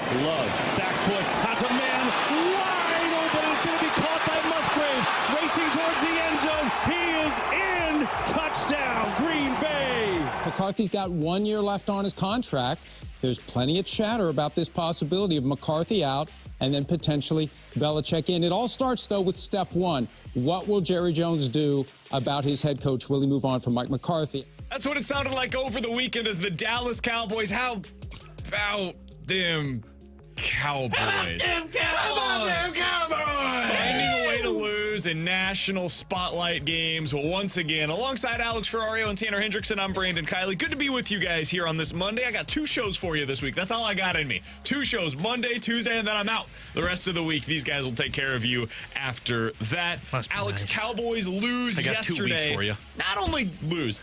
Love, back foot, has a man wide open. It's going to be caught by Musgrave, racing towards the end zone. He is in. Touchdown, Green Bay. McCarthy's got 1 year left on his contract. There's plenty of chatter about this possibility of McCarthy out and then potentially Belichick in. It all starts, though, with step one. What will Jerry Jones do about his head coach? Will he move on from Mike McCarthy? That's what it sounded like over the weekend as the Dallas Cowboys. How about them Cowboys? Finding a way to lose in national spotlight games once again. Alongside Alex Ferrario and Tanner Hendrickson, I'm Brandon Kiley. Good to be with you guys here on this Monday. I got 2 shows for you this week. That's all I got in me. 2 shows, Monday, Tuesday, and then I'm out. The rest of the week, these guys will take care of you after that. Alex, nice. Cowboys lose yesterday. I got 2 weeks for you. Not only lose,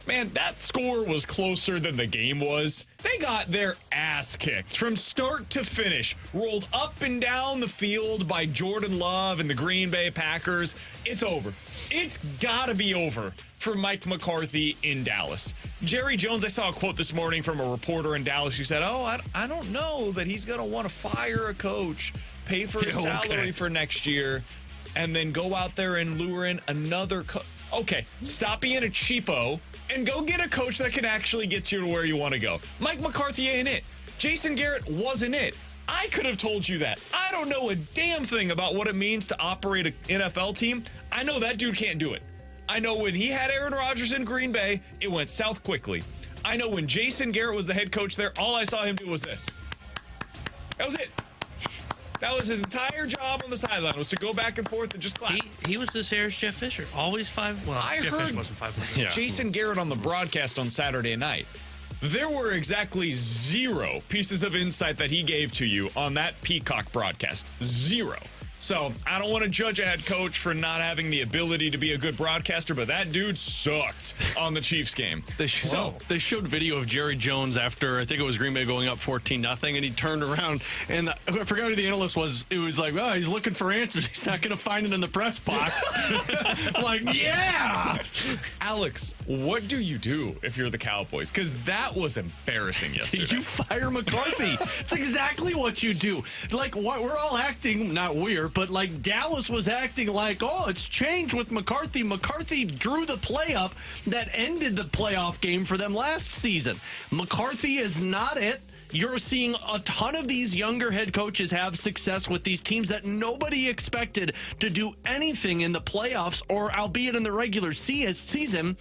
man, that score was closer than the game was. They got their ass kicked from start to finish. Rolled up and down the field by Jordan Love and the Green Bay Packers. It's over. It's got to be over for Mike McCarthy in Dallas. Jerry Jones, I saw a quote this morning from a reporter in Dallas who said, I don't know that he's going to want to fire a coach, pay for his salary for next year, and then go out there and lure in another coach. Okay, stop being a cheapo and go get a coach that can actually get you to where you want to go. Mike McCarthy ain't it. Jason Garrett wasn't it. I could have told you that. I don't know a damn thing about what it means to operate an NFL team. I know that dude can't do it. I know when he had Aaron Rodgers in Green Bay, it went south quickly. I know when Jason Garrett was the head coach there, all I saw him do was this. That was it. That was his entire job on the sideline, was to go back and forth and just clap. He was this year's Jeff Fisher. Always 5. Well, Jeff Fisher wasn't 5. Yeah. Jason Garrett on the broadcast on Saturday night. There were exactly 0 pieces of insight that he gave to you on that Peacock broadcast. 0. So I don't want to judge a head coach for not having the ability to be a good broadcaster, but that dude sucked on the Chiefs game. They showed video of Jerry Jones after, I think it was Green Bay going up 14-0, and he turned around, and I forgot who the analyst was. It was like, oh, he's looking for answers. He's not going to find it in the press box. I'm like, yeah! Alex, what do you do if you're the Cowboys? Because that was embarrassing yesterday. You fire McCarthy. It's exactly what you do. Like, we're all acting, not weird, but like Dallas was acting like, oh, it's changed with McCarthy. McCarthy drew the play up that ended the playoff game for them last season. McCarthy is not it. You're seeing a ton of these younger head coaches have success with these teams that nobody expected to do anything in the playoffs or albeit in the regular season.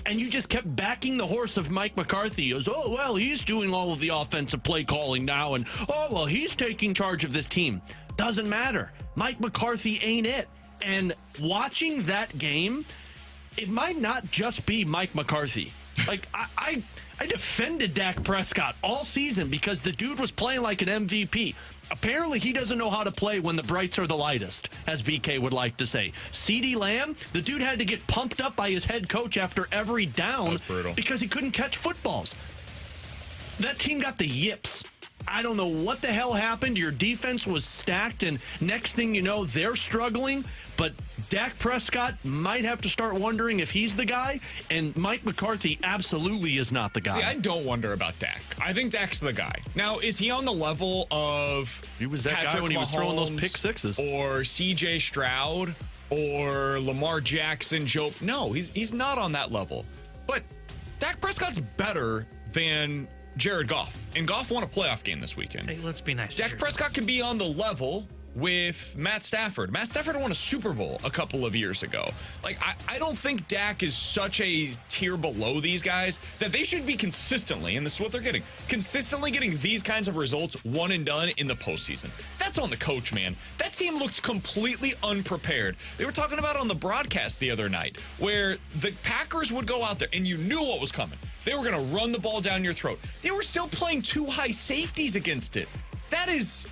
And you just kept backing the horse of Mike McCarthy. He goes, oh, well, he's doing all of the offensive play calling now. And, oh, well, he's taking charge of this team. Doesn't matter. Mike McCarthy ain't it. And watching that game, it might not just be Mike McCarthy. Like, I defended Dak Prescott all season because the dude was playing like an MVP. Apparently, he doesn't know how to play when the brights are the lightest, as BK would like to say. CeeDee Lamb, the dude had to get pumped up by his head coach after every down because he couldn't catch footballs. That team got the yips. I don't know what the hell happened. Your defense was stacked, and next thing you know, they're struggling. But Dak Prescott might have to start wondering if he's the guy, and Mike McCarthy absolutely is not the guy. See, I don't wonder about Dak. I think Dak's the guy. Now, is he on the level of he was that Patrick guy when he was throwing those pick sixes, or C.J. Stroud, or Lamar Jackson? No, he's not on that level. But Dak Prescott's better than Jared Goff. And Goff won a playoff game this weekend. Hey, let's be nice. Dak Prescott can be on the level with Matt Stafford. Matt Stafford won a Super Bowl a couple of years ago. Like, I don't think Dak is such a tier below these guys that they should be consistently, and this is what they're getting, consistently getting these kinds of results one and done in the postseason. That's on the coach, man. That team looks completely unprepared. They were talking about on the broadcast the other night where the Packers would go out there and you knew what was coming. They were going to run the ball down your throat. They were still playing 2 high safeties against it. That is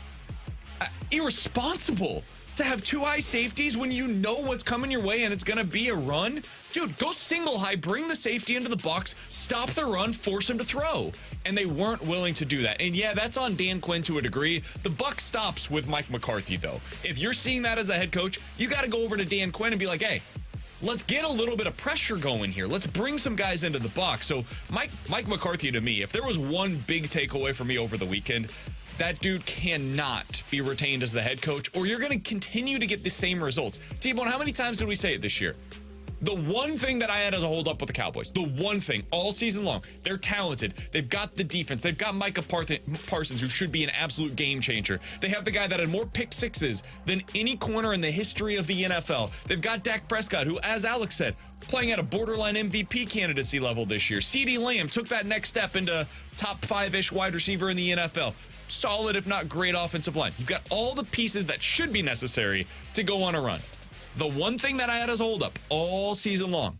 irresponsible to have 2 high safeties when you know what's coming your way and it's going to be a run. Dude, go single high, bring the safety into the box, stop the run, force him to throw. And they weren't willing to do that. And yeah, that's on Dan Quinn to a degree. The buck stops with Mike McCarthy, though. If you're seeing that as a head coach, you got to go over to Dan Quinn and be like, hey, let's get a little bit of pressure going here. Let's bring some guys into the box. So Mike McCarthy, to me, if there was one big takeaway for me over the weekend, That dude cannot be retained as the head coach, or you're going to continue to get the same results. T-Bone, how many times did we say it this year? The one thing that I had as a hold up with the Cowboys, the one thing all season long, they're talented. They've got the defense. They've got Micah Parsons, who should be an absolute game changer. They have the guy that had more pick sixes than any corner in the history of the NFL. They've got Dak Prescott, who, as Alex said, playing at a borderline MVP candidacy level this year. CeeDee Lamb took that next step into top 5-ish wide receiver in the NFL. Solid, if not great, offensive line. You've got all the pieces that should be necessary to go on a run. The one thing that I had as a holdup all season long,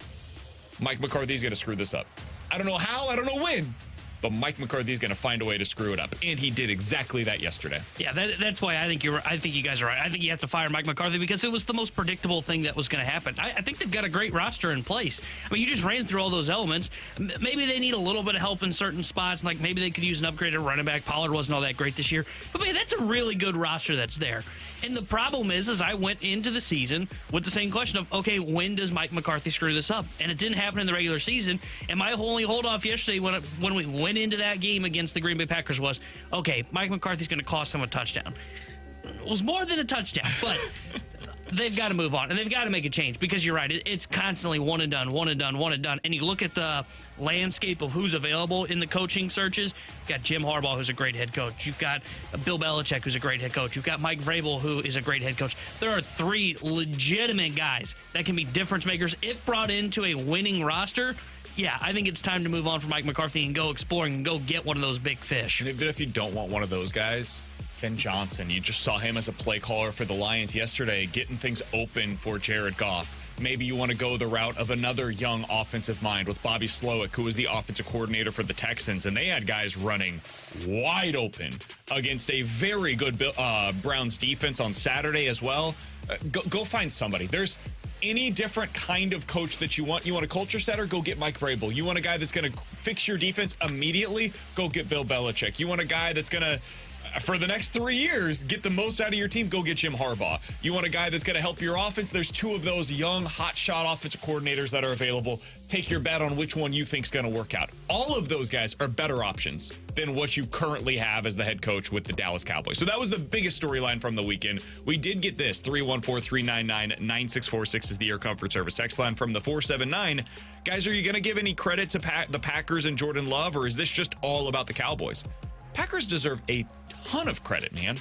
Mike McCarthy's going to screw this up. I don't know how, I don't know when, but Mike McCarthy's going to find a way to screw it up, and he did exactly that yesterday. Yeah, that's why I think you guys are right. I think you have to fire Mike McCarthy because it was the most predictable thing that was going to happen. I think they've got a great roster in place. I mean, you just ran through all those elements. Maybe they need a little bit of help in certain spots, like maybe they could use an upgraded running back. Pollard wasn't all that great this year, but man, that's a really good roster that's there. And the problem is I went into the season with the same question of, okay, when does Mike McCarthy screw this up? And it didn't happen in the regular season. And my only hold-off yesterday when we went into that game against the Green Bay Packers was, okay, Mike McCarthy's going to cost them a touchdown. It was more than a touchdown, but they've got to move on, and they've got to make a change because you're right. It's constantly one and done. And you look at the landscape of who's available in the coaching searches. You've got Jim Harbaugh, who's a great head coach. You've got Bill Belichick, who's a great head coach. You've got Mike Vrabel, who is a great head coach. There are 3 legitimate guys that can be difference makers if brought into a winning roster. Yeah, I think it's time to move on from Mike McCarthy and go exploring and go get one of those big fish. And even if you don't want one of those guys, Ben Johnson, you just saw him as a play caller for the Lions yesterday, getting things open for Jared Goff. Maybe you want to go the route of another young offensive mind with Bobby Slowick, who was the offensive coordinator for the Texans, and they had guys running wide open against a very good Browns defense on Saturday as well. Go find somebody. There's any different kind of coach that you want. You want a culture setter? Go get Mike Vrabel. You want a guy that's going to fix your defense immediately? Go get Bill Belichick. You want a guy that's going to, for the next 3 years, get the most out of your team? Go get Jim Harbaugh. You want a guy that's going to help your offense? There's 2 of those young, hotshot offensive coordinators that are available. Take your bet on which one you think is going to work out. All of those guys are better options than what you currently have as the head coach with the Dallas Cowboys. So that was the biggest storyline from the weekend. We did get this. 314-399-9646 is the Air Comfort Service text line from the 479. Guys, are you going to give any credit to the Packers and Jordan Love, or is this just all about the Cowboys? Packers deserve a ton of credit, man.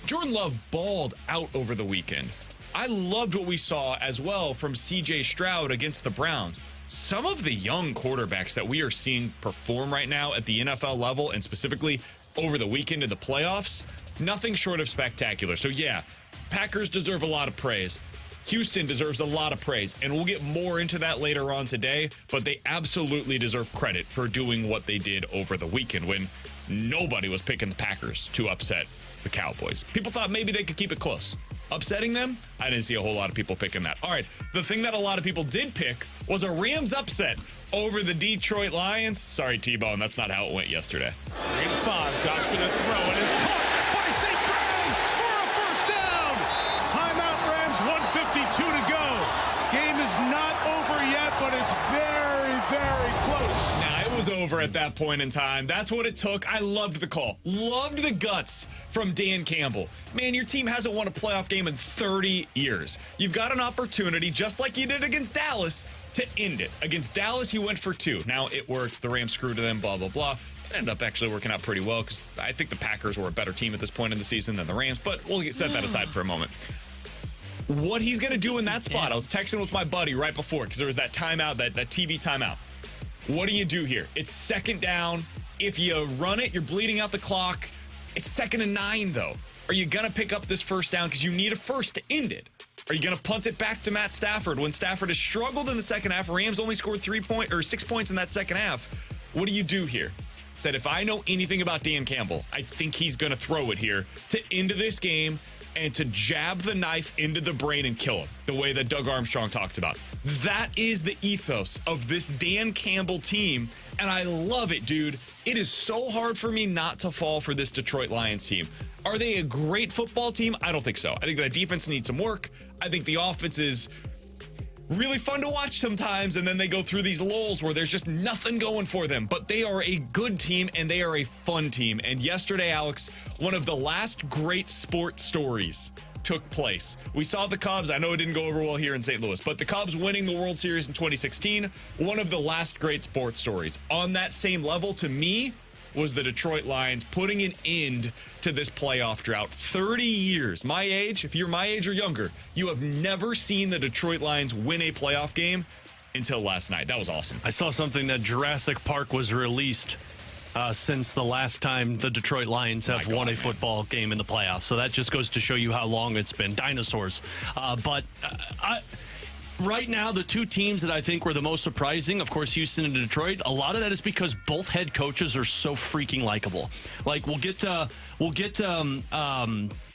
Jordan Love balled out over the weekend. I loved what we saw as well from C.J. Stroud against the Browns. Some of the young quarterbacks that we are seeing perform right now at the NFL level, and specifically over the weekend of the playoffs, nothing short of spectacular. So yeah, Packers deserve a lot of praise. Houston deserves a lot of praise, and we'll get more into that later on today, but they absolutely deserve credit for doing what they did over the weekend when nobody was picking the Packers to upset the Cowboys. People thought maybe they could keep it close. Upsetting them? I didn't see a whole lot of people picking that. All right, the thing that a lot of people did pick was a Rams upset over the Detroit Lions. Sorry, T-Bone, that's not how it went yesterday. 3-5, Goff's going to throw, and it's caught by St. Brown for a first down. Timeout, Rams, 1:52 to go. Game is not over yet, but it's very, very close. Nah, it was over at that point in time. That's what it took. I loved the call. Loved the guts from Dan Campbell. Man, your team hasn't won a playoff game in 30 years. You've got an opportunity, just like you did against Dallas, to end it. Against Dallas, he went for 2. Now it works. The Rams screwed to them, blah, blah, blah. It ended up actually working out pretty well because I think the Packers were a better team at this point in the season than the Rams, but we'll set that aside for a moment. What he's going to do in that spot, I was texting with my buddy right before because there was that timeout, that TV timeout. What do you do here? It's second down. If you run it, you're bleeding out the clock. It's 2nd and 9, though. Are you going to pick up this first down because you need a first to end it? Are you going to punt it back to Matt Stafford when Stafford has struggled in the second half? Rams only scored 6 points in that second half. What do you do here? Said, if I know anything about Dan Campbell, I think he's going to throw it here to end this game and to jab the knife into the brain and kill him, the way that Doug Armstrong talked about. That is the ethos of this Dan Campbell team, and I love it, dude. It is so hard for me not to fall for this Detroit Lions team. Are they a great football team? I don't think so. I think the defense needs some work. I think the offense is really fun to watch sometimes, and then they go through these lulls where there's just nothing going for them. But they are a good team, and they are a fun team. And yesterday, Alex, one of the last great sports stories took place. We saw the Cubs. I know it didn't go over well here in St. Louis, but the Cubs winning the World Series in 2016, one of the last great sports stories. On that same level, to me, was the Detroit Lions putting an end to this playoff drought. 30 years. My age, if you're my age or younger, you have never seen the Detroit Lions win a playoff game until last night. That was awesome. I saw something that Jurassic Park was released since the last time the Detroit Lions have won a football game in the playoffs. So that just goes to show you how long it's been. Dinosaurs. Right now, the two teams that I think were the most surprising, of course, Houston and Detroit, a lot of that is because both head coaches are so freaking likable. Like, we'll get to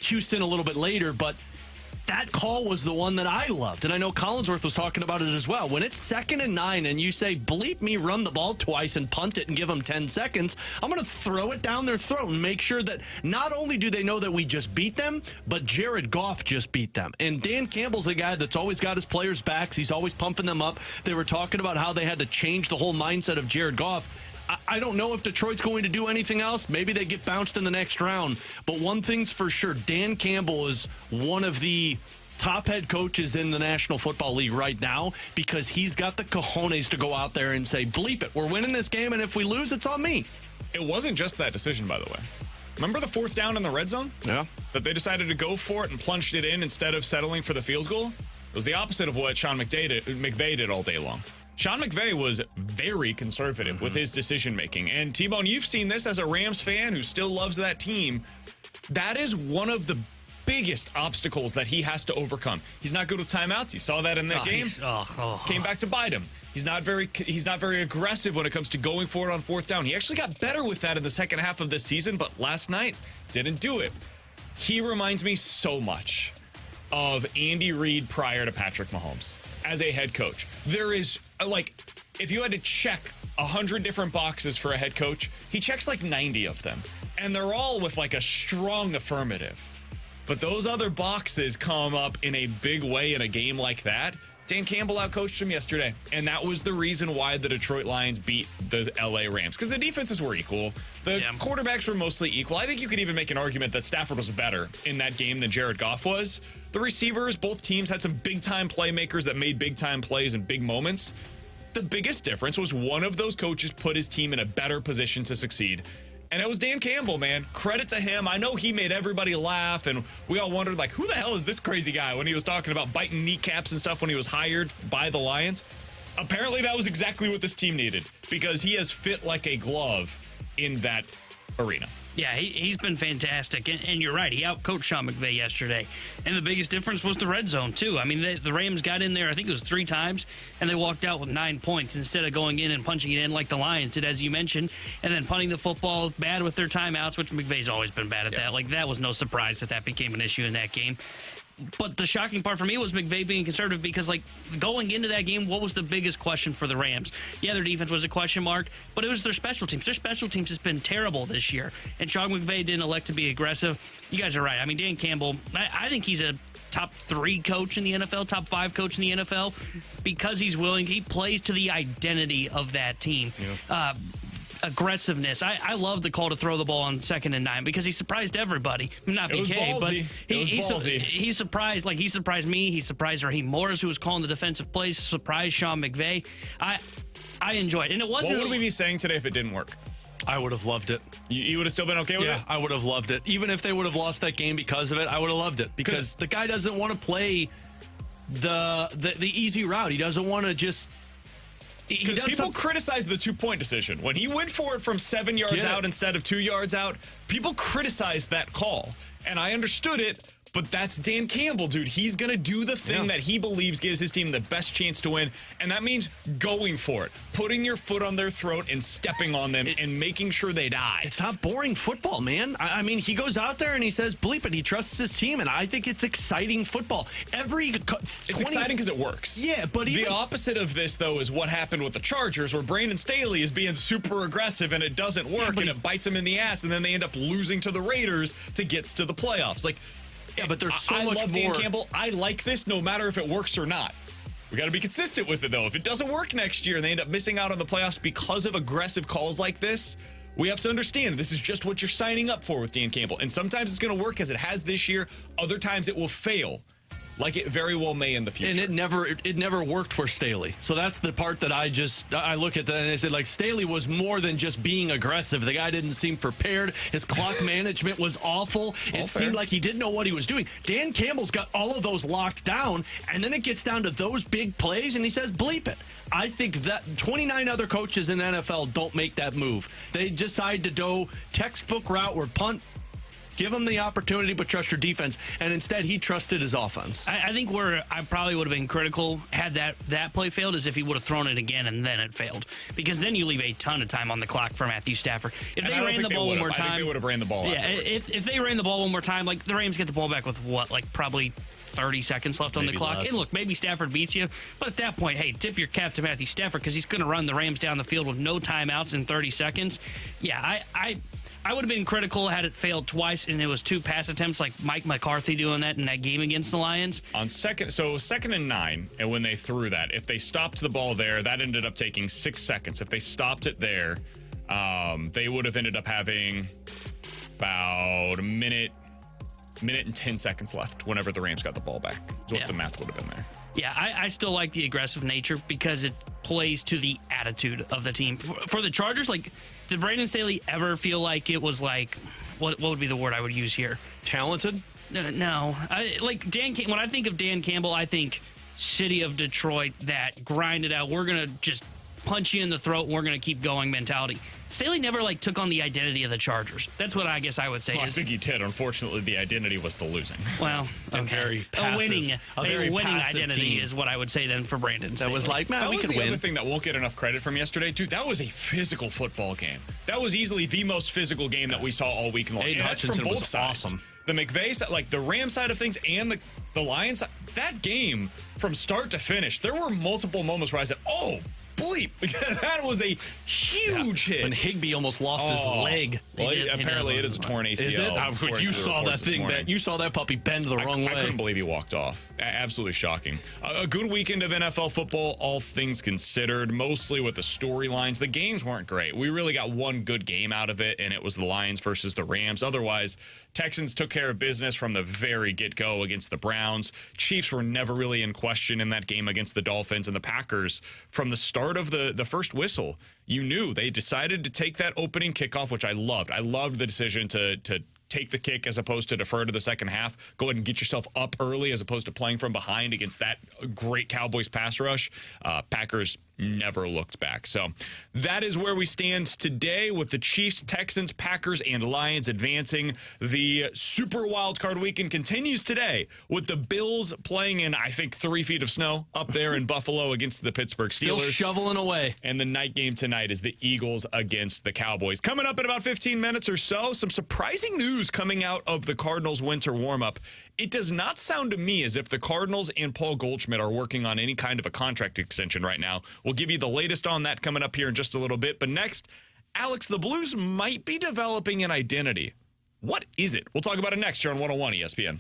Houston a little bit later, but that call was the one that I loved. And I know Collinsworth was talking about it as well. When it's 2nd and 9 and you say, bleep me, run the ball twice and punt it and give them 10 seconds, I'm going to throw it down their throat and make sure that not only do they know that we just beat them, but Jared Goff just beat them. And Dan Campbell's a guy that's always got his players' backs. He's always pumping them up. They were talking about how they had to change the whole mindset of Jared Goff. I don't know if Detroit's going to do anything else. Maybe they get bounced in the next round. But one thing's for sure, Dan Campbell is one of the top head coaches in the National Football League right now because he's got the cojones to go out there and say, bleep it, we're winning this game, and if we lose, it's on me. It wasn't just that decision, by the way. Remember the 4th down in the red zone? Yeah. That they decided to go for it and plunged it in instead of settling for the field goal? It was the opposite of what Sean McVay did all day long. Sean McVay was very conservative with his decision-making. And, T-Bone, you've seen this as a Rams fan who still loves that team. That is one of the biggest obstacles that he has to overcome. He's not good with timeouts. You saw that in that game. Came back to bite him. He's not very aggressive when it comes to going for it on 4th down. He actually got better with that in the second half of this season, but last night didn't do it. He reminds me so much of Andy Reid prior to Patrick Mahomes as a head coach. There is, like, if you had to check 100 different boxes for a head coach, he checks like 90 of them. And they're all with like a strong affirmative. But those other boxes come up in a big way in a game like that. Dan Campbell outcoached him yesterday, and that was the reason why the Detroit Lions beat the LA Rams, because the defenses were equal. The quarterbacks were mostly equal. I think you could even make an argument that Stafford was better in that game than Jared Goff was. The receivers, both teams had some big-time playmakers that made big-time plays in big moments. The biggest difference was one of those coaches put his team in a better position to succeed. And it was Dan Campbell, man. Credit to him. I know he made everybody laugh, and we all wondered, like, who the hell is this crazy guy when he was talking about biting kneecaps and stuff when he was hired by the Lions? Apparently that was exactly what this team needed, because he has fit like a glove in that arena. Yeah, he's been fantastic. And you're right, he outcoached Sean McVay yesterday. And the biggest difference was the red zone, too. I mean, the Rams got in there, I think it was 3 times, and they walked out with 9 points instead of going in and punching it in like the Lions did, as you mentioned, and then punting the football bad with their timeouts, which McVay's always been bad at that. Like, that was no surprise that became an issue in that game. But the shocking part for me was McVay being conservative because, like, going into that game, what was the biggest question for the Rams? Yeah, their defense was a question mark, but it was their special teams. Their special teams has been terrible this year, and Sean McVay didn't elect to be aggressive. You guys are right. I mean, Dan Campbell, I think he's a top 3 coach in the NFL, top 5 coach in the NFL, because he's willing. He plays to the identity of that team. Yeah. Aggressiveness. I love the call to throw the ball on 2nd and 9 because he surprised everybody. Not BK, but he surprised. Like, he surprised me. He surprised Raheem Morris, who was calling the defensive plays. Surprised Sean McVay. I enjoyed it, and it wasn't. What would we be saying today if it didn't work? I would have loved it. You would have still been okay with it? Yeah, I would have loved it. Even if they would have lost that game because of it, I would have loved it because the guy doesn't want to play the easy route. He doesn't want to just. Because people criticize the 2-point decision. When he went for it from 7 yards out instead of 2 yards out, people criticized that call. And I understood it, but that's Dan Campbell, dude. He's going to do the thing that he believes gives his team the best chance to win, and that means going for it, putting your foot on their throat and stepping on them and making sure they die. It's not boring football, man. I mean, he goes out there and he says, bleep it, he trusts his team, and I think it's exciting football. It's exciting because it works. Yeah, but the opposite of this, though, is what happened with the Chargers, where Brandon Staley is being super aggressive and it doesn't work, and it bites him in the ass, and then they end up losing to the Raiders to get to the playoffs. Like, yeah, but there's so much more. I love Dan Campbell. I like this no matter if it works or not. We got to be consistent with it, though. If it doesn't work next year and they end up missing out on the playoffs because of aggressive calls like this, we have to understand this is just what you're signing up for with Dan Campbell. And sometimes it's going to work as it has this year. Other times it will fail, like it very well may in the future. And it never worked for Staley. So that's the part that I look at that and I said, like, Staley was more than just being aggressive. The guy didn't seem prepared. His clock management was awful. It seemed like he didn't know what he was doing. Dan Campbell's got all of those locked down, and then it gets down to those big plays, and he says, bleep it. I think that 29 other coaches in the NFL don't make that move. They decide to go textbook route where punt, give him the opportunity, but trust your defense. And instead, he trusted his offense. I think where I probably would have been critical had that play failed is if he would have thrown it again and then it failed. Because then you leave a ton of time on the clock for Matthew Stafford. If they ran the ball one more time. I think they would have ran the ball. Yeah, if they ran the ball one more time, like the Rams get the ball back with what, like probably 30 seconds left on the clock. Less. And look, maybe Stafford beats you, but at that point, hey, tip your cap to Matthew Stafford because he's going to run the Rams down the field with no timeouts in 30 seconds. Yeah, I would have been critical had it failed twice and it was 2 pass attempts like Mike McCarthy doing that in that game against the Lions. On second and 9, and when they threw that, if they stopped the ball there, that ended up taking 6 seconds. If they stopped it there, they would have ended up having about a minute and 10 seconds left whenever the Rams got the ball back. Is what the math would have been there. Yeah, I still like the aggressive nature because it plays to the attitude of the team. For the Chargers, like, did Brandon Staley ever feel like it was like, what would be the word I would use here? Talented? No. When I think of Dan Campbell, I think city of Detroit, that grind it out. We're going to just punch you in the throat and we're going to keep going mentality. Staley never took on the identity of the Chargers. That's what I guess I would say. Well, I think he did. Unfortunately, the identity was the losing. Well, very passive, a winning identity team. Is what I would say then for Brandon Staley. That was like, man, we could win. The other thing that won't get enough credit from yesterday, dude, that was a physical football game. That was easily the most physical game that we saw all week long. Aiden Hutchinson was awesome. The McVay, the Rams side of things and the Lions side, that game from start to finish, there were multiple moments where I said, oh, bleep. That was a huge hit. When Higbee almost lost his leg. Well, apparently it is a torn ACL. Is it? You saw that thing bend. You saw that puppy bend the wrong way. I couldn't believe he walked off. Absolutely shocking. A good weekend of NFL football, all things considered, mostly with the storylines. The games weren't great. We really got one good game out of it, and it was the Lions versus the Rams. Otherwise, Texans took care of business from the very get-go against the Browns. Chiefs were never really in question in that game against the Dolphins, and the Packers, from the start of the first whistle, you knew they decided to take that opening kickoff, which I loved. I loved the decision to take the kick as opposed to defer to the second half. Go ahead and get yourself up early as opposed to playing from behind against that great Cowboys pass rush. Packers never looked back. So that is where we stand today with the Chiefs, Texans, Packers, and Lions advancing. The Super Wild Card Weekend continues today with the Bills playing in, I think, 3 feet of snow up there in Buffalo against the Pittsburgh Steelers. Still shoveling away. And the night game tonight is the Eagles against the Cowboys. Coming up in about 15 minutes or so, some surprising news coming out of the Cardinals winter warm-up. It does not sound to me as if the Cardinals and Paul Goldschmidt are working on any kind of a contract extension right now. We'll give you the latest on that coming up here in just a little bit. But next, Alex, the Blues might be developing an identity. What is it? We'll talk about it next here on 101 ESPN.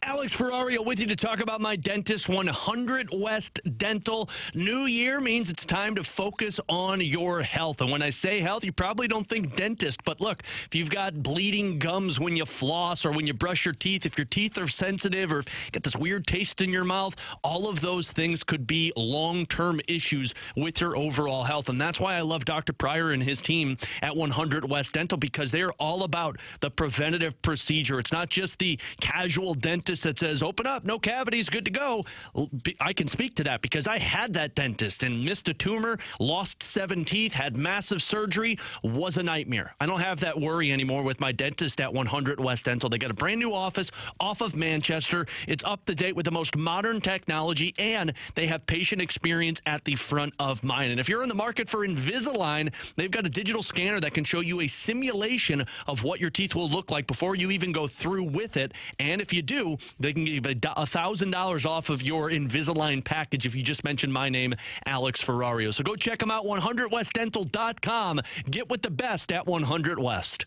Alex Ferrario with you to talk about my dentist, 100 West Dental. New year means it's time to focus on your health. And when I say health, you probably don't think dentist. But look, if you've got bleeding gums when you floss or when you brush your teeth, if your teeth are sensitive or you get this weird taste in your mouth, all of those things could be long-term issues with your overall health. And that's why I love Dr. Pryor and his team at 100 West Dental, because they're all about the preventative procedure. It's not just the casual dentist that says, open up, no cavities, good to go. I can speak to that because I had that dentist and missed a tumor, lost 7 teeth, had massive surgery, was a nightmare. I don't have that worry anymore with my dentist at 100 West Dental. They got a brand new office off of Manchester. It's up to date with the most modern technology, and they have patient experience at the front of mind. And if you're in the market for Invisalign, they've got a digital scanner that can show you a simulation of what your teeth will look like before you even go through with it. And if you do, They can give $1,000 off of your Invisalign package if you just mention my name, Alex Ferrario. So go check them out, 100westdental.com. Get with the best at 100 West.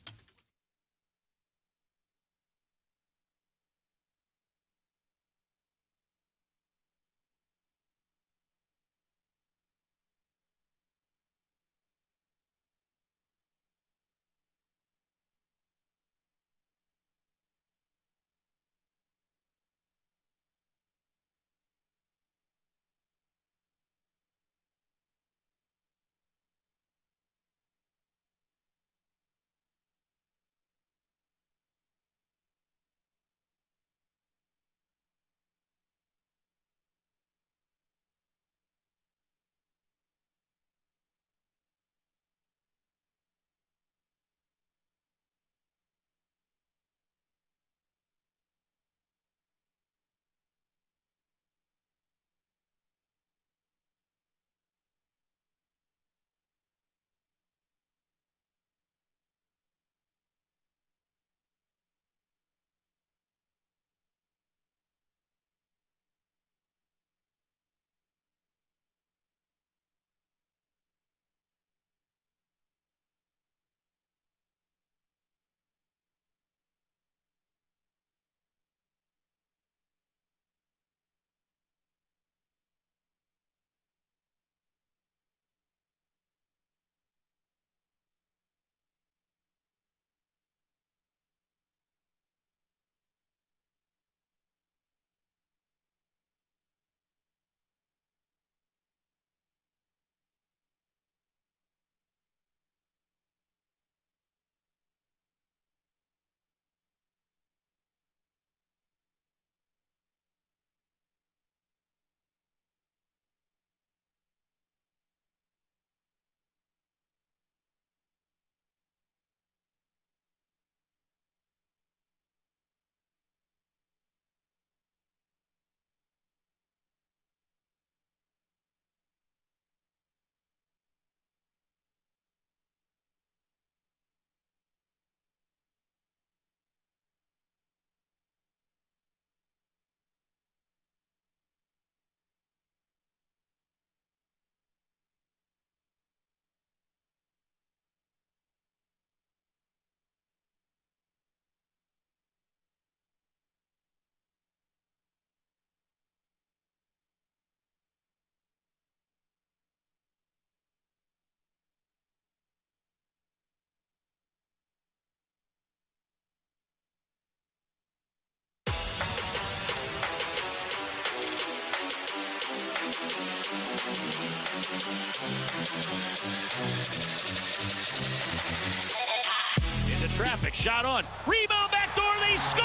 Into traffic, shot on. Rebound backdoor, they score!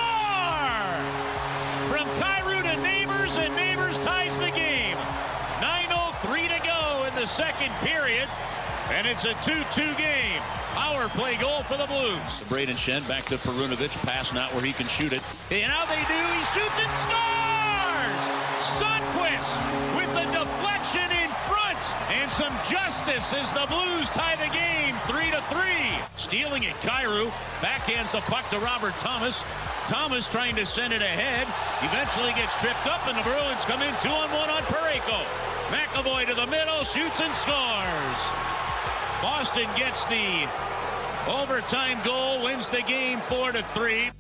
From Cairo to Neighbors, and Neighbors ties the game. 9:03 to go in the second period, and it's a 2-2 game. Power play goal for the Blues. Braden Shen back to Perunovic, pass not where he can shoot it. And now they do, he shoots and scores! Sundqvist with the deflection in front, and some justice as the Blues tie the game 3-3. Stealing it, Cairo backhands the puck to Robert Thomas. Thomas trying to send it ahead, eventually gets tripped up, and the Bruins come in 2-on-1 on Parayko. McAvoy to the middle, shoots and scores. Boston gets the overtime goal, wins the game 4-3.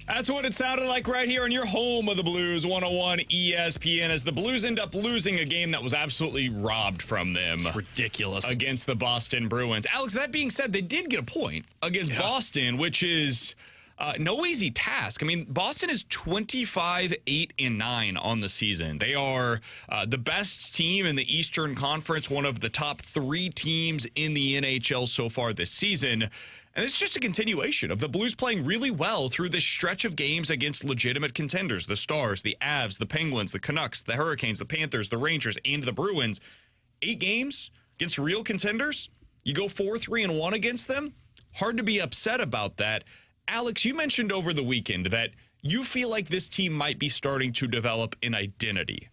That's what it sounded like right here on your home of the Blues, 101 ESPN, as the Blues end up losing a game that was absolutely robbed from them. It's ridiculous. Against the Boston Bruins. Alex, that being said, they did get a point against Boston, which is no easy task. I mean, Boston is 25-8-9 on the season. They are the best team in the Eastern Conference, one of the top 3 teams in the NHL so far this season. And it's just a continuation of the Blues playing really well through this stretch of games against legitimate contenders, the Stars, the Avs, the Penguins, the Canucks, the Hurricanes, the Panthers, the Rangers, and the Bruins. 8 games against real contenders. You go 4-3-1 against them. Hard to be upset about that. Alex, you mentioned over the weekend that you feel like this team might be starting to develop an identity.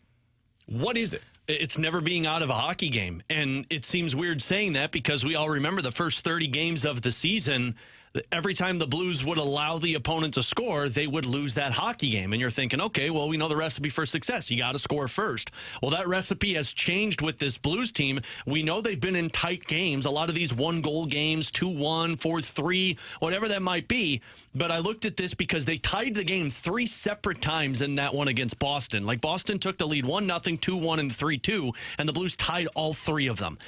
What is it? It's never being out of a hockey game. And it seems weird saying that because we all remember the first 30 games of the season. every time the Blues would allow the opponent to score, they would lose that hockey game. And you're thinking, okay, well, we know the recipe for success. You got to score first. Well, that recipe has changed with this Blues team. We know they've been in tight games, a lot of these one-goal games, 2-1, 4-3, whatever that might be. But I looked at this because they tied the game 3 separate times in that one against Boston. Like, Boston took the lead 1-0, 2-1, and 3-2, and the Blues tied all 3 of them.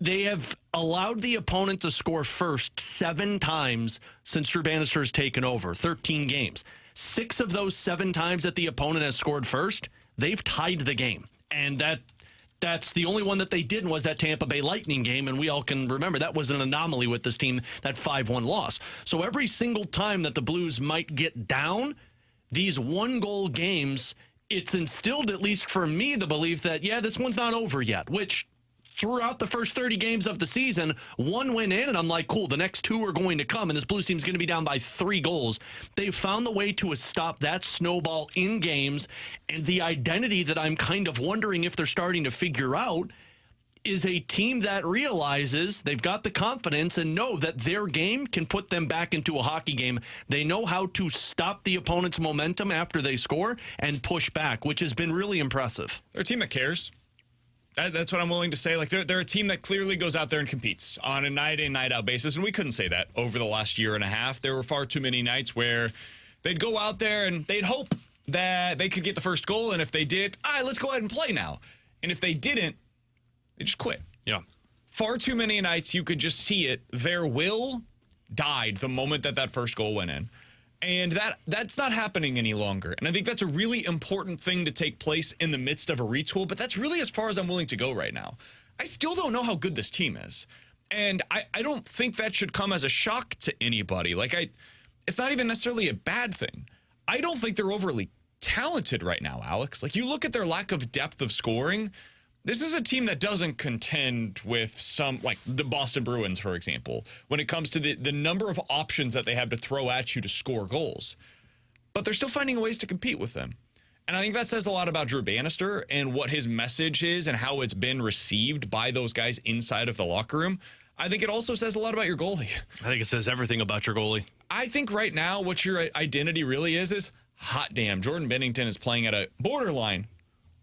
They have allowed the opponent to score first 7 times since Drew Bannister has taken over, 13 games. 6 of those 7 times that the opponent has scored first, they've tied the game. And that's the only one that they didn't was that Tampa Bay Lightning game, and we all can remember that was an anomaly with this team, that 5-1 loss. So every single time that the Blues might get down, these one-goal games, it's instilled, at least for me, the belief that, yeah, this one's not over yet, which throughout the first 30 games of the season, 1 went in, and I'm like, cool, the next 2 are going to come, and this Blues team's going to be down by 3 goals. They've found the way to stop that snowball in games, and the identity that I'm kind of wondering if they're starting to figure out is a team that realizes they've got the confidence and know that their game can put them back into a hockey game. They know how to stop the opponent's momentum after they score and push back, which has been really impressive. They're a team that cares. That's what I'm willing to say. Like, they're a team that clearly goes out there and competes on a night-in, night-out basis, and we couldn't say that over the last year and a half. There were far too many nights where they'd go out there and they'd hope that they could get the first goal, and if they did, all right, let's go ahead and play now. And if they didn't, they just quit. Yeah. Far too many nights you could just see it. Their will died the moment that first goal went in. And that's not happening any longer. And I think that's a really important thing to take place in the midst of a retool, but that's really as far as I'm willing to go right now. I still don't know how good this team is. And I don't think that should come as a shock to anybody. It's not even necessarily a bad thing. I don't think they're overly talented right now, Alex. Like, you look at their lack of depth of scoring. This is a team that doesn't contend with some, like the Boston Bruins, for example, when it comes to the number of options that they have to throw at you to score goals. But they're still finding ways to compete with them. And I think that says a lot about Drew Bannister and what his message is and how it's been received by those guys inside of the locker room. I think it also says a lot about your goalie. I think it says everything about your goalie. I think right now what your identity really is hot damn, Jordan Binnington is playing at a borderline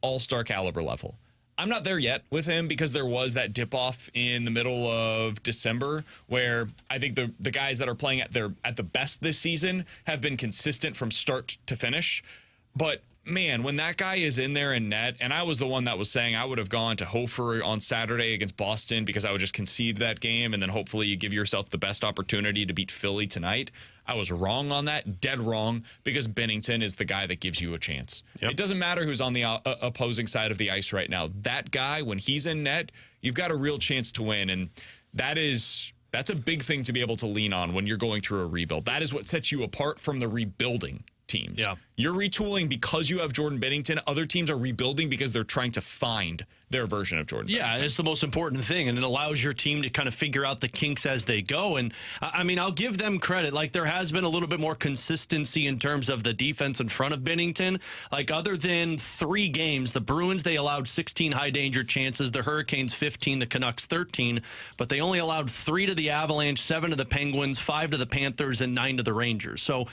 all-star caliber level. I'm not there yet with him because there was that dip-off in the middle of December where I think the guys that are playing at the best this season have been consistent from start to finish. But, man, when that guy is in there in net, and I was the one that was saying I would have gone to Hofer on Saturday against Boston because I would just concede that game and then hopefully you give yourself the best opportunity to beat Philly tonight. I was wrong on that, dead wrong, because Binnington is the guy that gives you a chance. Yep. It doesn't matter who's on the opposing side of the ice right now. That guy, when he's in net, you've got a real chance to win, and that's a big thing to be able to lean on when you're going through a rebuild. That is what sets you apart from the rebuilding teams. Yeah. You're retooling because you have Jordan Binnington. Other teams are rebuilding because they're trying to find their version of Jordan Binnington. Yeah, it's the most important thing, and it allows your team to kind of figure out the kinks as they go. And, I mean, I'll give them credit. Like, there has been a little bit more consistency in terms of the defense in front of Binnington. Like, other than 3 games, the Bruins, they allowed 16 high-danger chances. The Hurricanes, 15. The Canucks, 13. But they only allowed 3 to the Avalanche, 7 to the Penguins, 5 to the Panthers, and 9 to the Rangers. So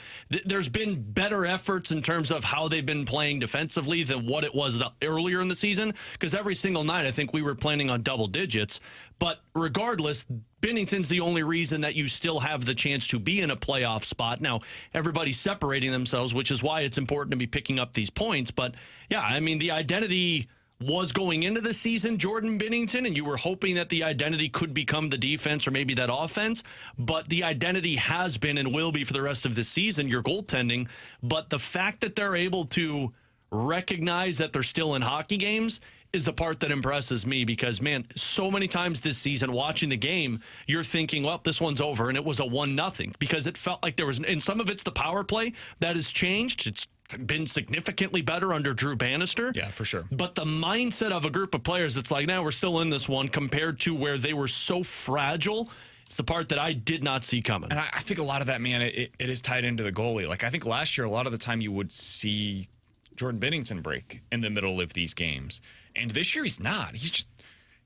there's been better efforts in terms of how they've been playing defensively than what it was earlier in the season, because every single night I think we were planning on double digits. But regardless, Binnington's the only reason that you still have the chance to be in a playoff spot. Now, everybody's separating themselves, which is why it's important to be picking up these points. But, yeah, I mean, the identity was going into the season Jordan Binnington, and you were hoping that the identity could become the defense or maybe that offense, but the identity has been and will be for the rest of the season your goaltending. But the fact that they're able to recognize that they're still in hockey games is the part that impresses me, because, man, so many times this season watching the game, you're thinking, well, this one's over, and it was a 1-0 because it felt like there was, and some of it's the power play that has changed. It's been significantly better under Drew Bannister. Yeah, for sure. But the mindset of a group of players, it's like, now we're still in this one, compared to where they were so fragile. It's the part that I did not see coming. And I think a lot of that, man, it is tied into the goalie. Like, I think last year, a lot of the time you would see Jordan Binnington break in the middle of these games. And this year he's not. He's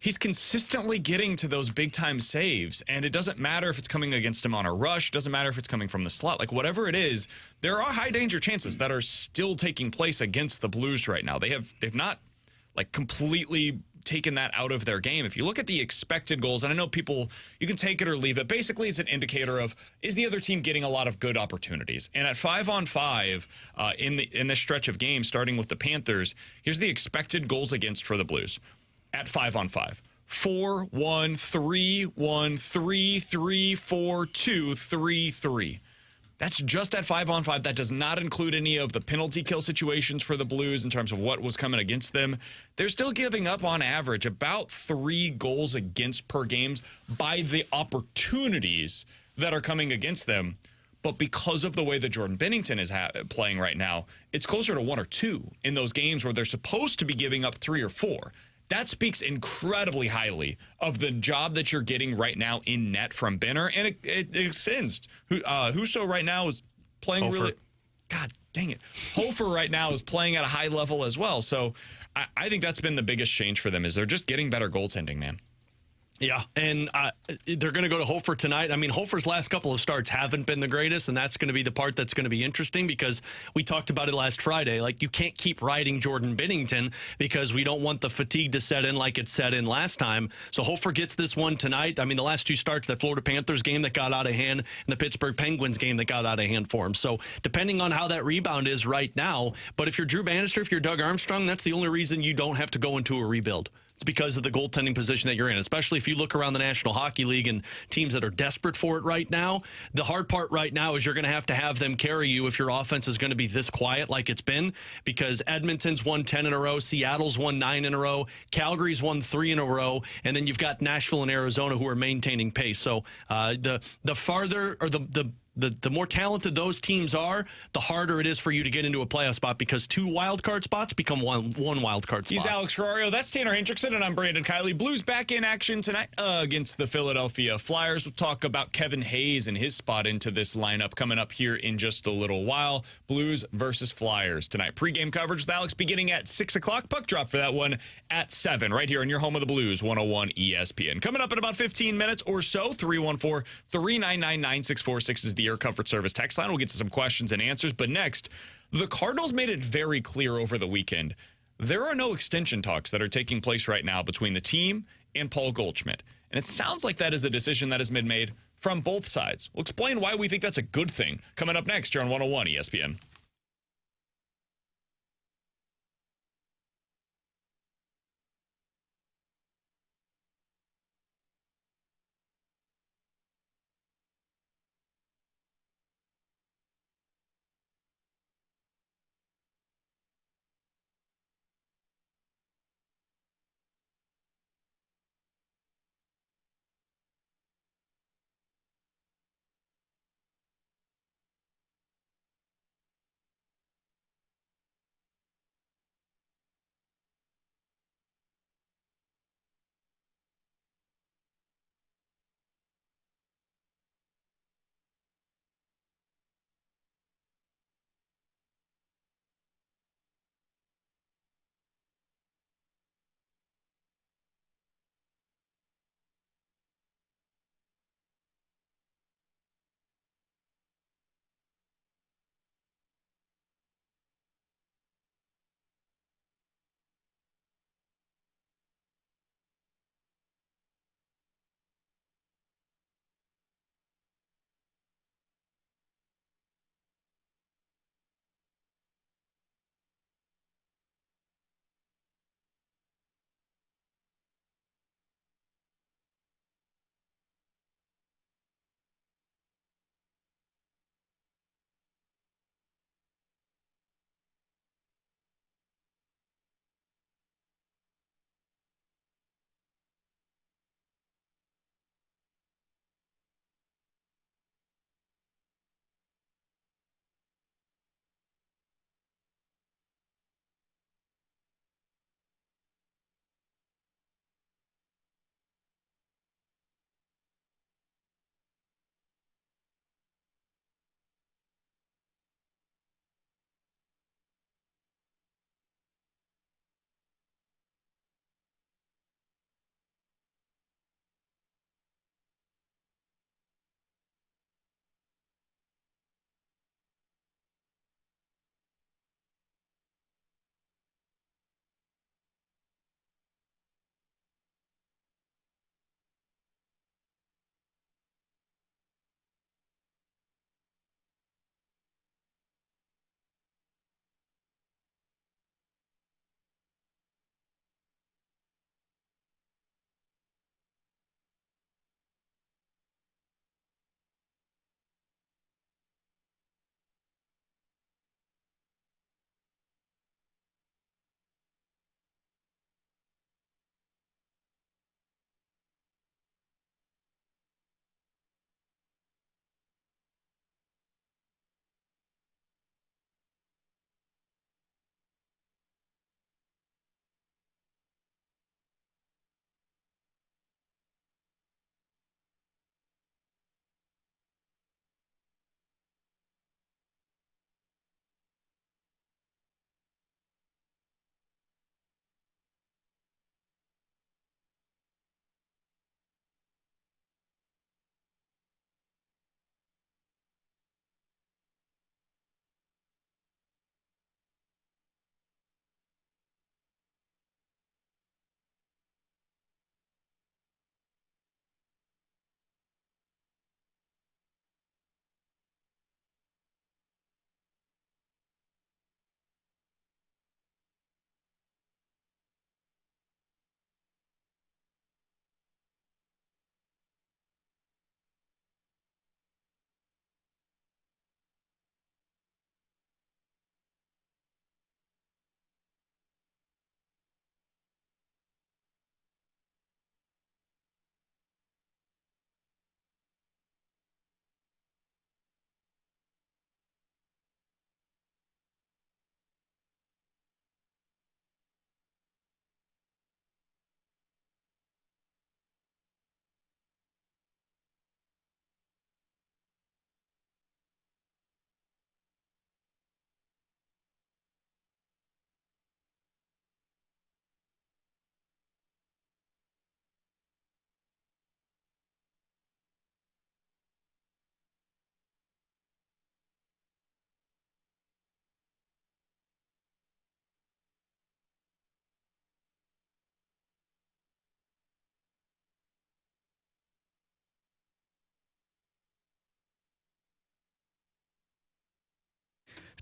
he's consistently getting to those big-time saves, and it doesn't matter if it's coming against him on a rush, doesn't matter if it's coming from the slot. Like, whatever it is, there are high-danger chances that are still taking place against the Blues right now. They've not, like, completely taken that out of their game. If you look at the expected goals, and I know people, you can take it or leave it. Basically, it's an indicator of, is the other team getting a lot of good opportunities? And at 5-on-5 in this stretch of games, starting with the Panthers, here's the expected goals against for the Blues. At 5-on-5. 4-1, 3-1, 3-3, 4-2, 3-3. That's just at 5-on-5. That does not include any of the penalty kill situations for the Blues in terms of what was coming against them. They're still giving up on average about 3 goals against per game by the opportunities that are coming against them. But because of the way that Jordan Binnington is playing right now, it's closer to 1 or 2 in those games where they're supposed to be giving up 3 or 4. That speaks incredibly highly of the job that you're getting right now in net from Benner, and it extends. Husso right now is playing Hofer. really. God dang it, Hofer right now is playing at a high level as well. So I think that's been the biggest change for them is they're just getting better goaltending, man. Yeah, and they're going to go to Hofer tonight. I mean, Hofer's last couple of starts haven't been the greatest, and that's going to be the part that's going to be interesting because we talked about it last Friday. Like, you can't keep riding Jordan Binnington because we don't want the fatigue to set in like it set in last time. So Hofer gets this one tonight. I mean, the last 2 starts, that Florida Panthers game that got out of hand and the Pittsburgh Penguins game that got out of hand for him. So depending on how that rebound is right now, but if you're Drew Bannister, if you're Doug Armstrong, that's the only reason you don't have to go into a rebuild. It's because of the goaltending position that you're in, especially if you look around the National Hockey League and teams that are desperate for it right now. The hard part right now is you're going to have them carry you if your offense is going to be this quiet like it's been, because Edmonton's won 10 in a row, Seattle's won 9 in a row, Calgary's won 3 in a row, and then you've got Nashville and Arizona who are maintaining pace. So the farther or the more talented those teams are, the harder it is for you to get into a playoff spot because 2 wild card spots become one wild card spot. He's Alex Ferrario. That's Tanner Hendrickson, and I'm Brandon Kiley. Blues back in action tonight against the Philadelphia Flyers. We'll talk about Kevin Hayes and his spot into this lineup coming up here in just a little while. Blues versus Flyers tonight. Pre-game coverage with Alex beginning at 6 o'clock. Puck drop for that one at 7 right here in your home of the Blues, 101 ESPN. Coming up in about 15 minutes or so, 314-399-9646 is the Air Comfort Service text line. We'll get to some questions and answers. But next, the Cardinals made it very clear over the weekend there are no extension talks that are taking place right now between the team and Paul Goldschmidt. And it sounds like that is a decision that has been made from both sides. We'll explain why we think that's a good thing coming up next here on 101 ESPN.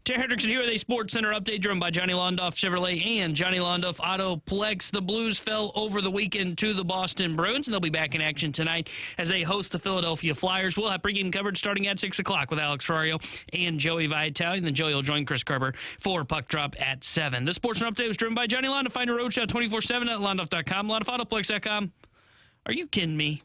Tanner Hendrickson here with a Sports Center update driven by Johnny Londoff Chevrolet and Johnny Londoff Autoplex. The Blues fell over the weekend to the Boston Bruins, and they'll be back in action tonight as they host the Philadelphia Flyers. We'll have pregame coverage starting at 6 o'clock with Alex Ferrario and Joey Vitale, and then Joey will join Chris Kerber for Puck Drop at 7. The Sports Center update was driven by Johnny Londoff. Find a roadshow 24/7 at londoff.com, londoffAutoplex.com. Are you kidding me?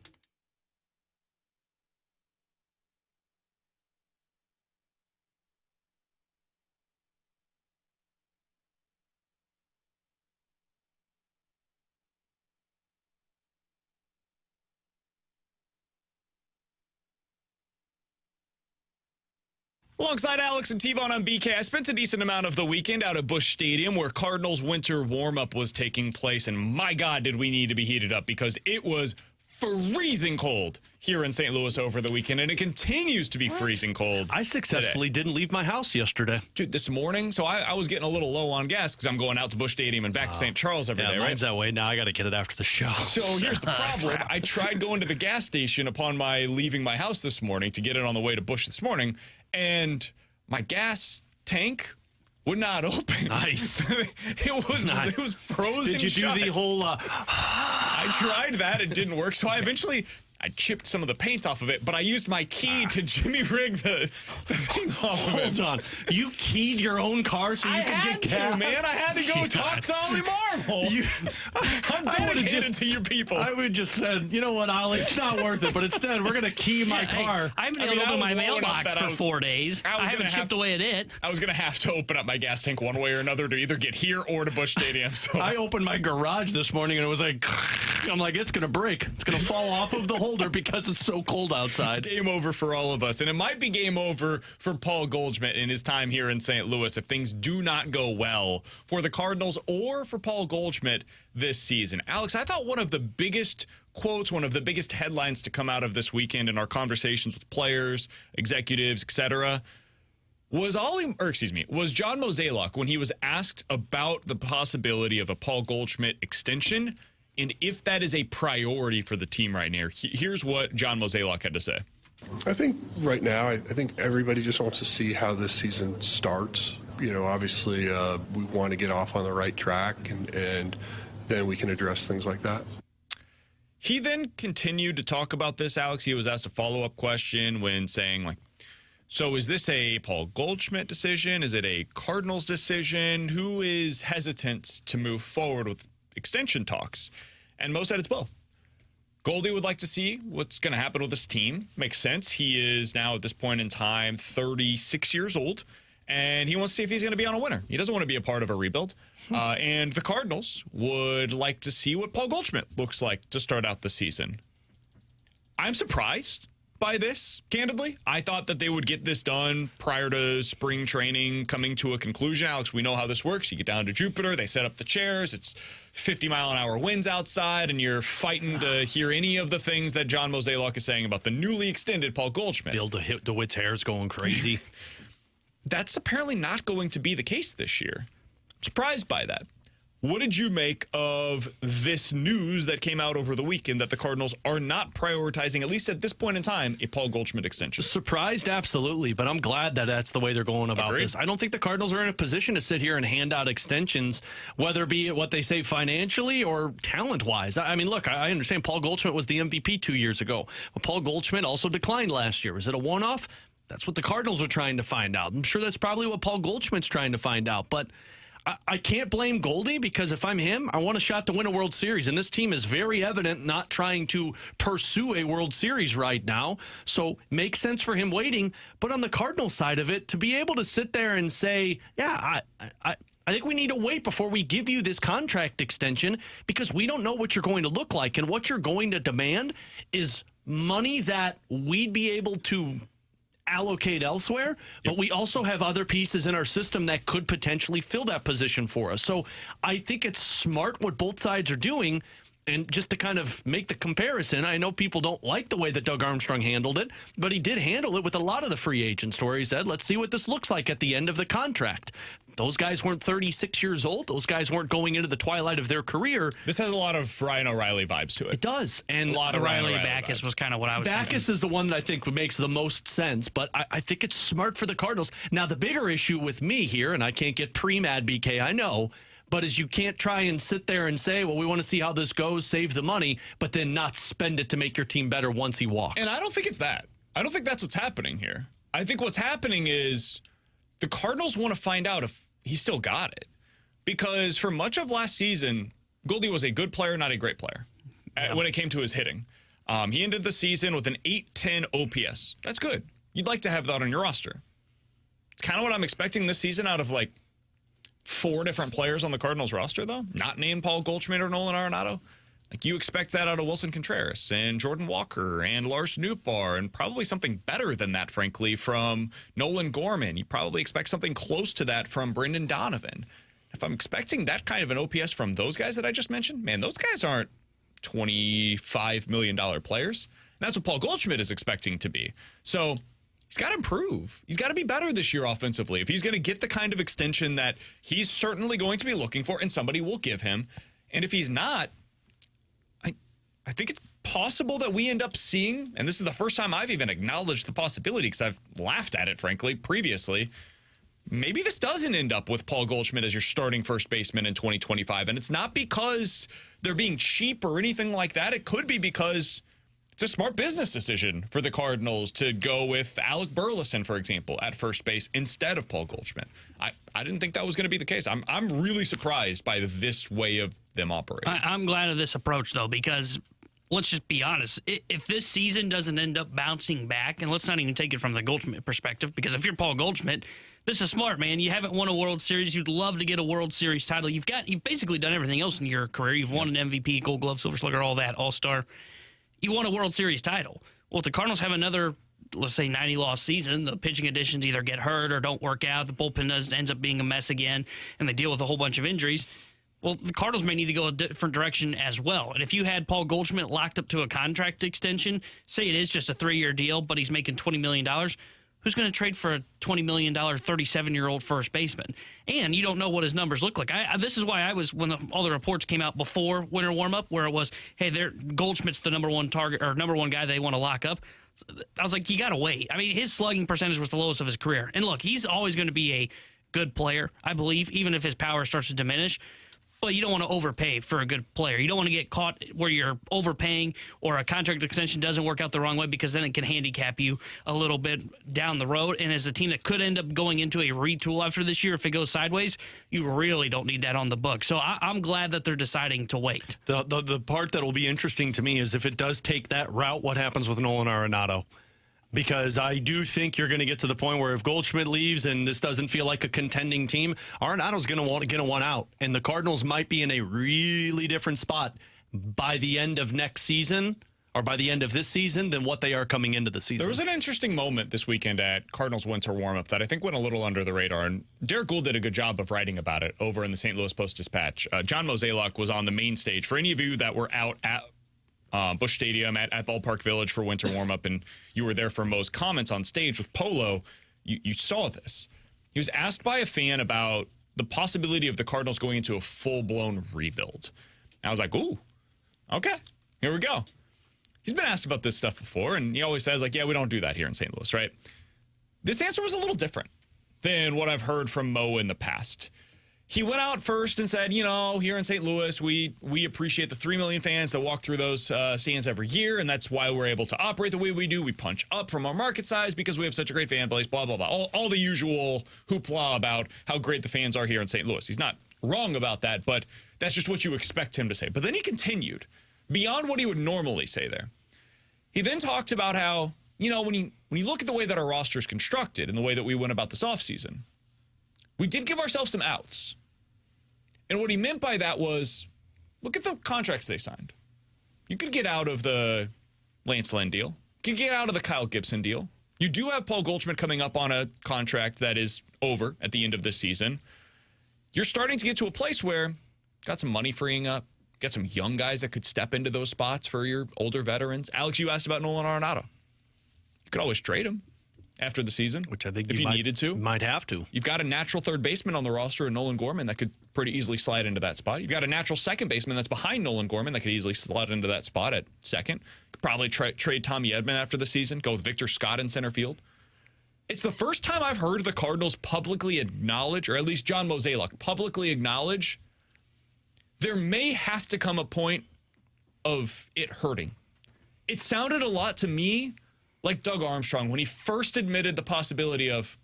Alongside Alex and T-Bone on BK, I spent a decent amount of the weekend out at Busch Stadium where Cardinals winter warm-up was taking place, and my God, did we need to be heated up because it was freezing cold here in St. Louis over the weekend, and it continues to be freezing cold. I successfully didn't leave my house yesterday. Dude, this morning, so I was getting a little low on gas because I'm going out to Busch Stadium and back to St. Charles every day, right? Mine's that way. Now I got to get it after the show. So here's the problem. I tried going to the gas station upon my leaving my house this morning to get it on the way to Busch this morning, and my gas tank would not open. Nice. It was frozen. Did you do the whole... I tried that. It didn't work. So I chipped some of the paint off of it, but I used my key to jimmy rig the thing off of it. Hold on. You keyed your own car so you could get gas? Man. I had to go talk to Ollie Marvel. I'm dedicated to your people. I would just said, you know what, Ollie, it's not worth it, but instead we're going to key my car. I haven't been able to open my mailbox for 4 days. I haven't chipped away at it. I was going to have to open up my gas tank one way or another to either get here or to Busch Stadium. So I opened my garage this morning and it was like, I'm like, it's going to break. It's going to fall off of the holder because it's so cold outside. It's game over for all of us. And it might be game over for Paul Goldschmidt in his time here in St. Louis if things do not go well for the Cardinals or for Paul Goldschmidt this season. Alex, I thought one of the biggest quotes, one of the biggest headlines to come out of this weekend in our conversations with players, executives, etc., was John Mozeliak when he was asked about the possibility of a Paul Goldschmidt extension and if that is a priority for the team right now. Here's what John Mozeliak had to say. I think right now, I think everybody just wants to see how this season starts. You know, obviously, we want to get off on the right track, and then we can address things like that. He then continued to talk about this, Alex. He was asked a follow-up question when saying, like, so is this a Paul Goldschmidt decision? Is it a Cardinals decision? Who is hesitant to move forward with extension talks? And Mo said it's both. Goldie would like to see what's going to happen with this team. Makes sense. He is now at this point in time 36 years old, and he wants to see if he's going to be on a winner. He doesn't want to be a part of a rebuild. And the Cardinals would like to see what Paul Goldschmidt looks like to start out the season. I'm surprised by this, candidly. I thought that they would get this done prior to spring training coming to a conclusion. Alex, we know how this works. You get down to Jupiter, they set up the chairs, it's 50-mile-an-hour winds outside, and you're fighting to hear any of the things that John Mozeliak is saying about the newly extended Paul Goldschmidt. Bill DeWitt's hair's going crazy. That's apparently not going to be the case this year. I'm surprised by that. What did you make of this news that came out over the weekend that the Cardinals are not prioritizing, at least at this point in time, a Paul Goldschmidt extension? Surprised, absolutely, but I'm glad that that's the way they're going about this. I don't think the Cardinals are in a position to sit here and hand out extensions, whether it be what they say financially or talent-wise. I mean, look, I understand Paul Goldschmidt was the MVP 2 years ago, but Paul Goldschmidt also declined last year. Is it a one-off? That's what the Cardinals are trying to find out. I'm sure that's probably what Paul Goldschmidt's trying to find out, but I can't blame Goldie because if I'm him, I want a shot to win a World Series. And this team is very evident not trying to pursue a World Series right now. So makes sense for him waiting. But on the Cardinals side of it, to be able to sit there and say, yeah, I think we need to wait before we give you this contract extension because we don't know what you're going to look like. And what you're going to demand is money that we'd be able to allocate elsewhere, but we also have other pieces in our system that could potentially fill that position for us. So I think it's smart what both sides are doing. And just to kind of make the comparison, I know people don't like the way that Doug Armstrong handled it, but he did handle it with a lot of the free agents where he said, let's see what this looks like at the end of the contract. Those guys weren't 36 years old. Those guys weren't going into the twilight of their career. This has a lot of Ryan O'Reilly vibes to it. It does. And a lot of O'Reilly Ryan Backus vibes. was kind of what I was Backus thinking. is the one that I think makes the most sense, but I think it's smart for the Cardinals. Now, the bigger issue with me here, and I can't get pre-mad, BK, I know, but is you can't try and sit there and say, well, we want to see how this goes, save the money, but then not spend it to make your team better once he walks. And I don't think it's that. I don't think that's what's happening here. I think what's happening is the Cardinals want to find out if he still got it. Because for much of last season, Goldie was a good player, not a great player when it came to his hitting. He ended the season with an 810 OPS. That's good. You'd like to have that on your roster. It's kind of what I'm expecting this season out of like 4 different players on the Cardinals roster, though. Not named Paul Goldschmidt or Nolan Arenado. Like, you expect that out of Wilson Contreras and Jordan Walker and Lars Nootbaar, and probably something better than that, frankly, from Nolan Gorman. You probably expect something close to that from Brendan Donovan. If I'm expecting that kind of an OPS from those guys that I just mentioned, man, those guys aren't $25 million players. That's what Paul Goldschmidt is expecting to be. So he's got to improve. He's got to be better this year offensively. If he's going to get the kind of extension that he's certainly going to be looking for and somebody will give him. And if he's not, I think it's possible that we end up seeing, and this is the first time I've even acknowledged the possibility because I've laughed at it, frankly, previously. Maybe this doesn't end up with Paul Goldschmidt as your starting first baseman in 2025. And it's not because they're being cheap or anything like that. It could be because it's a smart business decision for the Cardinals to go with Alec Burleson, for example, at first base instead of Paul Goldschmidt. I didn't think that was going to be the case. I'm really surprised by this way of them operating. I'm glad of this approach, though, because let's just be honest. If this season doesn't end up bouncing back, and let's not even take it from the Goldschmidt perspective, because if you're Paul Goldschmidt, this is smart, man. You haven't won a World Series. You'd love to get a World Series title. You've basically done everything else in your career. You've won an MVP, Gold Glove, Silver Slugger, all that, All-Star. You won a World Series title. Well, if the Cardinals have another, let's say, 90-loss season, the pitching additions either get hurt or don't work out, the bullpen ends up being a mess again, and they deal with a whole bunch of injuries, well, the Cardinals may need to go a different direction as well. And if you had Paul Goldschmidt locked up to a contract extension, say it is just a 3-year deal, but he's making $20 million, who's going to trade for a $20 million 37-year-old first baseman? And you don't know what his numbers look like. This is why I was, when all the reports came out before winter warm-up, where it was, hey, Goldschmidt's the number one target or number one guy they want to lock up. I was like, you got to wait. I mean, his slugging percentage was the lowest of his career. And look, he's always going to be a good player, I believe, even if his power starts to diminish. But you don't want to overpay for a good player. You don't want to get caught where you're overpaying or a contract extension doesn't work out the wrong way, because then it can handicap you a little bit down the road. And as a team that could end up going into a retool after this year, if it goes sideways, you really don't need that on the book. So I'm glad that they're deciding to wait. The part that will be interesting to me is if it does take that route, what happens with Nolan Arenado? Because I do think you're going to get to the point where if Goldschmidt leaves and this doesn't feel like a contending team, Arenado's going to want to get one out. And the Cardinals might be in a really different spot by the end of next season or by the end of this season than what they are coming into the season. There was an interesting moment this weekend at Cardinals winter warm-up that I think went a little under the radar, and Derek Gould did a good job of writing about it over in the St. Louis Post-Dispatch. John Mozeliak was on the main stage. For any of you that were out at Busch Stadium at Ballpark Village for winter warm-up, and you were there for Mo's comments on stage with Polo, you saw this. He was asked by a fan about the possibility of the Cardinals going into a full-blown rebuild. And I was like, ooh, okay, here we go. He's been asked about this stuff before, and he always says, like, yeah, we don't do that here in St. Louis, right? This answer was a little different than what I've heard from Mo in the past. He went out first and said, you know, here in St. Louis, we appreciate the 3 million fans that walk through those stands every year, and that's why we're able to operate the way we do. We punch up from our market size because we have such a great fan base, blah, blah, blah. All the usual hoopla about how great the fans are here in St. Louis. He's not wrong about that, but that's just what you expect him to say. But then he continued beyond what he would normally say there. He then talked about how, you know, when you look at the way that our roster is constructed and the way that we went about this offseason, we did give ourselves some outs. And what he meant by that was, look at the contracts they signed. You could get out of the Lance Lynn deal. You could get out of the Kyle Gibson deal. You do have Paul Goldschmidt coming up on a contract that is over at the end of this season. You're starting to get to a place where got some money freeing up. Get some young guys that could step into those spots for your older veterans. Alex, you asked about Nolan Arenado. You could always trade him after the season, which I think if you needed to. Might have to. You've got a natural third baseman on the roster in Nolan Gorman that could pretty easily slide into that spot. You've got a natural second baseman that's behind Nolan Gorman that could easily slide into that spot at second. Could probably trade Tommy Edman after the season, go with Victor Scott in center field. It's the first time I've heard the Cardinals publicly acknowledge, or at least John Mozeliak publicly acknowledge, there may have to come a point of it hurting. It sounded a lot to me like Doug Armstrong when he first admitted the possibility of,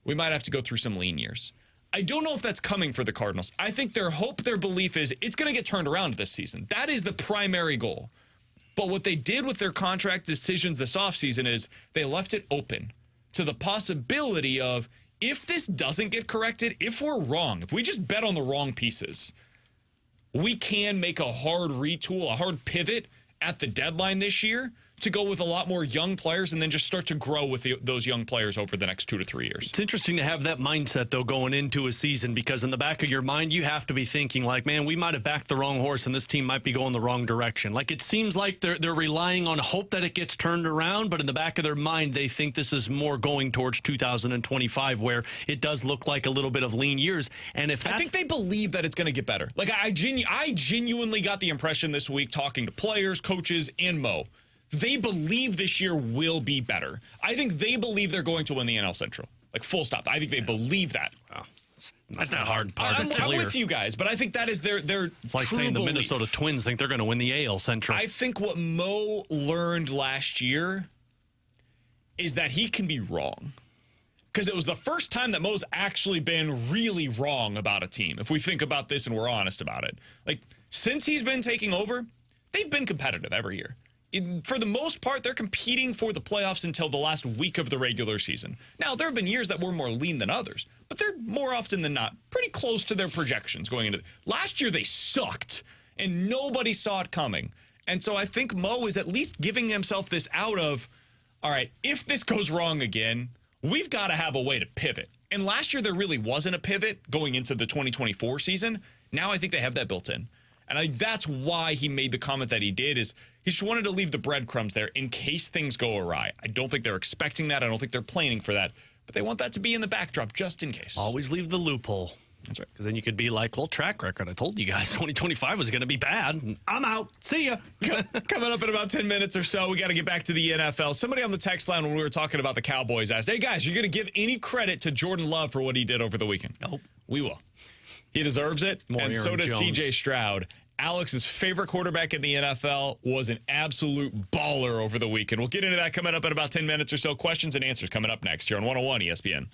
we might have to go through some lean years. I don't know if that's coming for the Cardinals. I think their hope, their belief is it's going to get turned around this season. That is the primary goal. But what they did with their contract decisions this offseason is they left it open to the possibility of, if this doesn't get corrected, if we're wrong, if we just bet on the wrong pieces, we can make a hard retool, a hard pivot at the deadline this year to go with a lot more young players and then just start to grow with those young players over the next 2 to 3 years. It's interesting to have that mindset, though, going into a season, because in the back of your mind, you have to be thinking like, man, we might have backed the wrong horse and this team might be going the wrong direction. Like, it seems like they're relying on hope that it gets turned around, but in the back of their mind, they think this is more going towards 2025, where it does look like a little bit of lean years. And if I think they believe that it's going to get better. Like, I genuinely got the impression this week, talking to players, coaches, and Mo, they believe this year will be better. I think they believe they're going to win the NL Central. Like, full stop. I think they believe that. Wow. That's not hard part to I'm clear. with you guys, but I think that is their It's like true saying the belief. Minnesota Twins think they're going to win the AL Central. I think what Mo learned last year is that he can be wrong. Because it was the first time that Mo's actually been really wrong about a team, if we think about this and we're honest about it. Like, since he's been taking over, they've been competitive every year. For the most part, they're competing for the playoffs until the last week of the regular season. Now, there have been years that were more lean than others, but they're more often than not pretty close to their projections going into last year. They sucked, and nobody saw it coming. And so I think Mo is at least giving himself this out of, all right, if this goes wrong again, we've got to have a way to pivot. And last year, there really wasn't a pivot going into the 2024 season. Now I think they have that built in. And that's why he made the comment that he did, is he just wanted to leave the breadcrumbs there in case things go awry. I don't think they're expecting that. I don't think they're planning for that. But they want that to be in the backdrop just in case. Always leave the loophole. That's right. Because then you could be like, well, track record. I told you guys 2025 was going to be bad. I'm out. See ya. Coming up in about 10 minutes or so, we got to get back to the NFL. Somebody on the text line when we were talking about the Cowboys asked, hey, guys, you're going to give any credit to Jordan Love for what he did over the weekend? Nope. We will. He deserves it, More and so Aaron does Jones. C.J. Stroud. Alex's favorite quarterback in the NFL was an absolute baller over the weekend. We'll get into that coming up in about 10 minutes or so. Questions and answers coming up next here on 101 ESPN.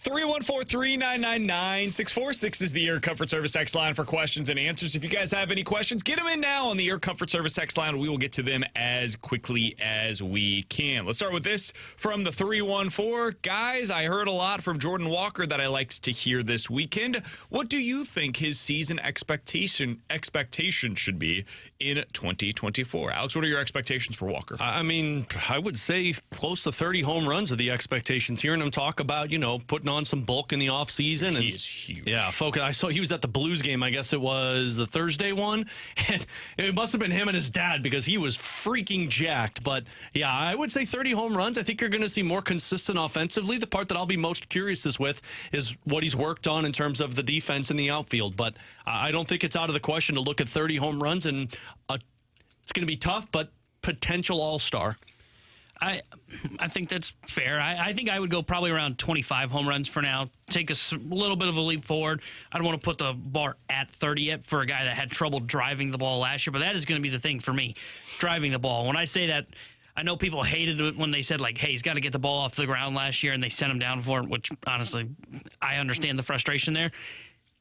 314-399-9646 is the Air Comfort Service text line for questions and answers. If you guys have any questions, get them in now on the Air Comfort Service text line. We will get to them as quickly as we can. Let's start with this from the 314. Guys, I heard a lot from Jordan Walker that I liked to hear this weekend. What do you think his season expectation should be in 2024? Alex, what are your expectations for Walker? I mean, I would say close to 30 home runs are the expectations. Hearing him talk about, putting on some bulk in the offseason. He is huge. Yeah, focus. I saw he was at the Blues game. I guess it was the Thursday one. And it must have been him and his dad because he was freaking jacked. But, yeah, I would say 30 home runs. I think you're going to see more consistent offensively. The part that I'll be most curious with is what he's worked on in terms of the defense in the outfield. But I don't think it's out of the question to look at 30 home runs. And it's going to be tough, but potential all-star. I think that's fair. I think I would go probably around 25 home runs for now. Take a little bit of a leap forward. I don't want to put the bar at 30 yet for a guy that had trouble driving the ball last year, but that is going to be the thing for me, driving the ball. When I say that, I know people hated it when they said, hey, he's got to get the ball off the ground last year, and they sent him down for it, which, honestly, I understand the frustration there.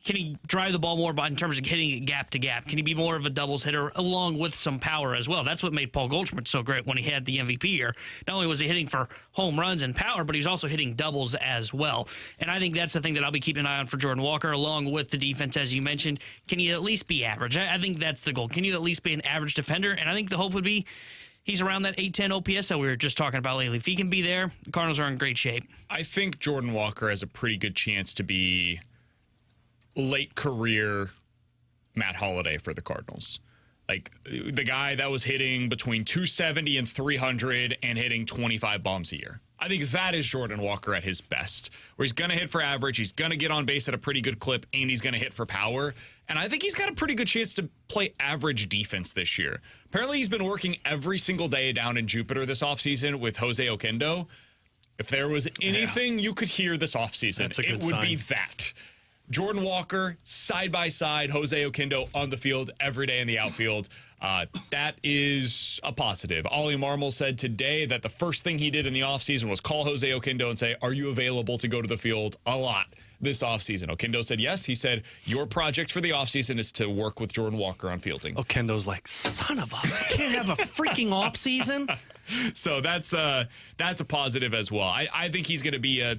Can he drive the ball more in terms of hitting it gap to gap? Can he be more of a doubles hitter along with some power as well? That's what made Paul Goldschmidt so great when he had the MVP year. Not only was he hitting for home runs and power, but he was also hitting doubles as well. And I think that's the thing that I'll be keeping an eye on for Jordan Walker, along with the defense, as you mentioned. Can he at least be average? I think that's the goal. Can you at least be an average defender? And I think the hope would be he's around that 810 OPS that we were just talking about lately. If he can be there, the Cardinals are in great shape. I think Jordan Walker has a pretty good chance to be late career Matt Holliday for the Cardinals. The guy that was hitting between 270 and 300 and hitting 25 bombs a year. I think that is Jordan Walker at his best, where he's going to hit for average, he's going to get on base at a pretty good clip, and he's going to hit for power. And I think he's got a pretty good chance to play average defense this year. Apparently, he's been working every single day down in Jupiter this offseason with Jose Oquendo. If there was anything you could hear this offseason, it would be that. Jordan Walker, side by side, Jose Oquendo on the field every day in the outfield. That is a positive. Ollie Marmol said today that the first thing he did in the offseason was call Jose Oquendo and say, are you available to go to the field a lot this offseason? Oquendo said yes. He said, your project for the offseason is to work with Jordan Walker on fielding. Oquendo's like, son of a, I can't have a freaking offseason. So that's a positive as well. I think he's going to be a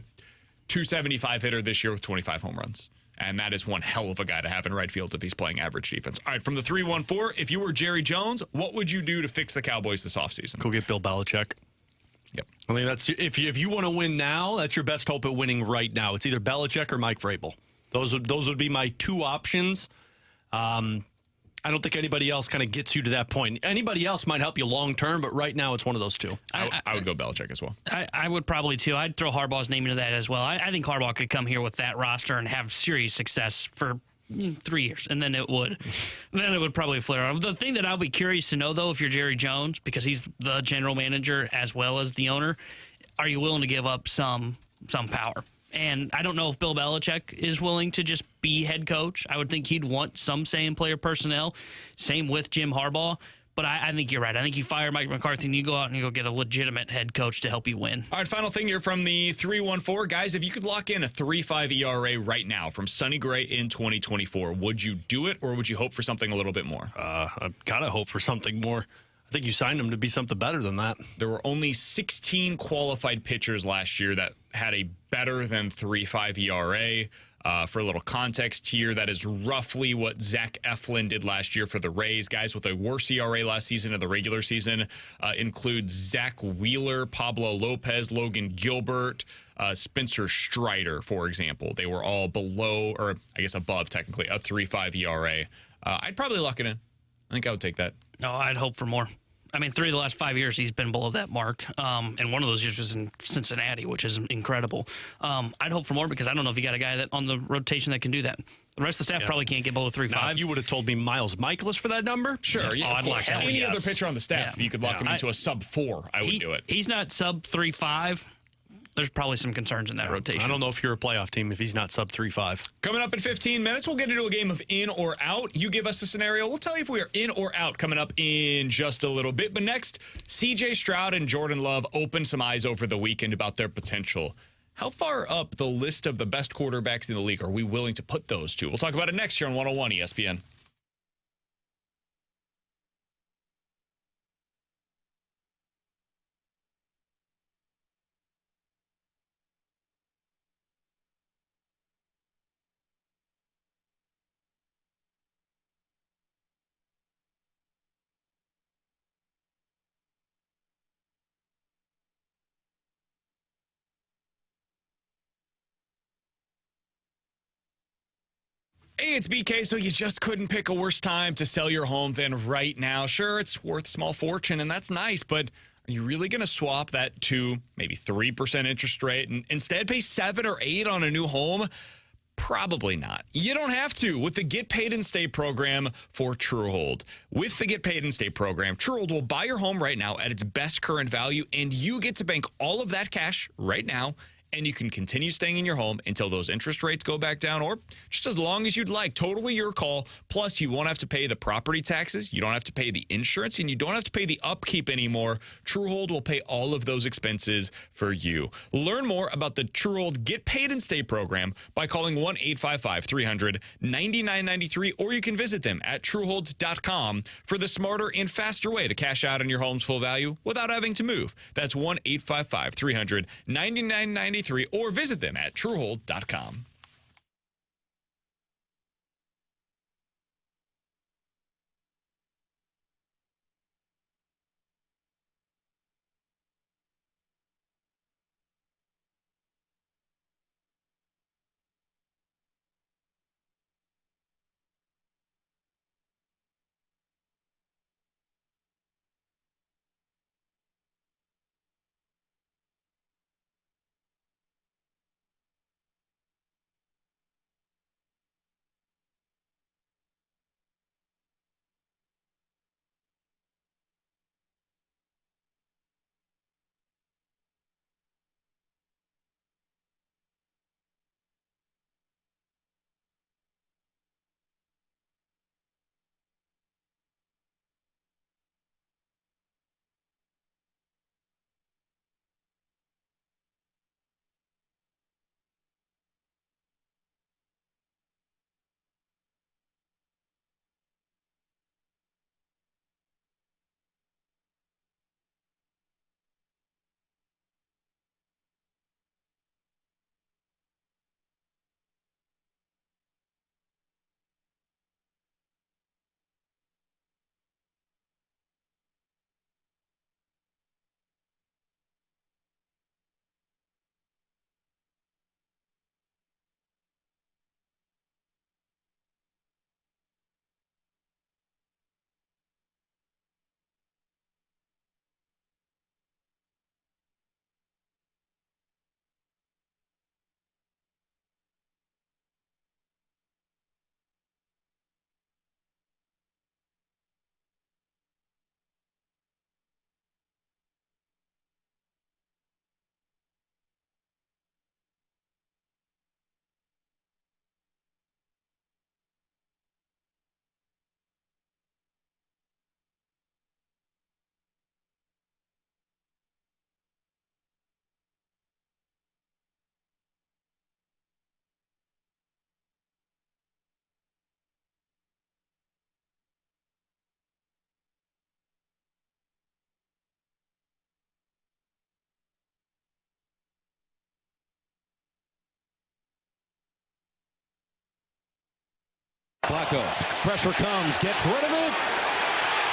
275 hitter this year with 25 home runs. And that is one hell of a guy to have in right field if he's playing average defense. All right, from the 314, if you were Jerry Jones, what would you do to fix the Cowboys this offseason? Go get Bill Belichick. Yep. I mean, that's if you want to win now, that's your best hope at winning right now. It's either Belichick or Mike Vrabel. Those would be my two options. I don't think anybody else kind of gets you to that point. Anybody else might help you long term, but right now it's one of those two. I would go Belichick as well. I would probably too. I'd throw Harbaugh's name into that as well. I think Harbaugh could come here with that roster and have serious success for 3 years, and then it would probably flare out. The thing that I'll be curious to know, though, if you're Jerry Jones, because he's the general manager as well as the owner, are you willing to give up some power? And I don't know if Bill Belichick is willing to just be head coach. I would think he'd want some say in player personnel. Same with Jim Harbaugh. But I think you're right. I think you fire Mike McCarthy and you go out and you go get a legitimate head coach to help you win. All right, final thing here from the 314. Guys, if you could lock in a 3.5 ERA right now from Sonny Gray in 2024, would you do it or would you hope for something a little bit more? I've got to hope for something more. I think you signed him to be something better than that. There were only 16 qualified pitchers last year that had a better than 3.5 ERA. For a little context here, that is roughly what Zach Eflin did last year for the Rays. Guys with a worse ERA last season in the regular season include Zach Wheeler, Pablo Lopez, Logan Gilbert, Spencer Strider, for example. They were all below, or I guess above technically, a 3.5 ERA. I'd probably lock it in. I think I would take that. No, I'd hope for more. I mean, 3 of the last 5 years, he's been below that mark. And one of those years was in Cincinnati, which is incredible. I'd hope for more because I don't know if you got a guy that on the rotation that can do that. The rest of the staff probably can't get below 3.5. Now, if you would have told me Miles Michaelis for that number, sure. Yeah, I'd like that. Any other pitcher on the staff, if you could lock him into a sub-4, I would do it. He's not sub-3.5. There's probably some concerns in that rotation. I don't know if you're a playoff team if he's not sub 3.5. Coming up in 15 minutes, we'll get into a game of in or out. You give us a scenario. We'll tell you if we are in or out coming up in just a little bit. But next, C.J. Stroud and Jordan Love opened some eyes over the weekend about their potential. How far up the list of the best quarterbacks in the league are we willing to put those two? We'll talk about it next year on 101 ESPN. Hey, it's BK. So you just couldn't pick a worse time to sell your home than right now. Sure, it's worth a small fortune, and that's nice, but are you really going to swap that to maybe 3% interest rate and instead pay 7 or 8 on a new home? Probably not. You don't have to with the Get Paid and Stay program for Truehold. With the Get Paid and Stay program, Truehold will buy your home right now at its best current value, and you get to bank all of that cash right now. And you can continue staying in your home until those interest rates go back down, or just as long as you'd like. Totally your call. Plus, you won't have to pay the property taxes. You don't have to pay the insurance, and you don't have to pay the upkeep anymore. Truehold will pay all of those expenses for you. Learn more about the Truehold Get Paid and Stay program by calling 1-855-300-9993, or you can visit them at Truehold.com for the smarter and faster way to cash out on your home's full value without having to move. That's 1-855-300-9993. Or visit them at Truehold.com. Flacco, pressure comes, gets rid of it.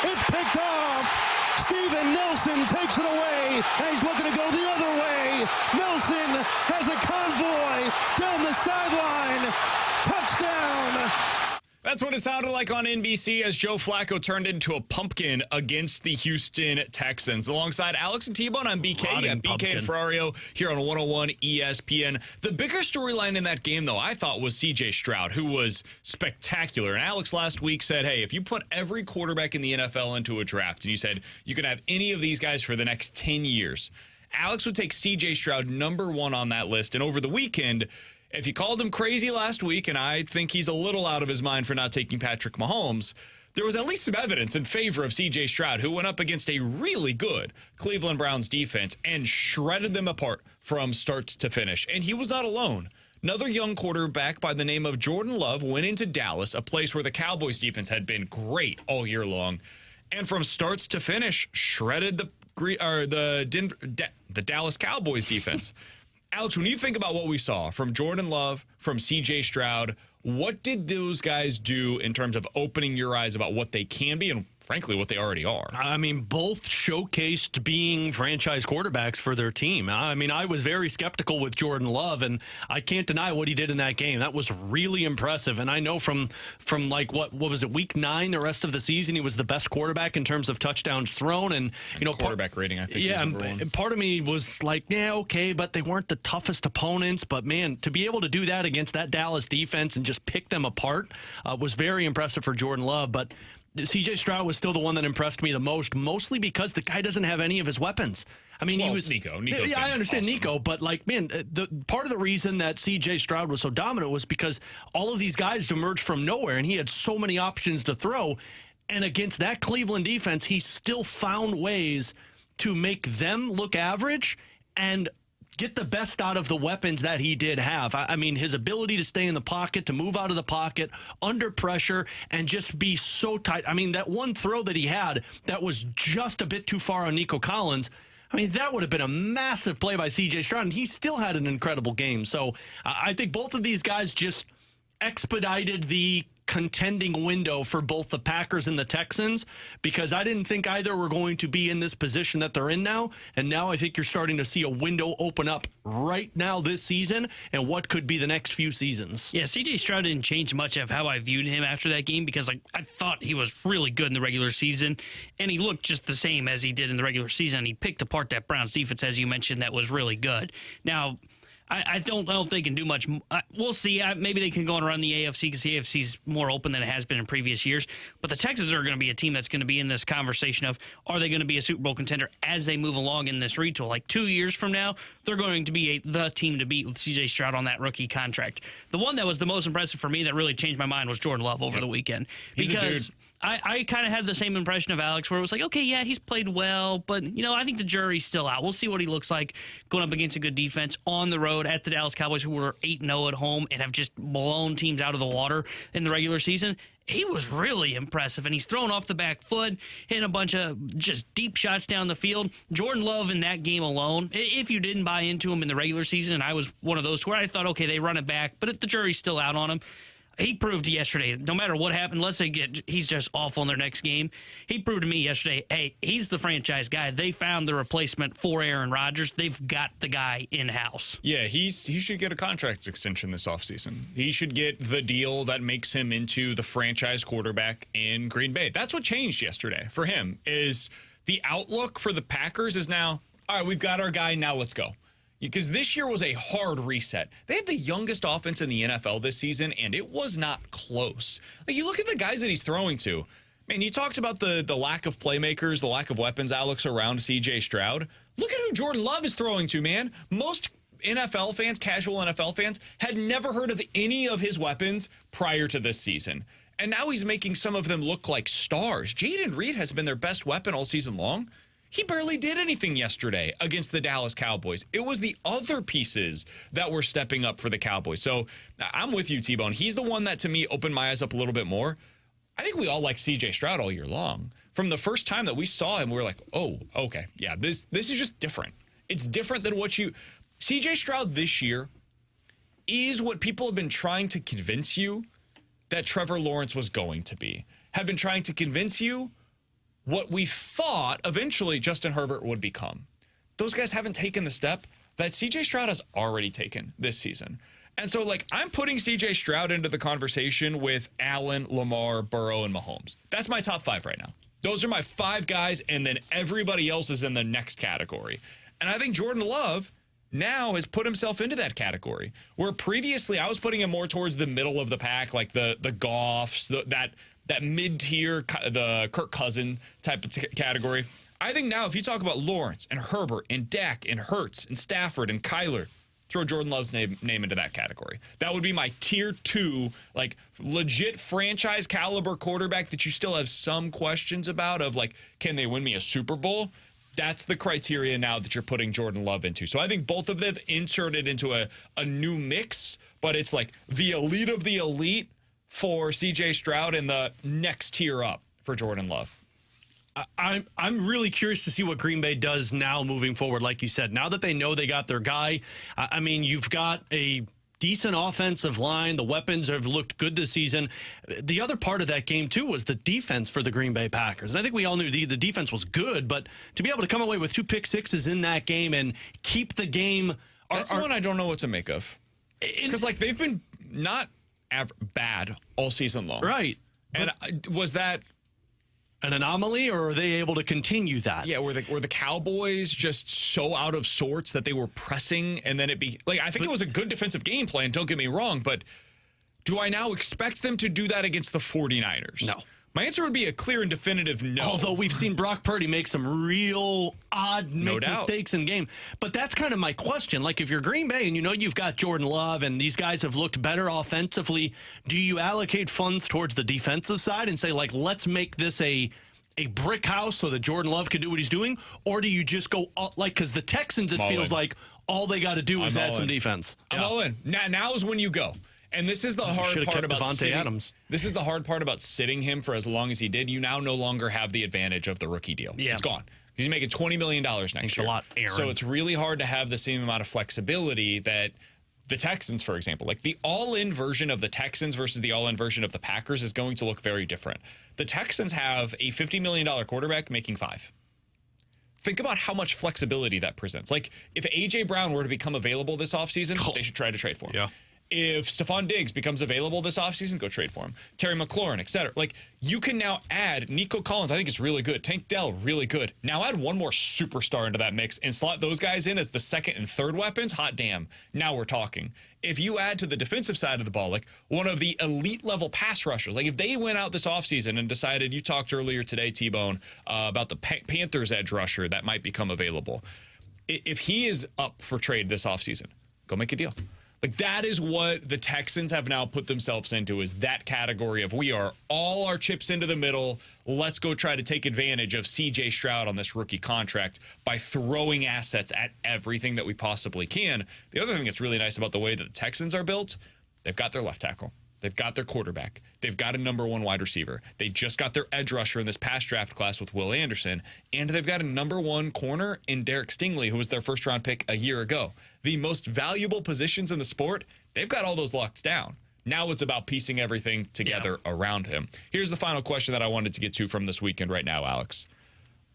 It's picked off. Steven Nelson takes it away, and he's looking to go the other way. Nelson has a convoy down the sideline. Touchdown. That's what it sounded like on NBC as Joe Flacco turned into a pumpkin against the Houston Texans. Alongside Alex and T-Bone, I'm BK. Yeah, BK and Ferrario here on 101 ESPN. The bigger storyline in that game, though, I thought was C.J. Stroud, who was spectacular. And Alex last week said, hey, if you put every quarterback in the NFL into a draft and you said you could have any of these guys for the next 10 years, Alex would take C.J. Stroud #1 on that list. And over the weekend, if you called him crazy last week, and I think he's a little out of his mind for not taking Patrick Mahomes, there was at least some evidence in favor of C.J. Stroud, who went up against a really good Cleveland Browns defense and shredded them apart from start to finish. And he was not alone. Another young quarterback by the name of Jordan Love went into Dallas, a place where the Cowboys defense had been great all year long, and from starts to finish, shredded the Dallas Cowboys defense. Alex, when you think about what we saw from Jordan Love, from C.J. Stroud, what did those guys do in terms of opening your eyes about what they can be and, frankly, what they already are? I mean, both showcased being franchise quarterbacks for their team. I mean, I was very skeptical with Jordan Love, and I can't deny what he did in that game. That was really impressive. And I know from like, what was it, week 9, the rest of the season, he was the best quarterback in terms of touchdowns thrown. And quarterback rating, I think. Yeah, part of me was like, yeah, okay, but they weren't the toughest opponents. But, man, to be able to do that against that Dallas defense and just pick them apart was very impressive for Jordan Love. But C.J. Stroud was still the one that impressed me the most, mostly because the guy doesn't have any of his weapons. I mean, he was Nico. Yeah, I understand awesome. Nico, but like, man, the part of the reason that C.J. Stroud was so dominant was because all of these guys emerged from nowhere, and he had so many options to throw. And against that Cleveland defense, he still found ways to make them look average and get the best out of the weapons that he did have. I mean, his ability to stay in the pocket, to move out of the pocket, under pressure, and just be so tight. I mean, that one throw that he had that was just a bit too far on Nico Collins, I mean, that would have been a massive play by C.J. Stroud, and he still had an incredible game. So I think both of these guys just expedited the contending window for both the Packers and the Texans, because I didn't think either were going to be in this position that they're in now. And now I think you're starting to see a window open up right now this season and what could be the next few seasons. Yeah, C.J. Stroud didn't change much of how I viewed him after that game, because I thought he was really good in the regular season, and he looked just the same as he did in the regular season. He picked apart that Browns defense, as you mentioned, that was really good. Now, I don't know if they can do much. We'll see. Maybe they can go and run the AFC, because the AFC is more open than it has been in previous years. But the Texans are going to be a team that's going to be in this conversation of, are they going to be a Super Bowl contender as they move along in this retool? Like 2 years from now, they're going to be the team to beat with C.J. Stroud on that rookie contract. The one that was the most impressive for me that really changed my mind was Jordan Love over the weekend. Because I kind of had the same impression of Alex, where it was like, okay, yeah, he's played well, but, I think the jury's still out. We'll see what he looks like going up against a good defense on the road at the Dallas Cowboys, who were 8-0 at home and have just blown teams out of the water in the regular season. He was really impressive, and he's thrown off the back foot, hitting a bunch of just deep shots down the field. Jordan Love in that game alone, if you didn't buy into him in the regular season, and I was one of those where I thought, okay, they run it back, but the jury's still out on him. He proved yesterday, no matter what happened, he's just awful in their next game. He proved to me yesterday, hey, he's the franchise guy. They found the replacement for Aaron Rodgers. They've got the guy in-house. Yeah, he should get a contract extension this offseason. He should get the deal that makes him into the franchise quarterback in Green Bay. That's what changed yesterday for him, is the outlook for the Packers is now, all right, we've got our guy, now let's go. Because this year was a hard reset. They had the youngest offense in the NFL this season, and it was not close. Like, you look at the guys that he's throwing to. Man, you talked about the lack of playmakers, the lack of weapons, Alex, around C.J. Stroud. Look at who Jordan Love is throwing to, man. Most NFL fans, casual NFL fans, had never heard of any of his weapons prior to this season. And now he's making some of them look like stars. Jaden Reed has been their best weapon all season long. He barely did anything yesterday against the Dallas Cowboys. It was the other pieces that were stepping up for the Cowboys. So I'm with you, T-Bone. He's the one that, to me, opened my eyes up a little bit more. I think we all like C.J. Stroud all year long. From the first time that we saw him, we were like, oh, okay, yeah, this is just different. It's different than what you... C.J. Stroud this year is what people have been trying to convince you that Trevor Lawrence was going to be. Have been trying to convince you what we thought eventually Justin Herbert would become. Those guys haven't taken the step that C.J. Stroud has already taken this season. And so, I'm putting C.J. Stroud into the conversation with Allen, Lamar, Burrow, and Mahomes. That's my top 5 right now. Those are my 5 guys, and then everybody else is in the next category. And I think Jordan Love now has put himself into that category, where previously I was putting him more towards the middle of the pack, like the Goffs, that mid-tier, the Kirk Cousin type of category. I think now if you talk about Lawrence and Herbert and Dak and Hurts and Stafford and Kyler, throw Jordan Love's name into that category. That would be my tier 2, like legit franchise caliber quarterback that you still have some questions about of like, can they win me a Super Bowl? That's the criteria now that you're putting Jordan Love into. So I think both of them inserted into a new mix, but it's like the elite of the elite for C.J. Stroud and the next tier up for Jordan Love. I'm really curious to see what Green Bay does now moving forward. Like you said, now that they know they got their guy, I mean, you've got a decent offensive line. The weapons have looked good this season. The other part of that game, too, was the defense for the Green Bay Packers. And I think we all knew the defense was good, but to be able to come away with 2 pick sixes in that game and keep the game. That's the one I don't know what to make of. Because, like, they've been not bad all season long. Right. And was that an anomaly, or are they able to continue that? Yeah, were the Cowboys just so out of sorts that they were pressing, and then I think it was a good defensive game plan, don't get me wrong, but do I now expect them to do that against the 49ers? No. My answer would be a clear and definitive no. Although we've seen Brock Purdy make some real odd mistakes in game. But that's kind of my question. Like, if you're Green Bay and you know you've got Jordan Love and these guys have looked better offensively, do you allocate funds towards the defensive side and say, like, let's make this a brick house so that Jordan Love can do what he's doing? Or do you just go, because the Texans, it feels like all they got to do is add some defense. I'm all in. Now is when you go. And this is the hard part about Devontae Adams. This is the hard part about sitting him for as long as he did. You now no longer have the advantage of the rookie deal. Yeah. It's gone. He's making $20 million next year. Thanks a lot, Aaron. So it's really hard to have the same amount of flexibility that the Texans, for example, like the all-in version of the Texans versus the all-in version of the Packers is going to look very different. The Texans have a $50 million quarterback making $5 million. Think about how much flexibility that presents. Like, if A.J. Brown were to become available this offseason, they should try to trade for him. Yeah. If Stephon Diggs becomes available this offseason, go trade for him. Terry McLaurin, etc. Like, you can now add Nico Collins, I think is really good. Tank Dell, really good. Now add one more superstar into that mix and slot those guys in as the second and third weapons. Hot damn. Now we're talking. If you add to the defensive side of the ball, like one of the elite level pass rushers, like if they went out this offseason and decided, you talked earlier today, T-Bone, about the Panthers edge rusher that might become available. If he is up for trade this offseason, go make a deal. Like, that is what the Texans have now put themselves into, is that category of, we are all our chips into the middle. Let's go try to take advantage of C.J. Stroud on this rookie contract by throwing assets at everything that we possibly can. The other thing that's really nice about the way that the Texans are built, they've got their left tackle. They've got their quarterback. They've got a number 1 wide receiver. They just got their edge rusher in this past draft class with Will Anderson. And they've got a number 1 corner in Derek Stingley, who was their first-round pick a year ago. The most valuable positions in the sport, they've got all those locked down. Now it's about piecing everything together around him. Here's the final question that I wanted to get to from this weekend right now, Alex.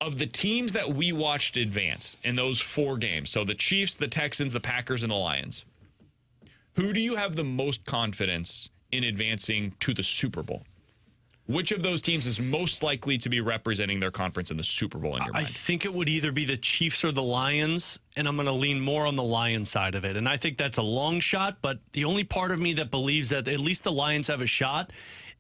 Of the teams that we watched advance in those 4 games, so the Chiefs, the Texans, the Packers, and the Lions, who do you have the most confidence in advancing to the Super Bowl? Which of those teams is most likely to be representing their conference in the Super Bowl in your mind? I think it would either be the Chiefs or the Lions, and I'm going to lean more on the Lions side of it. And I think that's a long shot, but the only part of me that believes that at least the Lions have a shot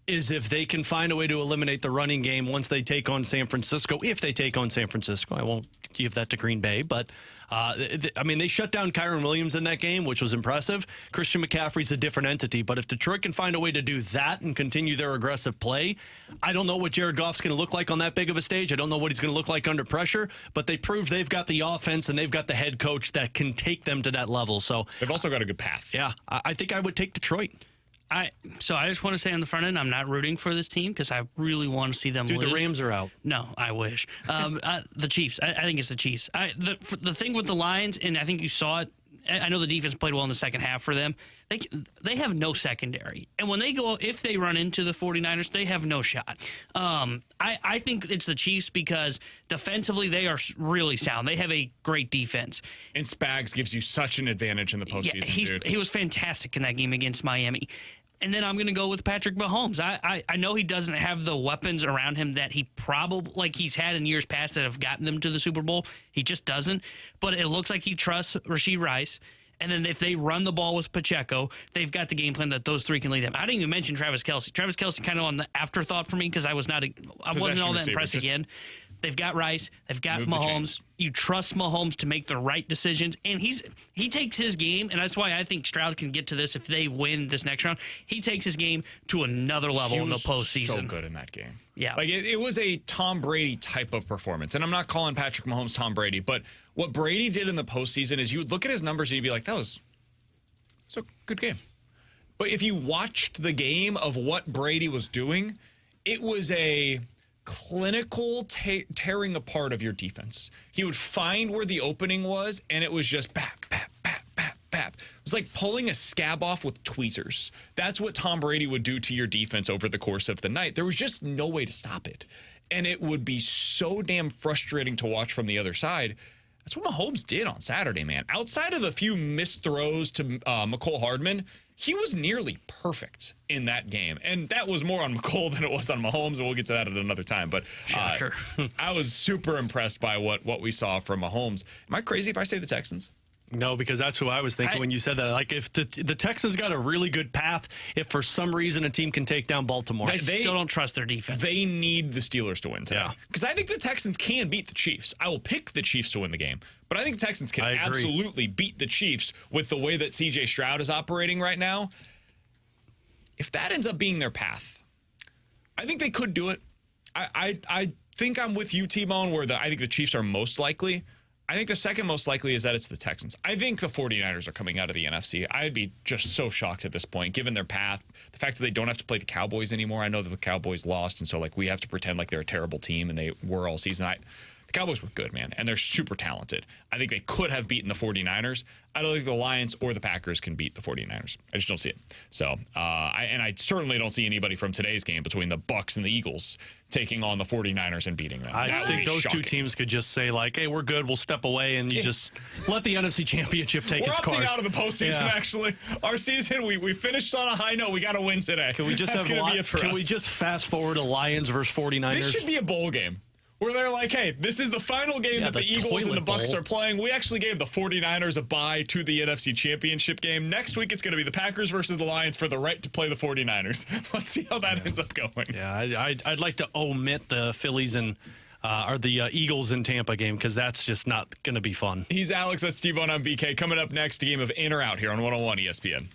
is if they can find a way to eliminate the running game once they take on San Francisco. If they take on San Francisco, I won't give that to Green Bay, but they shut down Kyron Williams in that game, which was impressive. Christian McCaffrey's a different entity, but if Detroit can find a way to do that and continue their aggressive play, I don't know what Jared Goff's going to look like on that big of a stage. I don't know what he's going to look like under pressure, but they proved they've got the offense and they've got the head coach that can take them to that level. So they've also got a good path. Yeah, I think I would take Detroit. I just want to say on the front end, I'm not rooting for this team because I really want to see them lose. The Rams are out. No, I wish. The Chiefs. I think it's the Chiefs. The thing with the Lions, and I think you saw it, I know the defense played well in the second half for them. They have no secondary. And when if they run into the 49ers, they have no shot. I think it's the Chiefs because defensively they are really sound. They have a great defense. And Spags gives you such an advantage in the postseason, dude. He was fantastic in that game against Miami. And then I'm going to go with Patrick Mahomes. I know he doesn't have the weapons around him that he probably he's had in years past that have gotten them to the Super Bowl. He just doesn't. But it looks like he trusts Rashee Rice. And then if they run the ball with Pacheco, they've got the game plan that those 3 can lead them. I didn't even mention Travis Kelce. Travis Kelce kind of on the afterthought for me because I wasn't all that impressed again. They've got Rice. They've got Move the Mahomes. chains. You trust Mahomes to make the right decisions, and he takes his game, and that's why I think Stroud can get to this if they win this next round. He takes his game to another level in the postseason. So good in that game. Yeah. Like it was a Tom Brady type of performance. And I'm not calling Patrick Mahomes Tom Brady, but what Brady did in the postseason is you would look at his numbers and you'd be like, that was a good game. But if you watched the game of what Brady was doing, it was a clinical tearing apart of your defense. He would find where the opening was, and it was just bap, bap, bap, bap, bap. It was like pulling a scab off with tweezers. That's what Tom Brady would do to your defense over the course of the night. There was just no way to stop it. And it would be so damn frustrating to watch from the other side. That's what Mahomes did on Saturday, man. Outside of a few missed throws to McCole Hardman, he was nearly perfect in that game. And that was more on McCole than it was on Mahomes, and we'll get to that at another time. But I was super impressed by what we saw from Mahomes. Am I crazy if I say the Texans? No, because that's who I was thinking when you said that. Like, if the Texans got a really good path, if for some reason a team can take down Baltimore. I still don't trust their defense. They need the Steelers to win today. Because I think the Texans can beat the Chiefs. I will pick the Chiefs to win the game. But I think the Texans can absolutely beat the Chiefs with the way that CJ Stroud is operating right now. If that ends up being their path, I think they could do it. I think I'm with you, T-Bone, where I think the Chiefs are most likely. I think the second most likely is that it's the Texans. I think the 49ers are coming out of the NFC. I'd be just so shocked at this point, given their path. The fact that they don't have to play the Cowboys anymore. I know that the Cowboys lost, and so like we have to pretend like they're a terrible team, and they were all season. The Cowboys were good, man, and they're super talented. I think they could have beaten the 49ers. I don't think the Lions or the Packers can beat the 49ers. I just don't see it. So, I certainly don't see anybody from today's game between the Bucs and the Eagles taking on the 49ers and beating them. I think those two teams could just say, like, hey, we're good, we'll step away, and you just let the NFC Championship take its course. We're opting out of the postseason, actually. Our season, we finished on a high note. We got to win today. Can we just we just fast forward to Lions versus 49ers? This should be a bowl game. Where they're like, hey, this is the final game that the Eagles and the Bucs are playing. We actually gave the 49ers a bye to the NFC Championship game. Next week, it's going to be the Packers versus the Lions for the right to play the 49ers. Let's see how that ends up going. Yeah, I'd like to omit the Phillies and or the Eagles in Tampa game because that's just not going to be fun. He's Alex. That's Steve-O. I'm BK. Coming up next, a game of in or out here on 101 ESPN.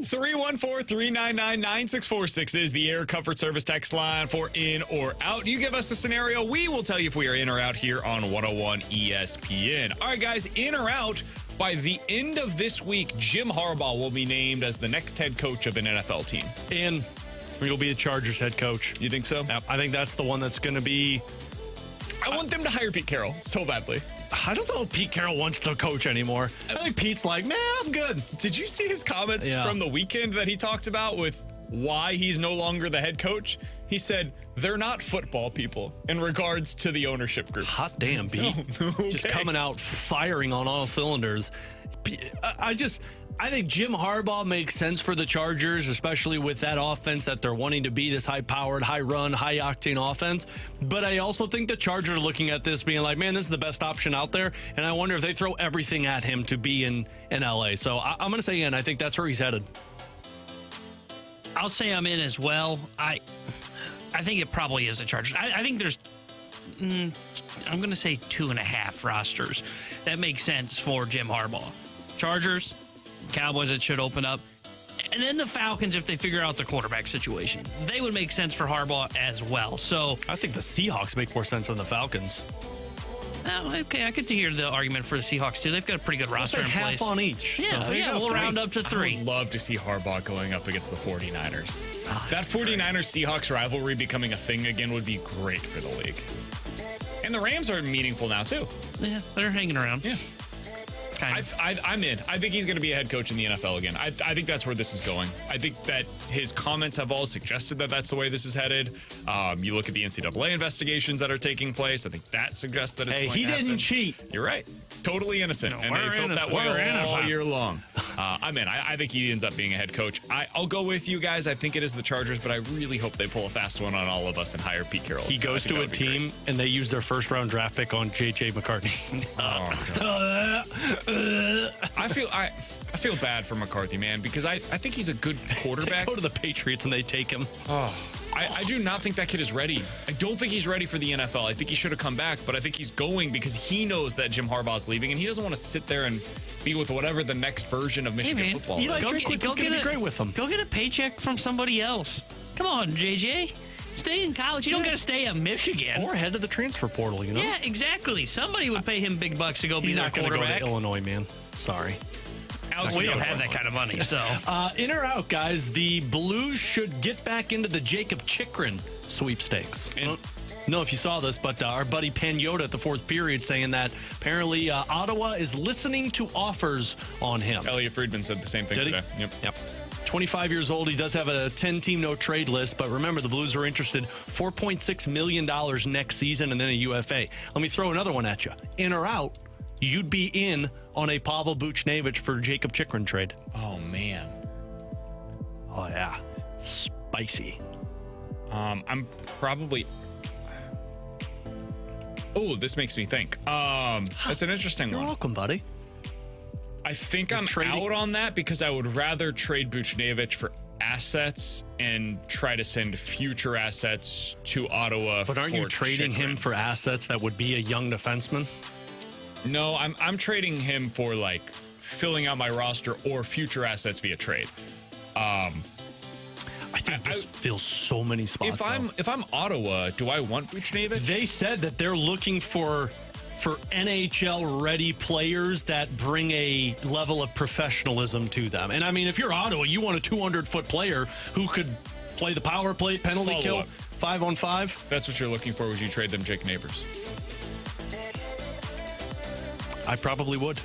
314-399-9646 is the Air Comfort Service text line for in or out. You give us a scenario, we will tell you if we are in or out here on 101 ESPN. All right, guys, in or out. By the end of this week, Jim Harbaugh will be named as the next head coach of an NFL team. And he'll be the Chargers head coach. You think so? I think that's the one that's going to be... I want them to hire Pete Carroll so badly. I don't know if Pete Carroll wants to coach anymore. I think Pete's like, man, I'm good. Did you see his comments from the weekend that he talked about with why he's no longer the head coach? He said, they're not football people in regards to the ownership group. Hot damn, Pete. Okay. Just coming out firing on all cylinders. I think Jim Harbaugh makes sense for the Chargers, especially with that offense that they're wanting to be, this high-powered, high-run, high-octane offense. But I also think the Chargers are looking at this being like, man, this is the best option out there. And I wonder if they throw everything at him to be in L.A. So I'm going to say in. I think that's where he's headed. I'll say I'm in as well. I think it probably is the Chargers. I think there's, I'm going to say 2.5 rosters that make sense for Jim Harbaugh. Chargers, Cowboys, it should open up. And then the Falcons, if they figure out the quarterback situation. They would make sense for Harbaugh as well. So I think the Seahawks make more sense than the Falcons. Okay, I get to hear the argument for the Seahawks, too. They've got a pretty good roster in place. Half on each. Yeah, we'll round up to 3. I'd love to see Harbaugh going up against the 49ers. That 49ers-Seahawks rivalry becoming a thing again would be great for the league. And the Rams are meaningful now, too. Yeah, they're hanging around. Yeah. I'm in. I think he's going to be a head coach in the NFL again. I think that's where this is going. I think that his comments have all suggested that that's the way this is headed. You look at the NCAA investigations that are taking place. I think that suggests that it's going to happen. He didn't cheat. You're right. Totally innocent. And they felt that way all year long. I'm in. I think he ends up being a head coach. I'll go with you guys. I think it is the Chargers, but I really hope they pull a fast one on all of us and hire Pete Carroll. He goes to a team and they use their first-round draft pick on J.J. McCartney. I feel bad for McCarthy, man, because I think he's a good quarterback. They go to the Patriots and they take him. I do not think that kid is ready. I don't think he's ready for the NFL. I think he should have come back, but I think he's going because he knows that Jim Harbaugh's leaving, and he doesn't want to sit there and be with whatever the next version of Michigan football is. Eli Drinkwitz is going to be great with him. Go get a paycheck from somebody else. Come on, JJ. Stay in college. You don't got to stay at Michigan. Or head to the transfer portal, you know? Yeah, exactly. Somebody would pay him big bucks to go be their quarterback. He's not going to go to Illinois, man. Sorry. We don't have that kind of money, so. In or out, guys, the Blues should get back into the Jacob Chikrin sweepstakes. I don't know if you saw this, but our buddy Pagnotta at the fourth period saying that apparently Ottawa is listening to offers on him. Elliot Friedman said the same thing today. Yep. 25 years old. He does have a 10-team no-trade list, but remember, the Blues are interested $4.6 million next season and then a UFA. Let me throw another one at you. In or out, you'd be in on a Pavel Buchnevich for Jacob Chikrin trade. Oh, man. Oh, yeah. Spicy. I'm probably... Oh, this makes me think. That's an interesting one. You're welcome, buddy. I think I'm out on that because I would rather trade Buchnevich for assets and try to send future assets to Ottawa. But aren't you trading him for assets that would be a young defenseman? No, I'm trading him for like filling out my roster or future assets via trade. I think this fills so many spots. If I'm Ottawa, do I want Buchnevich? They said that they're looking for NHL-ready players that bring a level of professionalism to them. And, I mean, if you're Ottawa, you want a 200-foot player who could play the power play, penalty kill, 5-on-5. That's what you're looking for. Would you trade them Jake Neighbors? I probably would.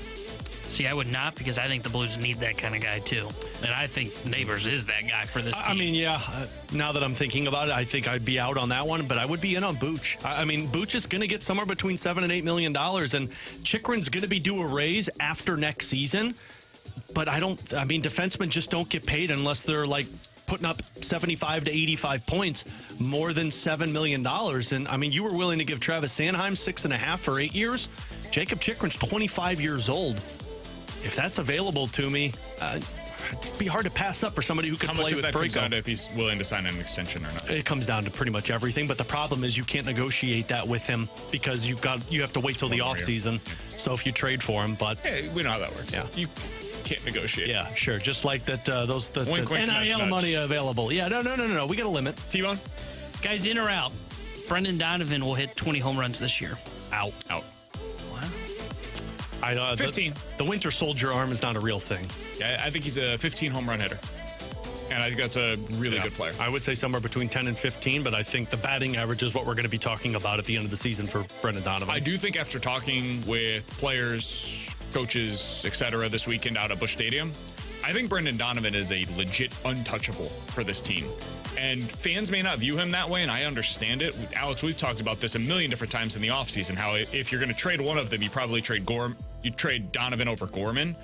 See, I would not because I think the Blues need that kind of guy, too. And I think Neighbors is that guy for this team. I mean, yeah, now that I'm thinking about it, I think I'd be out on that one, but I would be in on Booch. I mean, Booch is going to get somewhere between $7 and $8 million, and Chikrin's going to be due a raise after next season. But defensemen just don't get paid unless they're like putting up 75 to 85 points, more than $7 million. And I mean, you were willing to give Travis Sanheim 6.5 for 8 years. Jacob Chikrin's 25 years old. If that's available to me, it'd be hard to pass up for somebody who could play with Parayko. Comes down to if he's willing to sign an extension or not. It comes down to pretty much everything, but the problem is you can't negotiate that with him because you have to wait till the offseason. So if you trade for him, but hey, we know how that works. Yeah. You can't negotiate. Yeah, sure. Just like that, those the Wink, wink, NIL nudge, money available. Yeah, no. We got a limit. T-Bone? Guys, in or out? Brendan Donovan will hit 20 home runs this year. Out. Wow. 15. The Winter Soldier arm is not a real thing. Yeah, I think he's a 15 home run hitter. And I think that's a really good player. I would say somewhere between 10 and 15, but I think the batting average is what we're going to be talking about at the end of the season for Brendan Donovan. I do think after talking with players, coaches, etc. this weekend out at Busch Stadium, I think Brendan Donovan is a legit untouchable for this team. And fans may not view him that way, and I understand it. Alex, we've talked about this a million different times in the offseason, how if you're going to trade one of them, you probably trade Donovan over Gorman.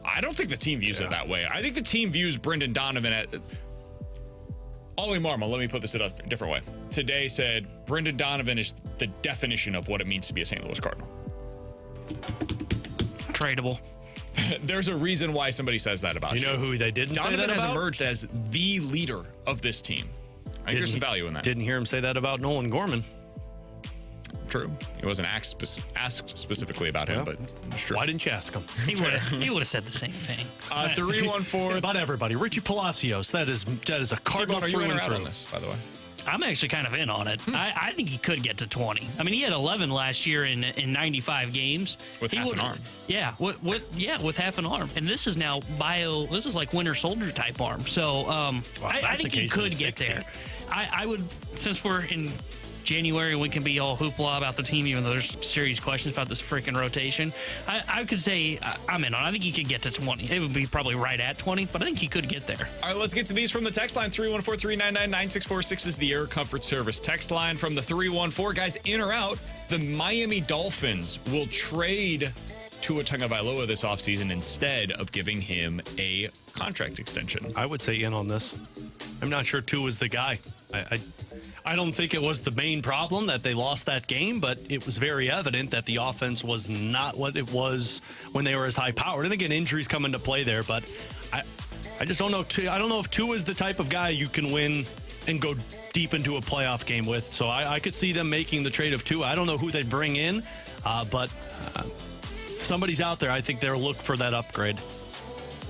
I don't think the team views it that way. I think the team views Brendan Donovan at... Ollie Marmol, let me put this in a different way. Today said Brendan Donovan is the definition of what it means to be a St. Louis Cardinal. Tradable. There's a reason why somebody says that about you. You know who they didn't say that Donovan has about? emerged as the leader of this team. I think there's some value in that. Didn't hear him say that about Nolan Gorman. True. He wasn't asked specifically about him, but it's true. Why didn't you ask him? He would have said the same thing. 314. About everybody. Richie Palacios. That is a Cardinal Are you through in or and out through. on this, by the way? I'm actually kind of in on it. I think he could get to 20. I mean, he had 11 last year in 95 games. With half an arm. Yeah, with half an arm. And this is now this is like Winter Soldier type arm. So I think he could get there. I would, since we're in January, we can be all hoopla about the team, even though there's serious questions about this freaking rotation. I could say I'm in on it. I think he could get to 20. It would be probably right at 20, but I think he could get there. All right, let's get to these from the text line. 314-399-9646 is the Air Comfort Service text line from the 314. Guys, in or out, the Miami Dolphins will trade Tua Tagovailoa this offseason instead of giving him a contract extension. I would say in on this. I'm not sure Tua's the guy. I don't think it was the main problem that they lost that game, but it was very evident that the offense was not what it was when they were as high powered. And again, injuries come into play there, but I just don't know. I don't know if Tua is the type of guy you can win and go deep into a playoff game with. So I could see them making the trade of Tua. I don't know who they bring in, but somebody's out there. I think they'll look for that upgrade.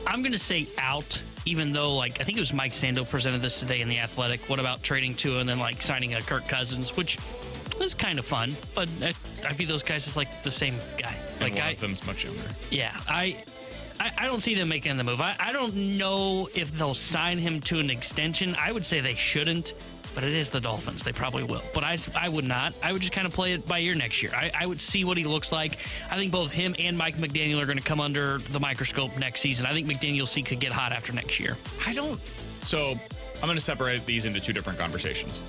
I'm going to say out, even though, I think it was Mike Sando presented this today in The Athletic. What about trading Tua and then, signing a Kirk Cousins, which was kind of fun, but I view those guys as, the same guy. And one of them's much younger. Yeah, I don't see them making the move. I don't know if they'll sign him to an extension. I would say they shouldn't, but it is the Dolphins. They probably will. But I would not. I would just kind of play it by ear next year. I would see what he looks like. I think both him and Mike McDaniel are going to come under the microscope next season. I think McDaniel could get hot after next year. So I'm going to separate these into two different conversations.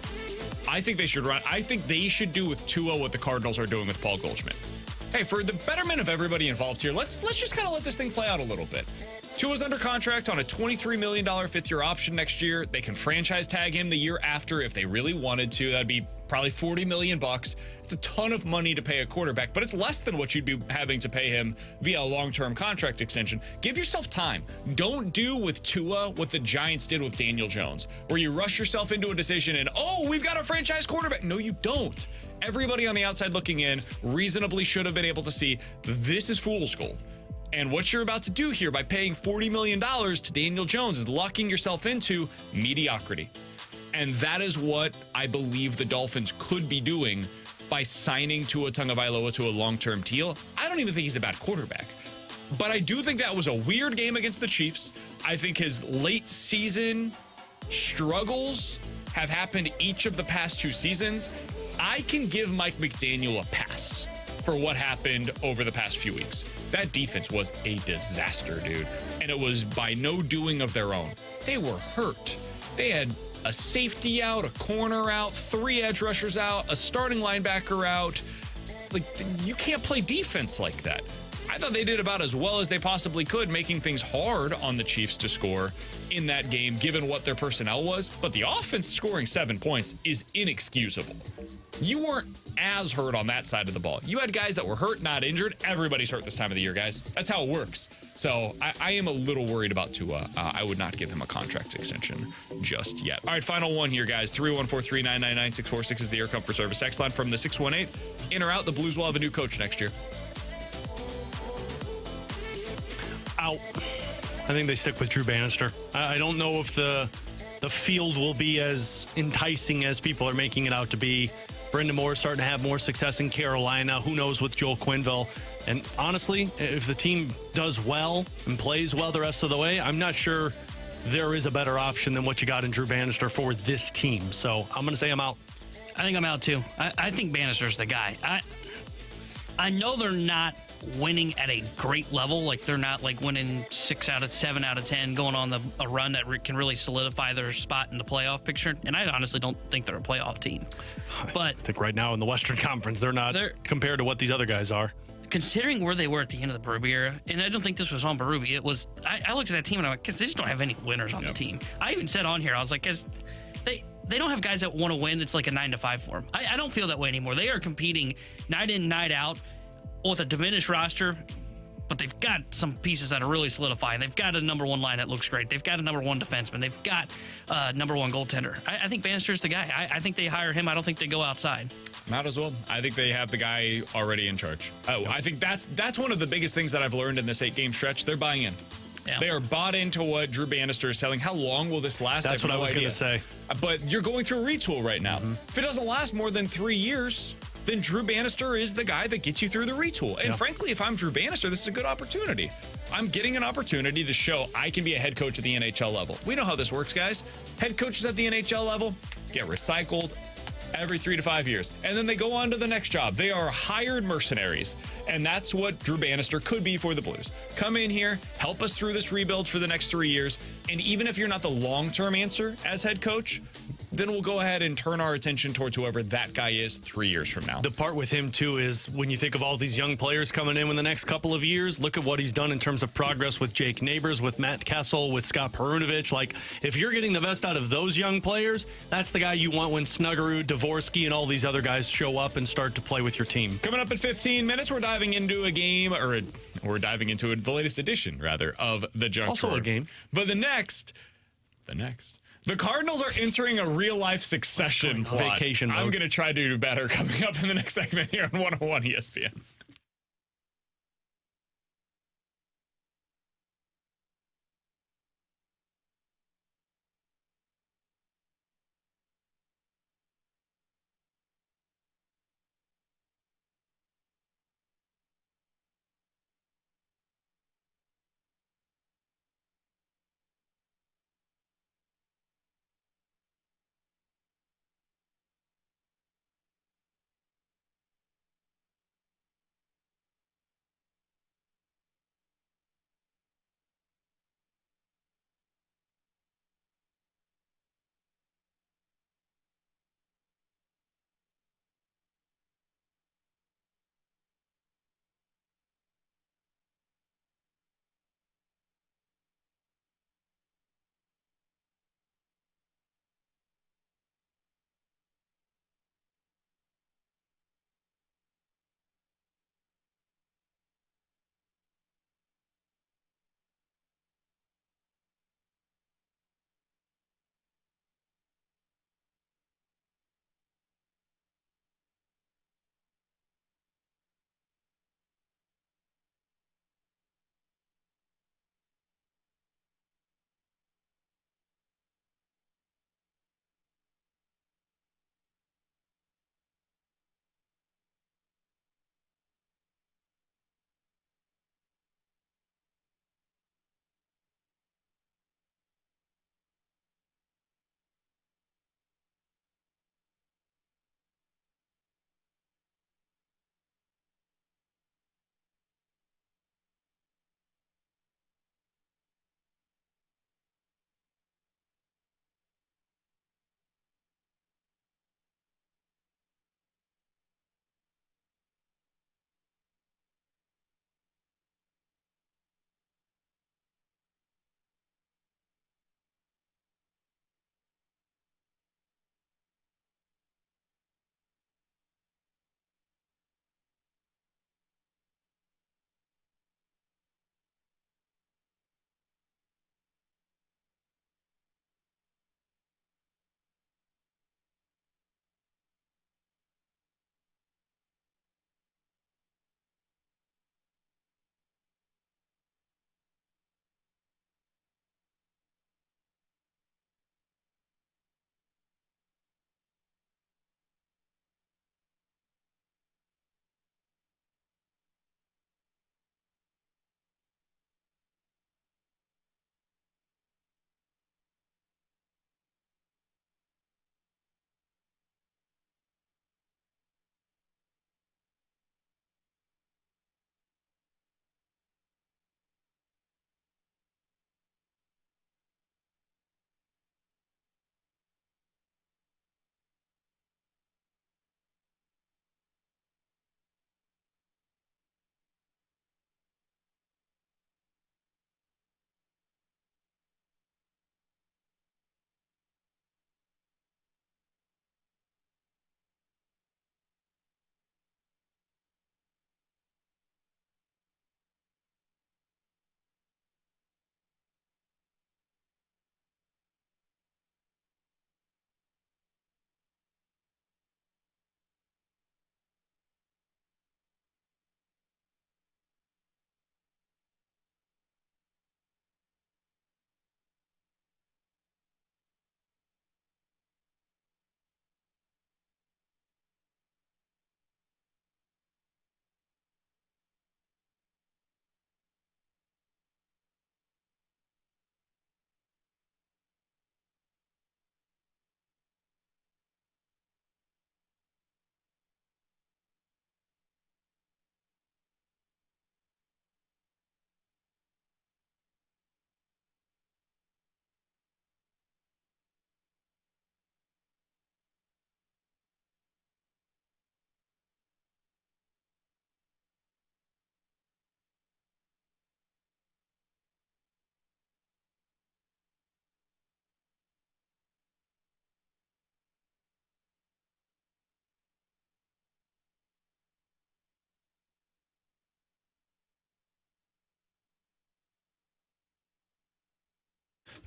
I think they should do with Tua what the Cardinals are doing with Paul Goldschmidt. Hey, for the betterment of everybody involved here, let's just kind of let this thing play out a little bit. Tua's under contract on a $23 million fifth-year option next year. They can franchise tag him the year after if they really wanted to. That'd be probably $40 million. It's a ton of money to pay a quarterback, but it's less than what you'd be having to pay him via a long-term contract extension. Give yourself time. Don't do with Tua what the Giants did with Daniel Jones, where you rush yourself into a decision and, we've got a franchise quarterback. No, you don't. Everybody on the outside looking in reasonably should have been able to see this is fool's gold. And what you're about to do here by paying $40 million to Daniel Jones is locking yourself into mediocrity. And that is what I believe the Dolphins could be doing by signing Tua Tagovailoa to a long-term deal. I don't even think he's a bad quarterback. But I do think that was a weird game against the Chiefs. I think his late season struggles have happened each of the past two seasons. I can give Mike McDaniel a pass for what happened over the past few weeks. That defense was a disaster, dude. And it was by no doing of their own. They were hurt. They had a safety out, a corner out, 3 edge rushers out, a starting linebacker out. You can't play defense like that. I thought they did about as well as they possibly could, making things hard on the Chiefs to score in that game, given what their personnel was. But the offense scoring 7 points is inexcusable. You weren't as hurt on that side of the ball. You had guys that were hurt, not injured. Everybody's hurt this time of the year, guys. That's how it works. So I am a little worried about Tua. I would not give him a contract extension just yet. All right, final one here, guys. 314-399-9646 is the Air Comfort Service text line from the 618. In or out, the Blues will have a new coach next year. Out. I think they stick with Drew Bannister. I don't know if the field will be as enticing as people are making it out to be. Brendan Moore's starting to have more success in Carolina. Who knows with Joel Quenneville? And honestly, if the team does well and plays well the rest of the way, I'm not sure there is a better option than what you got in Drew Bannister for this team. So I'm going to say I'm out. I think I'm out too. I think Bannister's the guy. I know they're not winning at a great level. Like they're not like winning 6 out of 7 out of 10, going on a run that can really solidify their spot in the playoff picture. And I honestly don't think they're a playoff team. But I think right now in the Western Conference, they're not compared to what these other guys are. Considering where they were at the end of the Berube era, and I don't think this was on Berube, it was, I looked at that team and I'm like, because they just don't have any winners on the team. I even said on here, I was like, because they don't have guys that want to win. It's like a 9-to-5 for them. I don't feel that way anymore. They are competing night in, night out with a diminished roster, but they've got some pieces that are really solidifying. They've got a number one line that looks great. They've got a number one defenseman. They've got a number one goaltender. I think Bannister's the guy. I think they hire him. I don't think they go outside. Might as well. I think they have the guy already in charge. I think that's one of the biggest things that I've learned in this 8-game stretch. They're buying in. Yeah. They are bought into what Drew Bannister is selling. How long will this last? That's what I was going to say. But you're going through a retool right now. If it doesn't last more than 3 years, then Drew Bannister is the guy that gets you through the retool. And frankly, if I'm Drew Bannister, this is a good opportunity. I'm getting an opportunity to show I can be a head coach at the NHL level. We know how this works, guys. Head coaches at the NHL level get recycled every 3 to 5 years. And then they go on to the next job. They are hired mercenaries. And that's what Drew Bannister could be for the Blues. Come in here, help us through this rebuild for the next 3 years. And even if you're not the long-term answer as head coach, then we'll go ahead and turn our attention towards whoever that guy is 3 years from now. The part with him, too, is when you think of all these young players coming in the next couple of years, look at what he's done in terms of progress with Jake Neighbors, with Matt Kessel, with Scott Perunovich. Like, if you're getting the best out of those young players, that's the guy you want when Snuggerud, Dvorsky, and all these other guys show up and start to play with your team. Coming up in 15 minutes, we're diving into a game, or we're diving into the latest edition, rather, of the Junk Also Drawer. a game. But the next. The Cardinals are entering a real-life succession plot. Vacation mode. I'm going to try to do better coming up in the next segment here on 101 ESPN.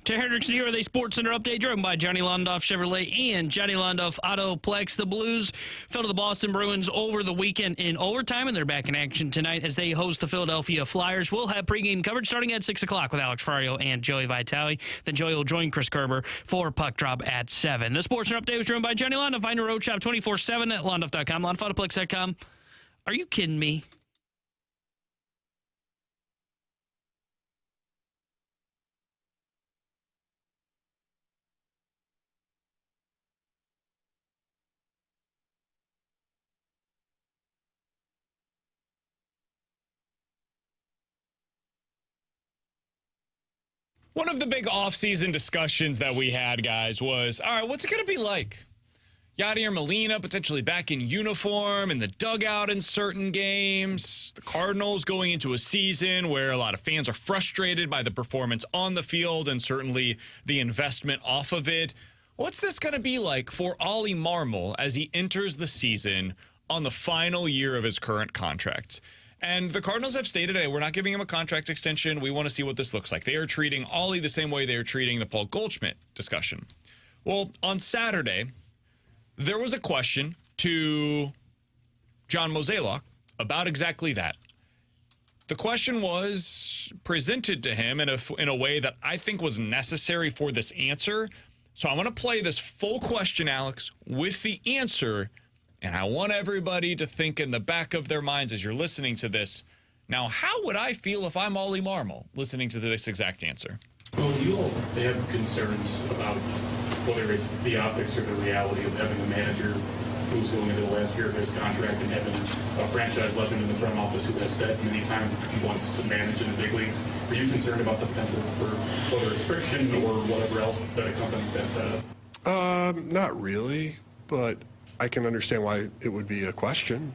Tanner Hendrickson here with a Sports Center update driven by Johnny Londoff Chevrolet and Johnny Londoff Autoplex. The Blues fell to the Boston Bruins over the weekend in overtime, and they're back in action tonight as they host the Philadelphia Flyers. We'll have pregame coverage starting at 6 o'clock with Alex Ferrario and Joey Vitale. Then Joey will join Chris Kerber for Puck Drop at 7. The Sports Center update was driven by Johnny Londoff. Find a road shop 24/7 at londoff.com, londoffAutoplex.com. Are you kidding me? One of the big offseason discussions that we had, guys, was, all right, what's it going to be like? Yadier Molina potentially back in uniform, in the dugout in certain games. The Cardinals going into a season where a lot of fans are frustrated by the performance on the field and certainly the investment off of it. What's this going to be like for Ollie Marmol as he enters the season on the final year of his current contract? And the Cardinals have stated, hey, we're not giving him a contract extension. We want to see what this looks like. They are treating Ollie the same way they are treating the Paul Goldschmidt discussion. Well, on Saturday, there was a question to John Mozeliak about exactly that. The question was presented to him in a way that I think was necessary for this answer. So I'm going to play this full question, Alex, with the answer. And I want everybody to think in the back of their minds as you're listening to this, now, how would I feel if I'm Ollie Marmol listening to this exact answer? Well, you all have concerns about whether it's the optics or the reality of having a manager who's going into the last year of his contract and having a franchise legend in the front office who has said many times he wants to manage in the big leagues. Are you concerned about the potential for whether it's friction or whatever else that accompanies that setup? Not really, but I can understand why it would be a question.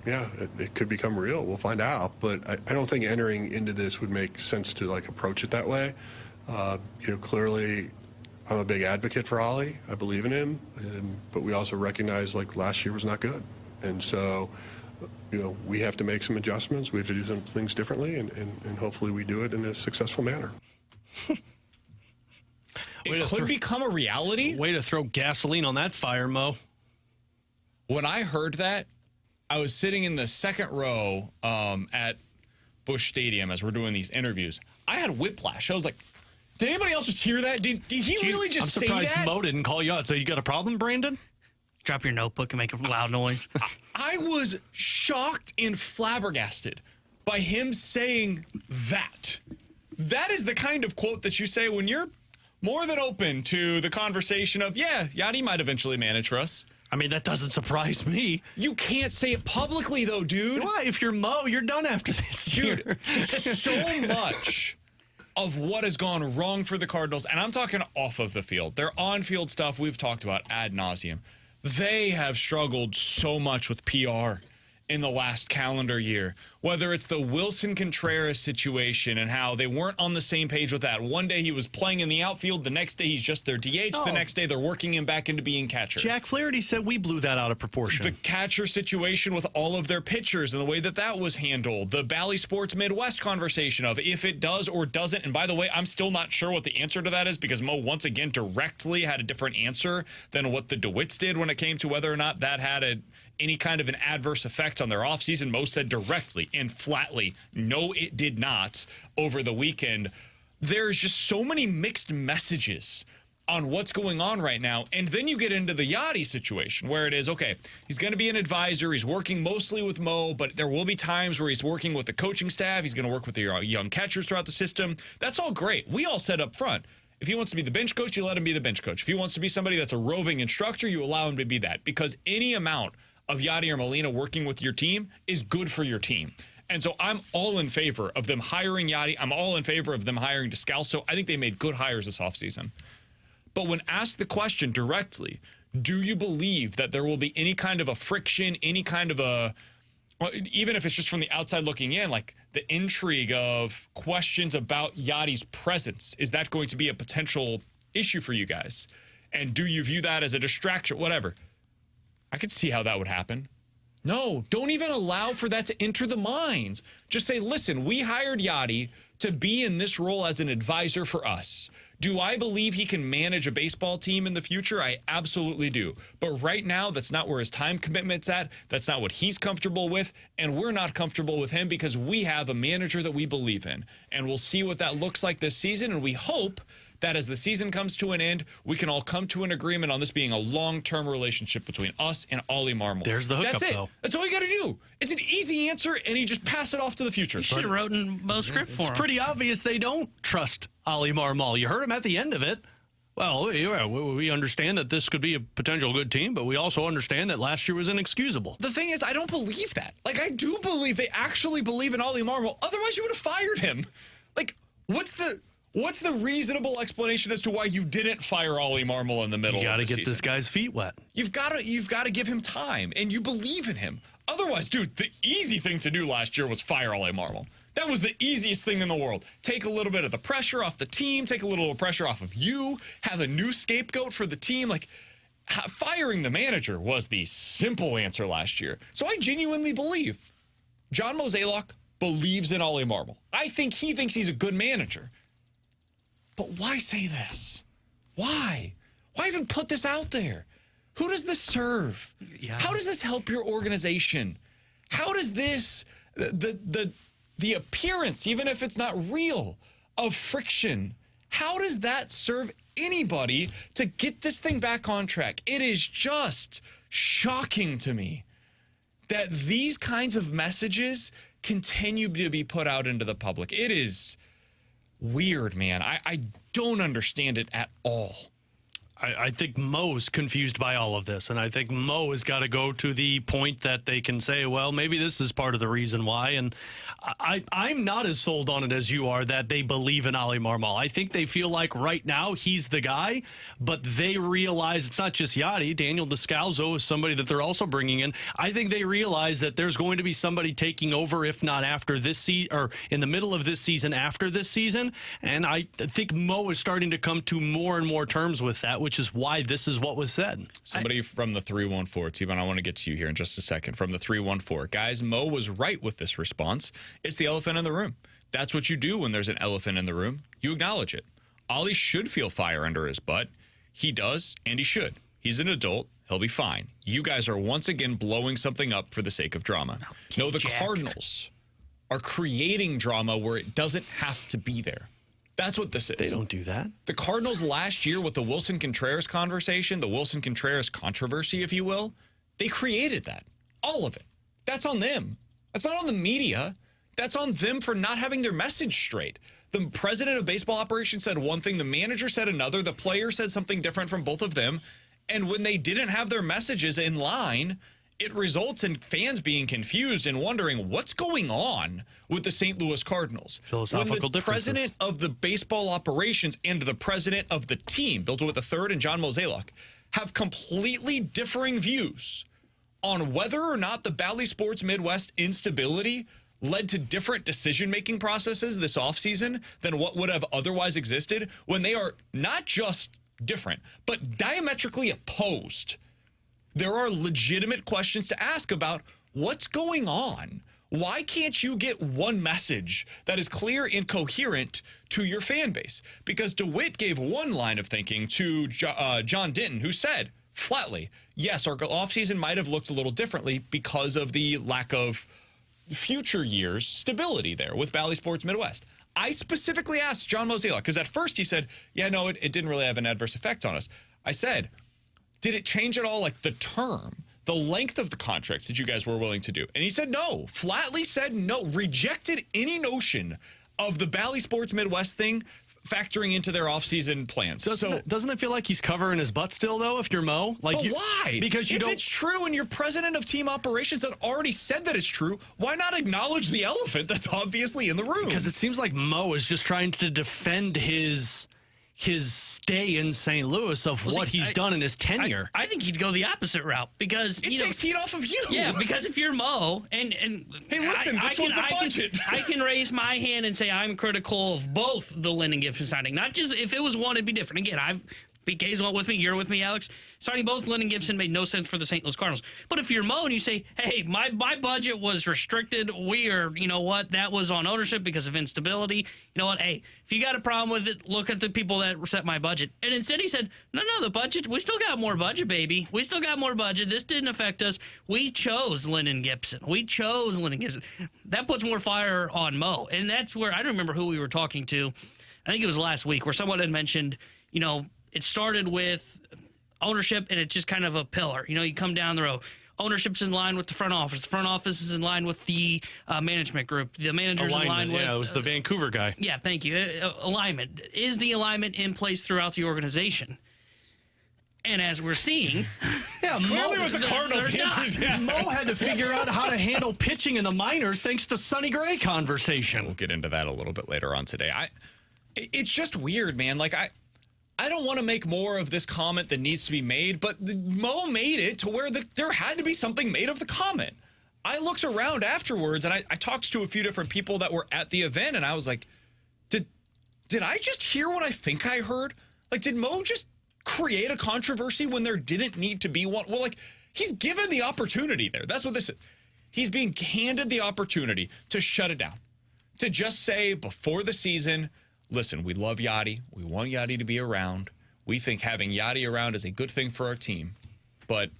It could become real. We'll find out. But I don't think entering into this would make sense to approach it that way. Clearly, I'm a big advocate for Ollie. I believe in him. But we also recognize last year was not good. And so, we have to make some adjustments. We have to do some things differently, and hopefully we do it in a successful manner. It could become a reality. Way to throw gasoline on that fire, Mo. When I heard that, I was sitting in the second row at Busch Stadium as we're doing these interviews. I had whiplash. I was like, did anybody else just hear that? Did he really just say that? I'm surprised Mo didn't call you out. So you got a problem, Brandon? Drop your notebook and make a loud noise. I was shocked and flabbergasted by him saying that. That is the kind of quote that you say when you're more than open to the conversation of, yeah, Yadi might eventually manage for us. I mean, that doesn't surprise me. You can't say it publicly, though, dude. Why? If you're Mo, you're done after this year. Dude, so much of what has gone wrong for the Cardinals, and I'm talking off of the field. Their on-field stuff we've talked about ad nauseum. They have struggled so much with PR in the last calendar year, whether it's the Wilson Contreras situation and how they weren't on the same page with that. One day he was playing in the outfield, the next day he's just their DH, the next day they're working him back into being catcher. Jack Flaherty said we blew that out of proportion. The catcher situation with all of their pitchers and the way that was handled. The Bally Sports Midwest conversation of if it does or doesn't. And by the way, I'm still not sure what the answer to that is because Mo once again directly had a different answer than what the DeWitts did when it came to whether or not that had any kind of an adverse effect on their offseason. Mo said directly and flatly, no, it did not over the weekend. There's just so many mixed messages on what's going on right now. And then you get into the Yadi situation where it is, okay, he's going to be an advisor. He's working mostly with Mo, but there will be times where he's working with the coaching staff. He's going to work with the young catchers throughout the system. That's all great. We all said up front, if he wants to be the bench coach, you let him be the bench coach. If he wants to be somebody that's a roving instructor, you allow him to be that, because any amount of Yadier Molina working with your team is good for your team. And so I'm all in favor of them hiring Yadi. I'm all in favor of them hiring Descalso. I think they made good hires this offseason. But when asked the question directly, do you believe that there will be any kind of a friction, any kind of a, well, even if it's just from the outside looking in, like the intrigue of questions about Yadi's presence, is that going to be a potential issue for you guys? And do you view that as a distraction, whatever? I could see how that would happen. No, don't even allow for that to enter the minds. Just say, listen, we hired Yadi to be in this role as an advisor for us. Do I believe he can manage a baseball team in the future? I absolutely do. But right now, that's not where his time commitment's at. That's not what he's comfortable with. And we're not comfortable with him because we have a manager that we believe in. And we'll see what that looks like this season. And we hope that as the season comes to an end, we can all come to an agreement on this being a long-term relationship between us and Ollie Marmol. There's the hookup, That's it. though. That's all you got to do. It's an easy answer, and you just pass it off to the future. You should have written Mo's script for him. It's pretty obvious they don't trust Ollie Marmol. You heard him at the end of it. Well, yeah, we understand that this could be a potential good team, but we also understand that last year was inexcusable. The thing is, I don't believe that. Like, I do believe they actually believe in Ollie Marmol. Otherwise, you would have fired him. Like, what's the reasonable explanation as to why you didn't fire Ollie Marmol in the middle of the season? You got to get this guy's feet wet. You've got to give him time, and you believe in him. Otherwise, dude, the easy thing to do last year was fire Ollie Marmol. That was the easiest thing in the world. Take a little bit of the pressure off the team, take a little pressure off of you, have a new scapegoat for the team. Like, firing the manager was the simple answer last year. So I genuinely believe John Mozeliak believes in Ollie Marmol. I think he thinks he's a good manager. But why say this? Why? Why even put this out there? Who does this serve? Yeah. How does this help your organization? How does this, the appearance, even if it's not real, of friction, how does that serve anybody to get this thing back on track? It is just shocking to me that these kinds of messages continue to be put out into the public. It is weird, man. I don't understand it at all. I think Mo's confused by all of this, and I think Mo has got to go to the point that they can say, well, maybe this is part of the reason why. And I'm not as sold on it as you are that they believe in Ollie Marmol. I think they feel like right now he's the guy, but they realize it's not just Yachty. Daniel Descalzo is somebody that they're also bringing in. I think they realize that there's going to be somebody taking over, if not after this season, or in the middle of this season, after this season. And I think Mo is starting to come to more and more terms with that, which is why this is what was said. Somebody from the 314, T-Bone, I want to get to you here in just a second. From the 314. Guys, Mo was right with this response. It's the elephant in the room. That's what you do when there's an elephant in the room. You acknowledge it. Ollie should feel fire under his butt. He does, and he should. He's an adult. He'll be fine. You guys are once again blowing something up for the sake of drama. No, the Cardinals are creating drama where it doesn't have to be there. That's what this is. They don't do that. The Cardinals last year with the Wilson Contreras conversation, the Wilson Contreras controversy, if you will, they created that. All of it. That's on them. That's not on the media. That's on them for not having their message straight. The president of baseball operations said one thing, the manager said another, the player said something different from both of them. And when they didn't have their messages in line, it results in fans being confused and wondering what's going on with the St. Louis Cardinals. Philosophical when the differences. President of the baseball operations and the president of the team, Bill DeWitt III and John Mozeliak, have completely differing views on whether or not the Bally Sports Midwest instability led to different decision-making processes this offseason than what would have otherwise existed, when they are not just different, but diametrically opposed. There are legitimate questions to ask about what's going on. Why can't you get one message that is clear and coherent to your fan base? Because DeWitt gave one line of thinking to John Denton, who said flatly, yes, our offseason might have looked a little differently because of the lack of future years stability there with Bally Sports Midwest. I specifically asked John Mozeliak, because at first he said, yeah, no, it didn't really have an adverse effect on us. I said, did it change at all, like the term, the length of the contracts that you guys were willing to do? And he said no, flatly said no, rejected any notion of the Bally Sports Midwest thing factoring into their offseason plans. Doesn't it feel like he's covering his butt still, though, if you're Mo? Like, but why? Because if it's true and you're president of team operations that already said that it's true, why not acknowledge the elephant that's obviously in the room? Because it seems like Mo is just trying to defend his stay in St. Louis of what he's done in his tenure. I think he'd go the opposite route because it takes heat off of you. Yeah, because if you're Mo and hey, listen, this was the budget. I can raise my hand and say I'm critical of both the Lynn and Gibson signing. Not just if it was one, it'd be different. Again, I've PK's went with me. You're with me, Alex. Signing both Lynn and Gibson made no sense for the St. Louis Cardinals. But if you're Mo and you say, hey, my budget was restricted. You know what? That was on ownership because of instability. You know what? Hey, if you got a problem with it, look at the people that set my budget. And instead he said, no, the budget, we still got more budget, baby. We still got more budget. This didn't affect us. We chose Lynn and Gibson. That puts more fire on Mo. And that's where, I don't remember who we were talking to. I think it was last week where someone had mentioned, it started with ownership, and it's just kind of a pillar. You come down the road. Ownership's in line with the front office. The front office is in line with the management group. The manager's in line with... Yeah, it was the Vancouver guy. Yeah, thank you. Alignment. Is the alignment in place throughout the organization? And as we're seeing... Yeah, clearly with the Cardinals, Mo had to figure out how to handle pitching in the minors thanks to Sonny Gray conversation. We'll get into that a little bit later on today. It's just weird, man. Like, I don't want to make more of this comment that needs to be made, but Mo made it to where there had to be something made of the comment. I looked around afterwards, and I talked to a few different people that were at the event, and I was like, did I just hear what I think I heard? Like, did Mo just create a controversy when there didn't need to be one? Well, like, he's given the opportunity there. That's what this is. He's being handed the opportunity to shut it down, to just say before the season, listen, we love Yachty. We want Yachty to be around. We think having Yachty around is a good thing for our team. But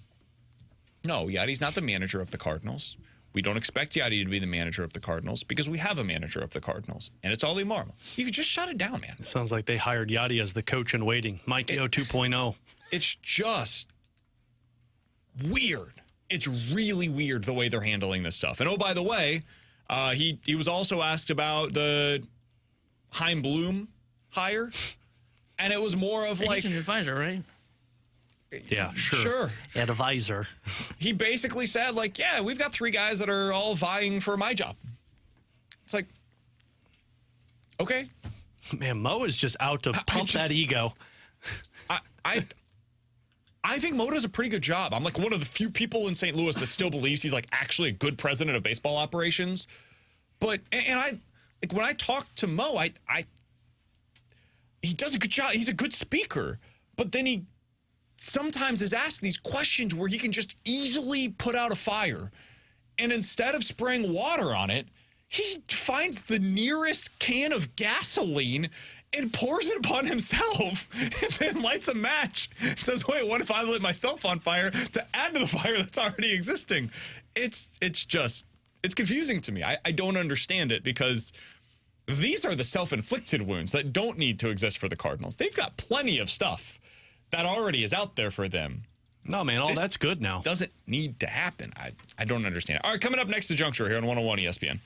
no, Yachty's not the manager of the Cardinals. We don't expect Yachty to be the manager of the Cardinals because we have a manager of the Cardinals, and it's Ollie Marmol. You could just shut it down, man. It sounds like they hired Yachty as the coach in waiting. Mikey O 2.0. It's just weird. It's really weird the way they're handling this stuff. And oh, by the way, he was also asked about the Chaim Bloom hire, and it was more of like... He's an advisor, right? Yeah, sure. Advisor. He basically said, like, yeah, we've got 3 guys that are all vying for my job. It's like, okay. Man, Mo is just out to pump that ego. I think Mo does a pretty good job. I'm like one of the few people in St. Louis that still believes he's like actually a good president of baseball operations. But, and I... Like when I talk to Mo, he does a good job. He's a good speaker, but then he sometimes is asked these questions where he can just easily put out a fire. And instead of spraying water on it, he finds the nearest can of gasoline and pours it upon himself and then lights a match and says, wait, what if I lit myself on fire to add to the fire that's already existing? It's confusing to me. I don't understand it because these are the self-inflicted wounds that don't need to exist for the Cardinals. They've got plenty of stuff that already is out there for them. No, man, all that's good now. Doesn't need to happen. I don't understand it. All right, coming up next to Juncture here on 101 ESPN.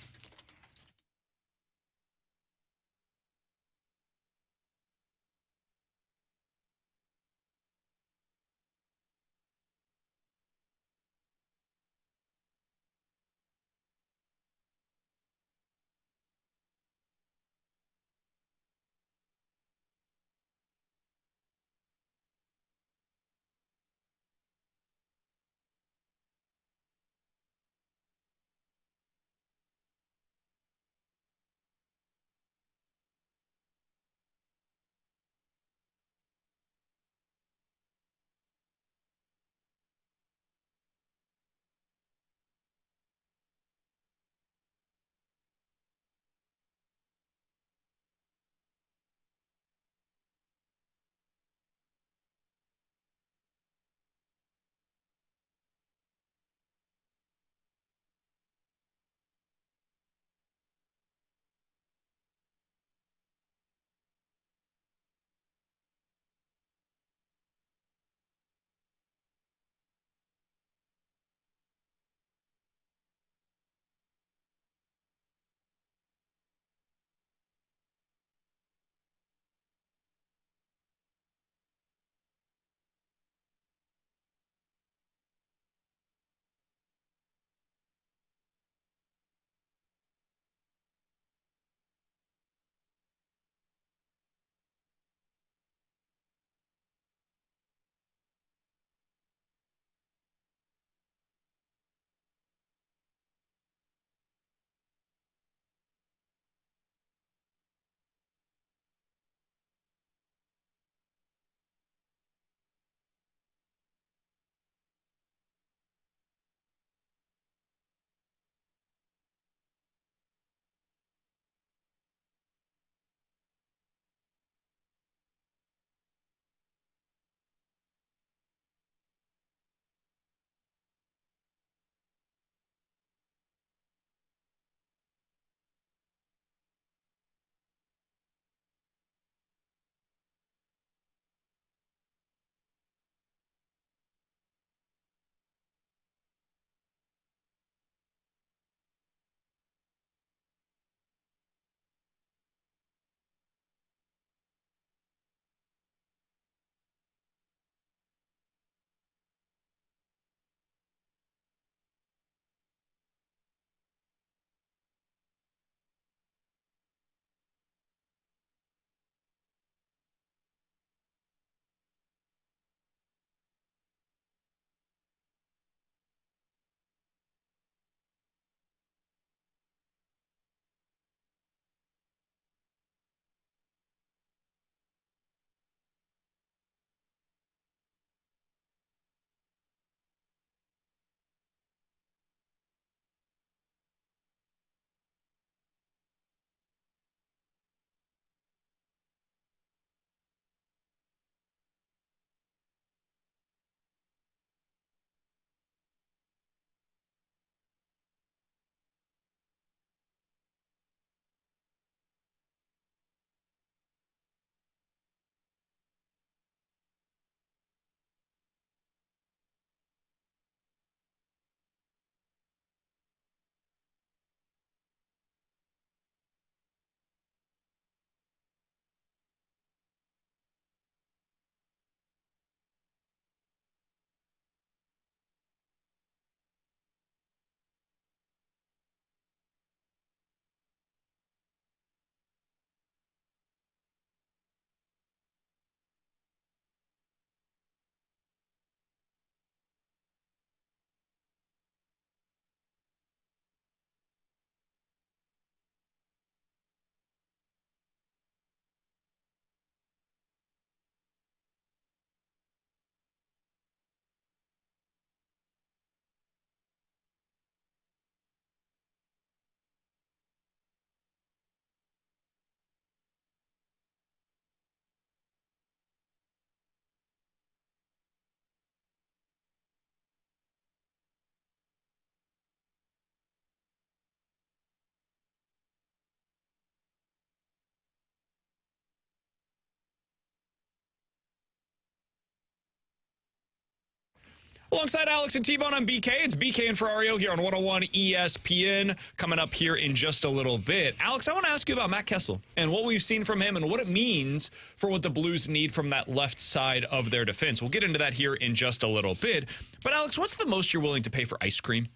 Alongside Alex and T-Bone, I'm BK. It's BK and Ferrario here on 101 ESPN. Coming up here in just a little bit. Alex, I want to ask you about Matt Kessel and what we've seen from him and what it means for what the Blues need from that left side of their defense. We'll get into that here in just a little bit. But, Alex, what's the most you're willing to pay for ice cream?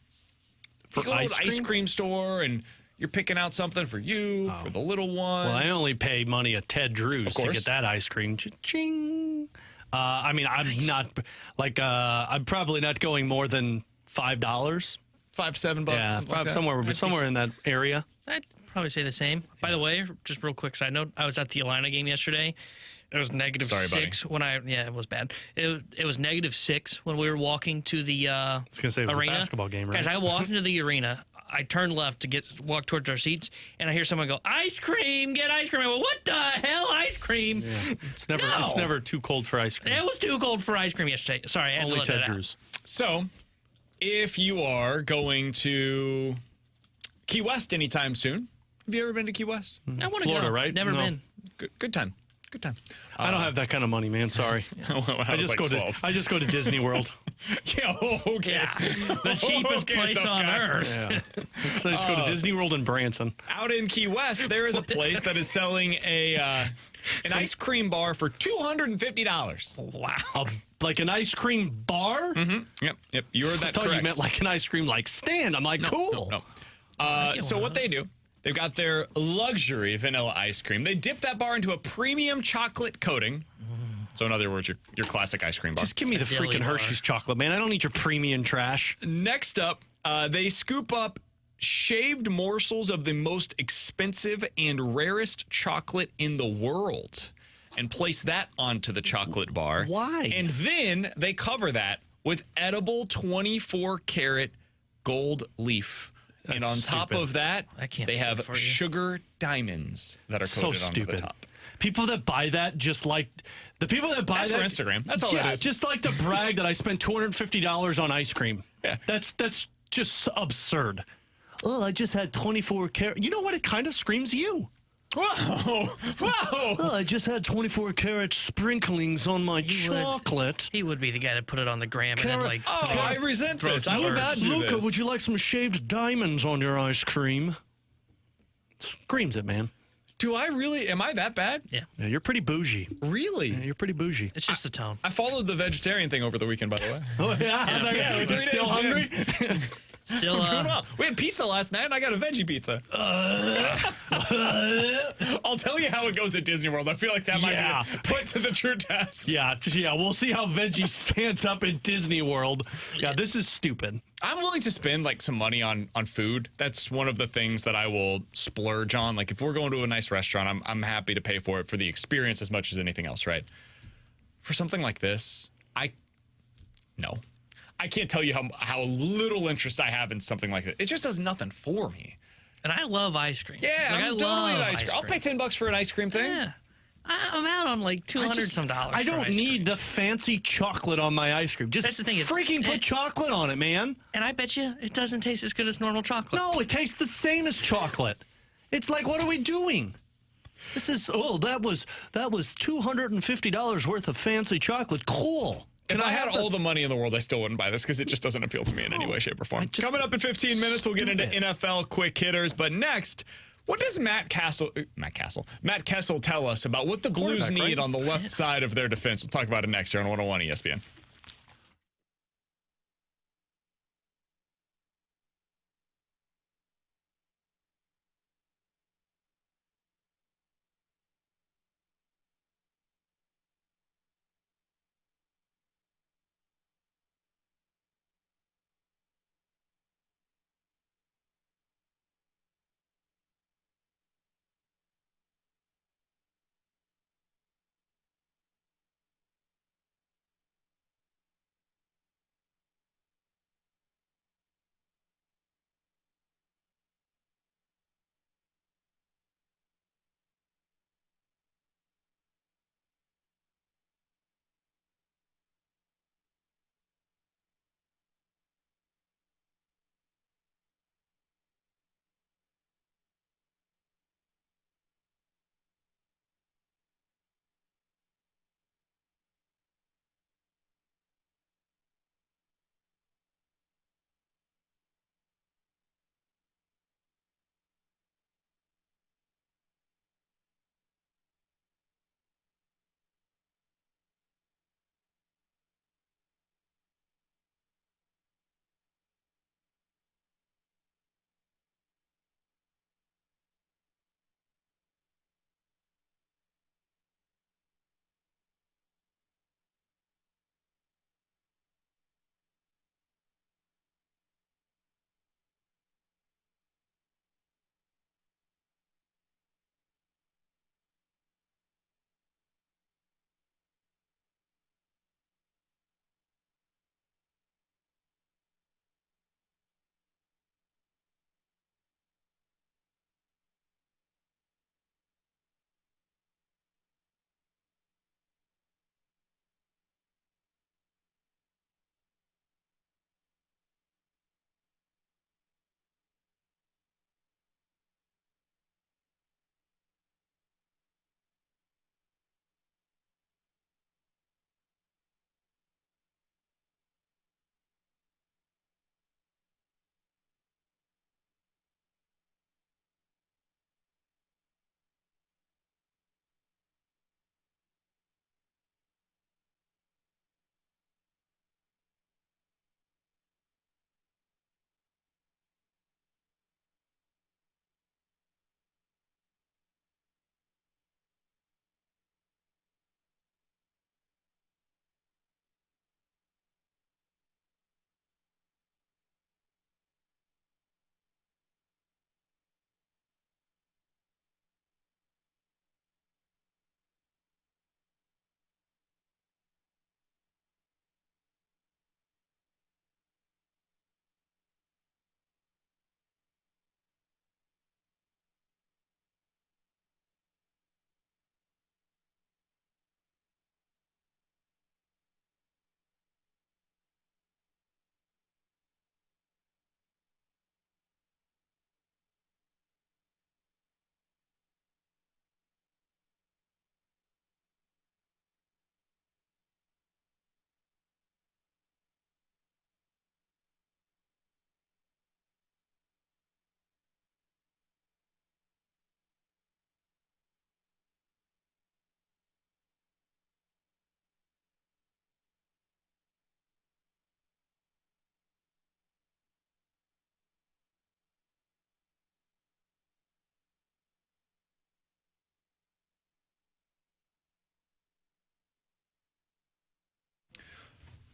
For you go to an ice cream store and you're picking out something for you, for the little one. Well, I only pay money at Ted Drew's to get that ice cream. Cha-ching. I mean, I'm not I'm probably not going more than $5. $5, $7. Yeah, somewhere in that area. I'd probably say the same. By the way, just real quick side note, I was at the Atlanta game yesterday. It was -6 when it was bad. It was -6 when we were walking to the I was going to say it was arena. a basketball game, right? Guys, I walked into the arena. I turned left to walk towards our seats, and I hear someone go, "Ice cream, get ice cream." I went, "What the hell, ice cream?" Yeah. It's never too cold for ice cream. It was too cold for ice cream yesterday. Sorry, I had Only to let Ted that out. Drew's. So, if you are going to Key West anytime soon, have you ever been to Key West? I want to Florida, go. right? Never No. been. Good time. Good time. I don't have that kind of money, man. Sorry. I just go to Disney World. Yeah, okay. Yeah, the cheapest Okay, place tough on guy. earth. Yeah. So I just go to Disney World in Branson. Out in Key West, there is a place that is selling an ice cream bar for $250. Wow. Like an ice cream bar? Mm-hmm. Yep. You heard that I thought correct. you meant like an ice cream stand. I'm like, cool. No. So what they do, they've got their luxury vanilla ice cream. They dip that bar into a premium chocolate coating. So in other words, your classic ice cream bar. Just give me the Jelly freaking bar. Hershey's chocolate, man. I don't need your premium trash. Next up, they scoop up shaved morsels of the most expensive and rarest chocolate in the world and place that onto the chocolate bar. Why? And then they cover that with edible 24-karat gold leaf. And on That's top stupid. of that, I can't they do it have for you. sugar diamonds that are So coated onto the stupid. top. People that buy that just like the people that buy That's that for Instagram. That's all that is. Just like to brag that I spent $250 on ice cream. Yeah. That's just absurd. Oh, I just had 24 karat. You know what? It kind of screams you. Whoa! Oh, I just had 24 karat sprinklings on my He would. chocolate. He would be the guy to put it on the gram and then like. Oh, I resent throw this. some I would birds. not do Luca, this. would you like some shaved diamonds on your ice cream? Screams it, man. Do I really? Am I that bad? Yeah, Yeah, you're pretty bougie. Really? Yeah, you're pretty bougie. it's just the tone. I followed the vegetarian thing over the weekend, by the way. Oh, yeah? Yeah, You're still 3 days, hungry? man. Still, Doing well. We had pizza last night, and I got a veggie pizza. I'll tell you how it goes at Disney World. I feel like that might Yeah. be put to the true test. Yeah, we'll see how veggie stands up in Disney World. Yeah, this is stupid. I'm willing to spend like some money on food. That's one of the things that I will splurge on. Like if we're going to a nice restaurant, I'm happy to pay for it for the experience as much as anything else, right? For something like this, no. I can't tell you how little interest I have in something like that. It just does nothing for me. And I love ice cream. Yeah, Like, I'm I totally love an ice cream. I'll pay $10 for an ice cream thing. Yeah. I'm out on like $200 some dollars. I for don't ice need cream. the fancy chocolate on my ice cream. Just That's the thing, it's- freaking put chocolate on it, man. And I bet you it doesn't taste as good as normal chocolate. No, it tastes the same as chocolate. It's like, what are we doing? This is that was $250 worth of fancy chocolate. Cool. If I had all the money in the world, I still wouldn't buy this because it just doesn't appeal to me in any way, shape, or form. Coming up in 15 minutes, we'll get into NFL quick hitters. But next, what does Matt Kessel tell us about what the Blues need on the left side of their defense? We'll talk about it next year on 101 ESPN.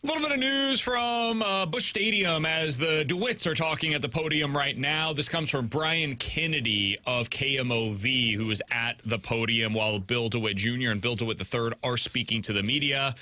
A little bit of news from Busch Stadium as the DeWitts are talking at the podium right now. This comes from Brian Kennedy of KMOV, who is at the podium while Bill DeWitt Jr. and Bill DeWitt III are speaking to the media.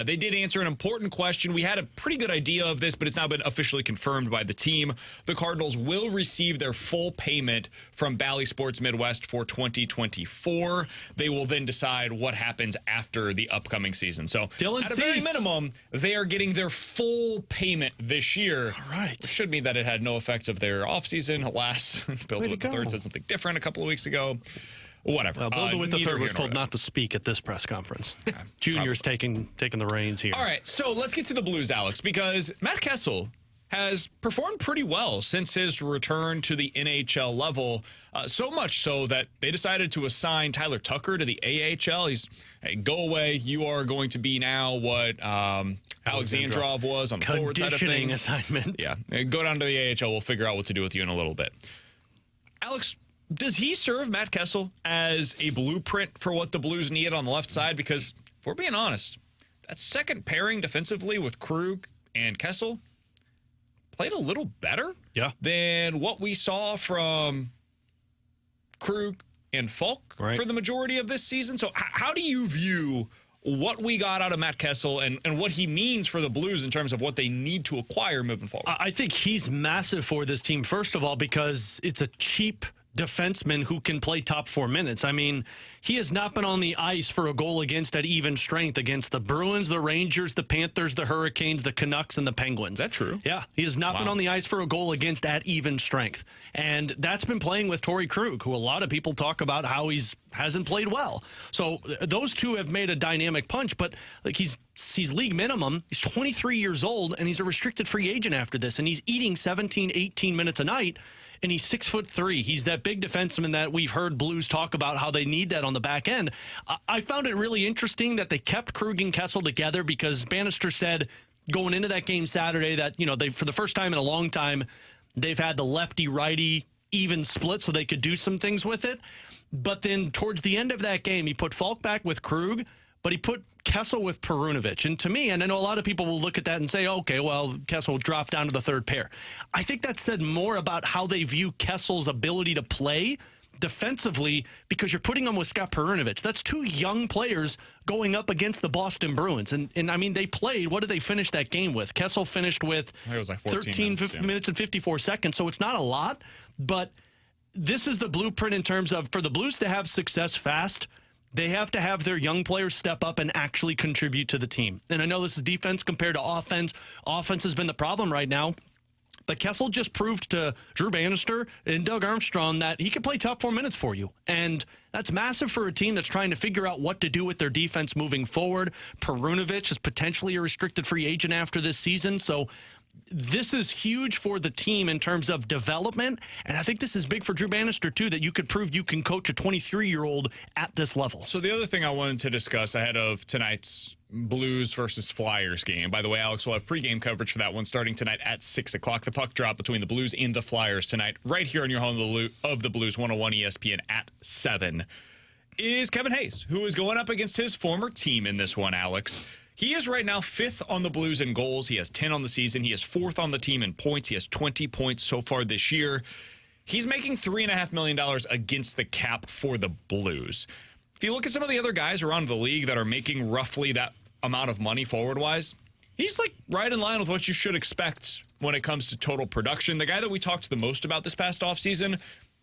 They did answer an important question. We had a pretty good idea of this, but it's now been officially confirmed by the team. The Cardinals will receive their full payment from Bally Sports Midwest for 2024. They will then decide what happens after the upcoming season. So at a very minimum, they are getting their full payment this year. All right. Which should mean that it had no effects of their offseason. Alas, Bill DeWitt III said something different a couple of weeks ago. Whatever. Well, Bill DeWitt III was told not to speak at this press conference. Junior's taking the reins here. All right, so let's get to the Blues, Alex, because Matt Kessel has performed pretty well since his return to the NHL level, so much so that they decided to assign Tyler Tucker to the AHL. He's, hey, go away. You are going to be now what Alexandrov was on the forward side of things. Assignment. Yeah, go down to the AHL. We'll figure out what to do with you in a little bit. Alex, does he serve Matt Kessel as a blueprint for what the Blues need on the left side? Because if we're being honest, that second pairing defensively with Krug and Kessel played a little better than what we saw from Krug and Falk for the majority of this season. So how do you view what we got out of Matt Kessel and what he means for the Blues in terms of what they need to acquire moving forward? I think he's massive for this team, first of all, because it's a cheap defenseman who can play top 4 minutes. I mean, he has not been on the ice for a goal against at even strength against the Bruins, the Rangers, the Panthers, the Hurricanes, the Canucks, and the Penguins. Is that true? Yeah, he has not been on the ice for a goal against at even strength. And that's been playing with Torrey Krug, who a lot of people talk about how hasn't played well. So those two have made a dynamic punch, but like he's league minimum. He's 23 years old, and he's a restricted free agent after this, and he's eating 17, 18 minutes a night. And he's 6'3". He's that big defenseman that we've heard Blues talk about how they need that on the back end. I found it really interesting that they kept Krug and Kessel together because Bannister said going into that game Saturday that, you know, they for the first time in a long time, they've had the lefty-righty even split so they could do some things with it. But then towards the end of that game, he put Falk back with Krug, but he put Kessel with Perunovic. And to me, and I know a lot of people will look at that and say, okay, well, Kessel dropped down to the third pair. I think that said more about how they view Kessel's ability to play defensively because you're putting him with Scott Perunovic. That's two young players going up against the Boston Bruins. And I mean, they played, what did they finish that game with? Kessel finished with it was like 13 minutes and 54 seconds, so it's not a lot. But this is the blueprint in terms of, for the Blues to have success fast, they have to have their young players step up and actually contribute to the team. And I know this is defense compared to offense. Offense has been the problem right now. But Kessel just proved to Drew Bannister and Doug Armstrong that he can play top 4 minutes for you. And that's massive for a team that's trying to figure out what to do with their defense moving forward. Perunovic is potentially a restricted free agent after this season. So this is huge for the team in terms of development, and I think this is big for Drew Bannister, too, that you could prove you can coach a 23-year-old at this level. So the other thing I wanted to discuss ahead of tonight's Blues versus Flyers game. By the way, Alex will have pregame coverage for that one starting tonight at 6 o'clock. The puck drop between the Blues and the Flyers tonight, right here on your home of the Blues, 101 ESPN at 7, is Kevin Hayes, who is going up against his former team in this one, Alex. He is right now 5th on the Blues in goals. He has 10 on the season. He is 4th on the team in points. He has 20 points so far this year. He's making $3.5 million against the cap for the Blues. If you look at some of the other guys around the league that are making roughly that amount of money forward-wise, he's like right in line with what you should expect when it comes to total production. The guy that we talked the most about this past offseason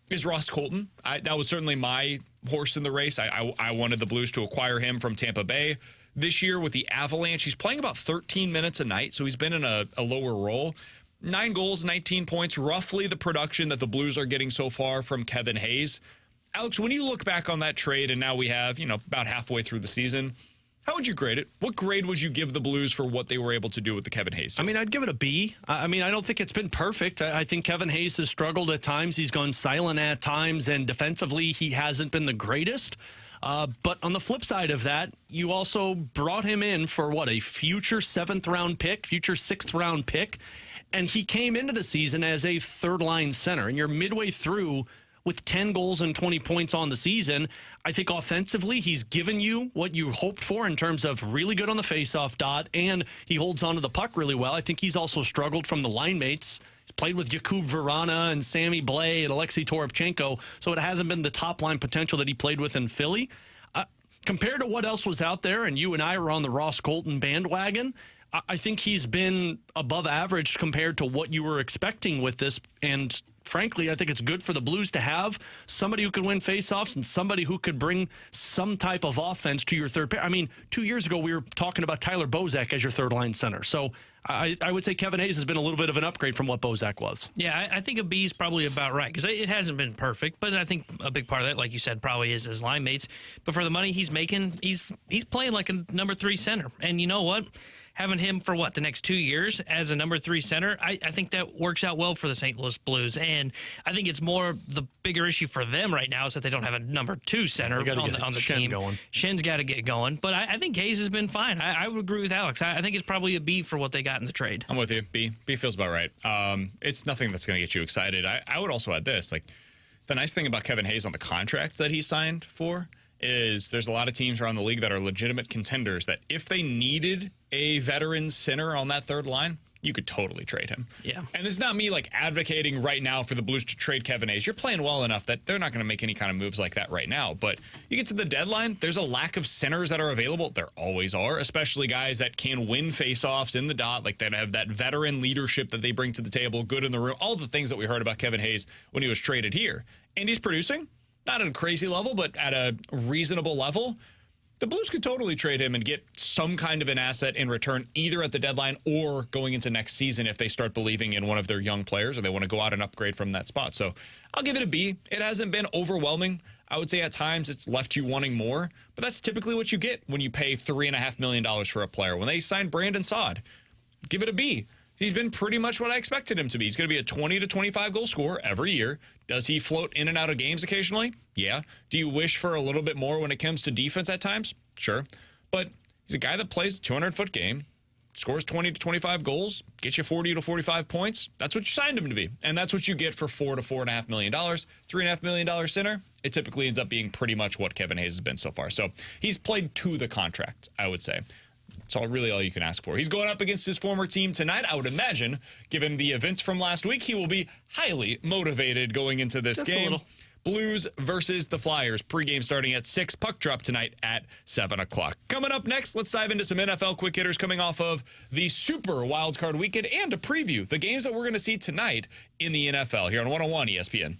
is Ross Colton. That was certainly my horse in the race. I wanted the Blues to acquire him from Tampa Bay. This year with the Avalanche, he's playing about 13 minutes a night, so he's been in a lower role. 9 goals, 19 points, roughly the production that the Blues are getting so far from Kevin Hayes. Alex, when you look back on that trade, and now we have, about halfway through the season, how would you grade it? What grade would you give the Blues for what they were able to do with the Kevin Hayes team? I mean, I'd give it a B. I mean, I don't think it's been perfect. I think Kevin Hayes has struggled at times. He's gone silent at times, and defensively, he hasn't been the greatest. But on the flip side of that, you also brought him in for, a future 7th-round pick, future 6th-round pick, and he came into the season as a third-line center. And you're midway through with 10 goals and 20 points on the season. I think offensively, he's given you what you hoped for in terms of really good on the faceoff dot, and he holds onto the puck really well. I think he's also struggled from the line mates. He's played with Jakub Vrana and Sammy Blais and Alexei Toropchenko, so it hasn't been the top-line potential that he played with in Philly. Compared to what else was out there, and you and I were on the Ross Colton bandwagon, I think he's been above average compared to what you were expecting with this. And frankly, I think it's good for the Blues to have somebody who could win faceoffs and somebody who could bring some type of offense to your third pair. I mean, 2 years ago, we were talking about Tyler Bozak as your third-line center. So I would say Kevin Hayes has been a little bit of an upgrade from what Bozak was. Yeah, I think a B is probably about right because it hasn't been perfect, but I think a big part of that, like you said, probably is his line mates. But for the money he's making, he's playing like a number 3 center. And you know what? Having him for the next 2 years as a number 3 center, I think that works out well for the St. Louis Blues. And I think it's more the bigger issue for them right now is that they don't have a number 2 center on the team. Going. Shen's got to get going. But I think Hayes has been fine. I would agree with Alex. I think it's probably a B for what they got in the trade. I'm with you. B feels about right. It's nothing that's going to get you excited. I would also add this. Like, the nice thing about Kevin Hayes on the contract that he signed for is there's a lot of teams around the league that are legitimate contenders that if they needed a veteran center on that third line, you could totally trade him. Yeah. And this is not me advocating right now for the Blues to trade Kevin Hayes. You're playing well enough that they're not going to make any kind of moves like that right now. But you get to the deadline, there's a lack of centers that are available. There always are, especially guys that can win faceoffs in the dot, that have that veteran leadership that they bring to the table, good in the room, all the things that we heard about Kevin Hayes when he was traded here. And he's producing. Not at a crazy level, but at a reasonable level. The Blues could totally trade him and get some kind of an asset in return, either at the deadline or going into next season if they start believing in one of their young players or they want to go out and upgrade from that spot. So I'll give it a B. It hasn't been overwhelming. I would say at times it's left you wanting more, but that's typically what you get when you pay $3.5 million for a player. When they signed Brandon Saad, give it a B. He's been pretty much what I expected him to be. He's going to be a 20 to 25 goal scorer every year. Does he float in and out of games occasionally? Yeah. Do you wish for a little bit more when it comes to defense at times? Sure. But he's a guy that plays a 200-foot game, scores 20 to 25 goals, gets you 40 to 45 points. That's what you signed him to be. And that's what you get for $4 to $4.5 million. $3.5 million center, it typically ends up being pretty much what Kevin Hayes has been so far. So he's played to the contract, I would say. That's really all you can ask for. He's going up against his former team tonight. I would imagine, given the events from last week, he will be highly motivated going into this game. Blues versus the Flyers. Pregame starting at 6. Puck drop tonight at 7 o'clock. Coming up next, let's dive into some NFL quick hitters coming off of the Super Wildcard Weekend and to preview the games that we're going to see tonight in the NFL here on 101 ESPN.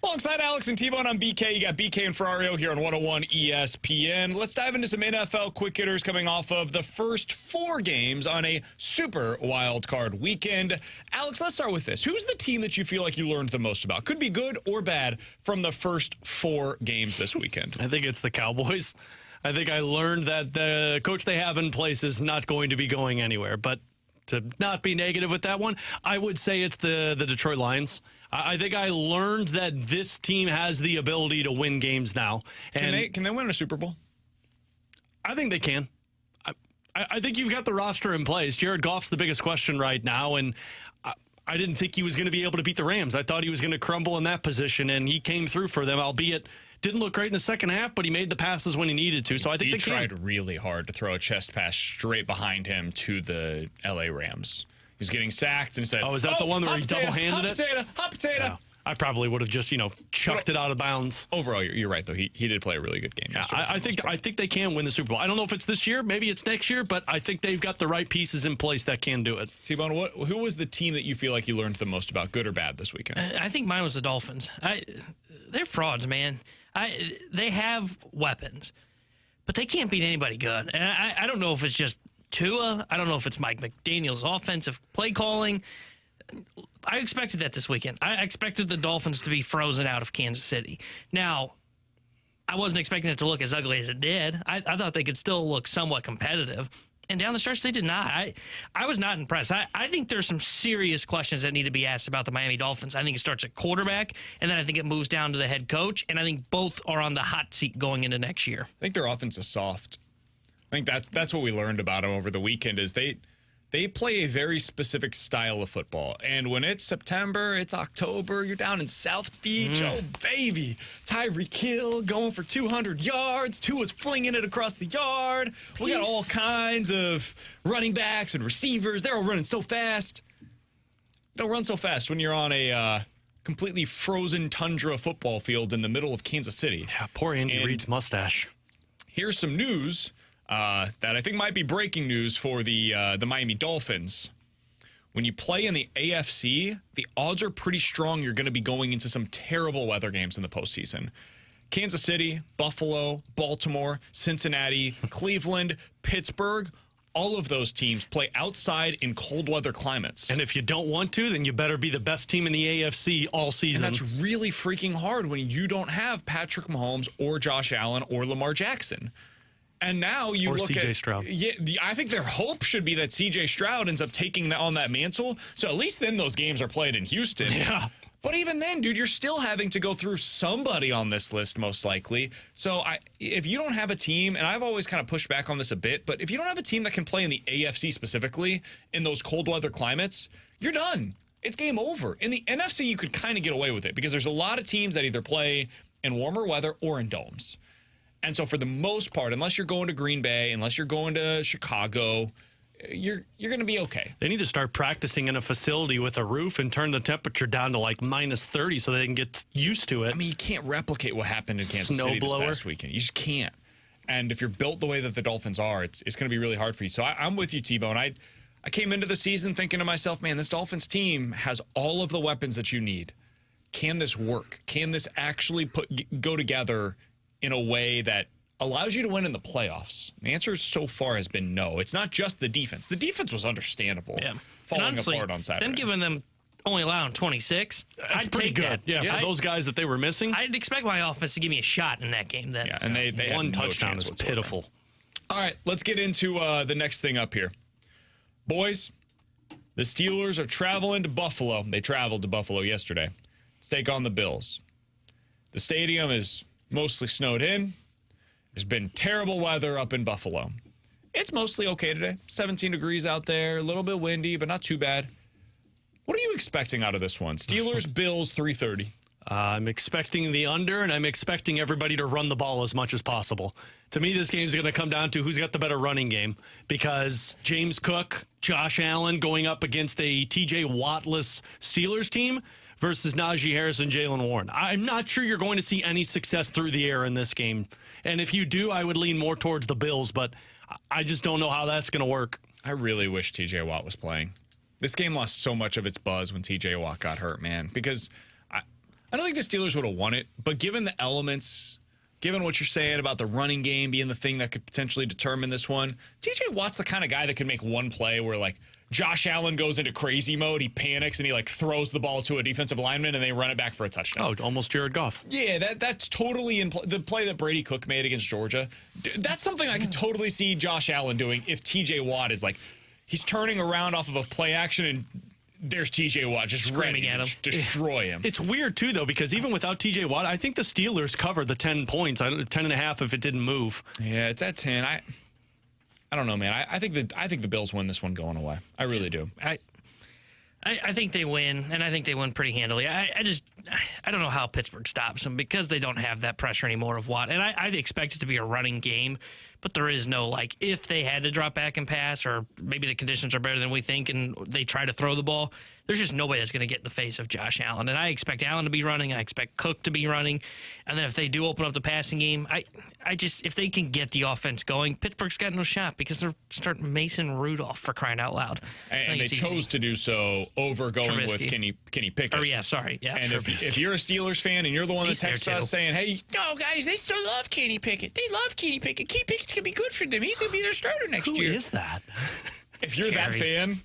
Alongside Alex and T-Bone, I'm BK. You got BK and Ferrario here on 101 ESPN. Let's dive into some NFL quick hitters coming off of the first 4 games on a super wild card weekend. Alex, let's start with this. Who's the team that you feel like you learned the most about? Could be good or bad from the first 4 games this weekend. I think it's the Cowboys. I think I learned that the coach they have in place is not going to be going anywhere. But to not be negative with that one, I would say it's the Detroit Lions. I think I learned that this team has the ability to win games now. And Can they win a Super Bowl? I think they can. I think you've got the roster in place. Jared Goff's the biggest question right now, and I didn't think he was going to be able to beat the Rams. I thought he was going to crumble in that position, and he came through for them, albeit didn't look great in the second half, but he made the passes when he needed to. So I think they tried really hard to throw a chest pass straight behind him to the L.A. Rams. He was getting sacked and said, "Oh, is that the one where he double-handed it?" Hot potato. Yeah. I probably would have just, chucked it out of bounds. Overall, you're right, though. He did play a really good game yesterday. I think they can win the Super Bowl. I don't know if it's this year. Maybe it's next year, but I think they've got the right pieces in place that can do it. T-Bone, who was the team that you feel like you learned the most about, good or bad, this weekend? I think mine was the Dolphins. They're frauds, man. They have weapons, but they can't beat anybody good. And I don't know if it's just Tua. I don't know if it's Mike McDaniel's offensive play calling. I expected that this weekend. I expected the Dolphins to be frozen out of Kansas City. Now, I wasn't expecting it to look as ugly as it did. I thought they could still look somewhat competitive. And down the stretch, they did not. I was not impressed. I think there's some serious questions that need to be asked about the Miami Dolphins. I think it starts at quarterback, and then I think it moves down to the head coach, and I think both are on the hot seat going into next year. I think their offense is soft. I think that's what we learned about them over the weekend is they play a very specific style of football. And when it's September, it's October, you're down in South Beach. Oh, baby. Tyreek Hill going for 200 yards. Tua's flinging it across the yard. We got all kinds of running backs and receivers. They're all running so fast. You don't run so fast when you're on a completely frozen tundra football field in the middle of Kansas City. Yeah, poor Andy Reid's mustache. Here's some news that I think might be breaking news for the Miami Dolphins. When you play in the AFC, the odds are pretty strong you're going to be going into some terrible weather games in the postseason. Kansas City, Buffalo, Baltimore, Cincinnati, Cleveland, Pittsburgh, all of those teams play outside in cold weather climates. And if you don't want to, then you better be the best team in the AFC all season. And that's really freaking hard when you don't have Patrick Mahomes or Josh Allen or Lamar Jackson. And now you look CJ at Stroud. Yeah, I think their hope should be that CJ Stroud ends up taking on that mantle. So at least then those games are played in Houston. Yeah. But even then, dude, you're still having to go through somebody on this list, most likely. So if you don't have a team, and I've always kind of pushed back on this a bit, but if you don't have a team that can play in the AFC specifically in those cold weather climates, you're done. It's game over. In the NFC, you could kind of get away with it because there's a lot of teams that either play in warmer weather or in domes. And so for the most part, unless you're going to Green Bay, unless you're going to Chicago, you're going to be okay. They need to start practicing in a facility with a roof and turn the temperature down to like minus 30 so they can get used to it. I mean, you can't replicate what happened in Kansas City this past weekend. You just can't. And if you're built the way that the Dolphins are, it's going to be really hard for you. So I'm with you, T-Bone. I came into the season thinking to myself, man, this Dolphins team has all of the weapons that you need. Can this work? Can this actually go together in a way that allows you to win in the playoffs? The answer so far has been no. It's not just the defense. The defense was understandable. Yeah. Falling honestly, apart on Saturday. Them giving them only allowing 26. That's pretty good. That. Yeah, for those guys that they were missing. I'd expect my offense to give me a shot in that game then. Yeah, and they one had touchdown no is whatsoever. pitiful. All right, let's get into the next thing up here. Boys, the Steelers are traveling to Buffalo. They traveled to Buffalo yesterday to take on the Bills. The stadium is mostly snowed in. There's been terrible weather up in Buffalo. It's mostly okay today. 17 degrees out there, a little bit windy, but not too bad. What are you expecting out of this one? Steelers, Bills, 3:30. I'm expecting the under, and I'm expecting everybody to run the ball as much as possible. To me, this game is going to come down to who's got the better running game, because James Cook, Josh Allen going up against a TJ Wattless Steelers team versus Najee Harris and Jalen Warren. I'm not sure you're going to see any success through the air in this game. And if you do, I would lean more towards the Bills, but I just don't know how that's going to work. I really wish TJ Watt was playing. This game lost so much of its buzz when TJ Watt got hurt, man, because I don't think the Steelers would have won it, but given the elements, given what you're saying about the running game being the thing that could potentially determine this one, TJ Watt's the kind of guy that could make one play where, like, Josh Allen goes into crazy mode, he panics, and he, like, throws the ball to a defensive lineman, and they run it back for a touchdown. Oh, almost Jared Goff. Yeah, that's totally in the play that Brady Cook made against Georgia. That's something I could totally see Josh Allen doing if TJ Watt is, like, he's turning around off of a play action, and there's TJ Watt just Screaming ready at him. to destroy him. It's weird, too, though, because even without TJ Watt, I think the Steelers covered the 10 points, 10.5 if it didn't move. Yeah, it's at 10. I don't know, man. I think the Bills win this one going away. I really do. I think they win, and I think they win pretty handily. I don't know how Pittsburgh stops them because they don't have that pressure anymore of Watt. And I expect it to be a running game, but there is no, like, if they had to drop back and pass, or maybe the conditions are better than we think and they try to throw the ball, there's just nobody that's going to get in the face of Josh Allen. And I expect Allen to be running. I expect Cook to be running. And then if they do open up the passing game, I just, if they can get the offense going, Pittsburgh's got no shot because they're starting Mason Rudolph, for crying out loud. And they chose to do so over going with Kenny Pickett. Oh, yeah, sorry. Yeah, and if you're a Steelers fan and you're the one that texts us saying, hey, no, guys, they still love Kenny Pickett. They love Kenny Pickett. Kenny Pickett's going to be good for them. He's going to be their starter next year. Who is that? If you're that fan...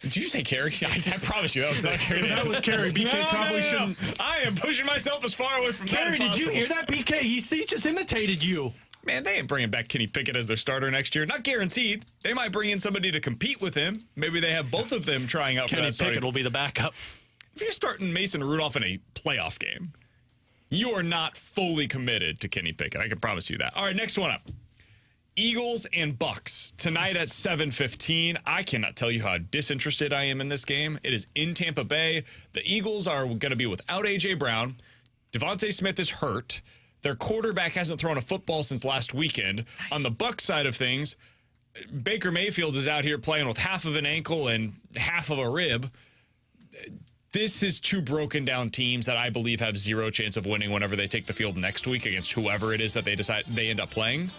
Did you say Carrie? I promise you that was not Carrie. That was Carrie. BK probably shouldn't. I am pushing myself as far away from Carrie, that as possible. did you hear that, BK? He just imitated you. Man, they ain't bringing back Kenny Pickett as their starter next year. Not guaranteed. They might bring in somebody to compete with him. Maybe they have both of them trying out for that starting. Kenny Pickett will be the backup. If you're starting Mason Rudolph in a playoff game, you are not fully committed to Kenny Pickett. I can promise you that. All right, next one up. Eagles and Bucks tonight at 7:15. I cannot tell you how disinterested I am in this game. It is in Tampa Bay. The Eagles are going to be without A.J. Brown. Devontae Smith is hurt. Their quarterback hasn't thrown a football since last weekend. Nice. On the Bucks side of things, Baker Mayfield is out here playing with half of an ankle and half of a rib. This is two broken down teams that I believe have zero chance of winning whenever they take the field next week against whoever it is that they end up playing.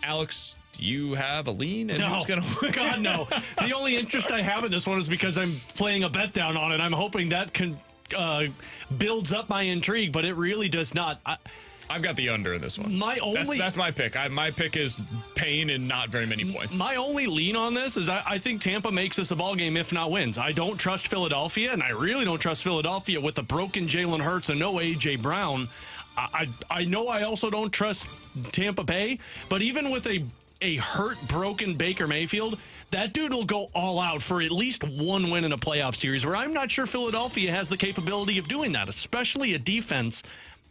Alex, do you have a lean? No. Who's gonna win? God, no. The only interest I have in this one is because I'm playing a bet down on it. I'm hoping that builds up my intrigue, but it really does not. I've got the under in this one. That's my pick. My pick is pain and not very many points. My only lean on this is I think Tampa makes this a ball game, if not wins. I don't trust Philadelphia, and I really don't trust Philadelphia with a broken Jalen Hurts and no A.J. Brown. I know I also don't trust Tampa Bay, but even with a hurt, broken Baker Mayfield, that dude will go all out for at least one win in a playoff series, where I'm not sure Philadelphia has the capability of doing that, especially a defense.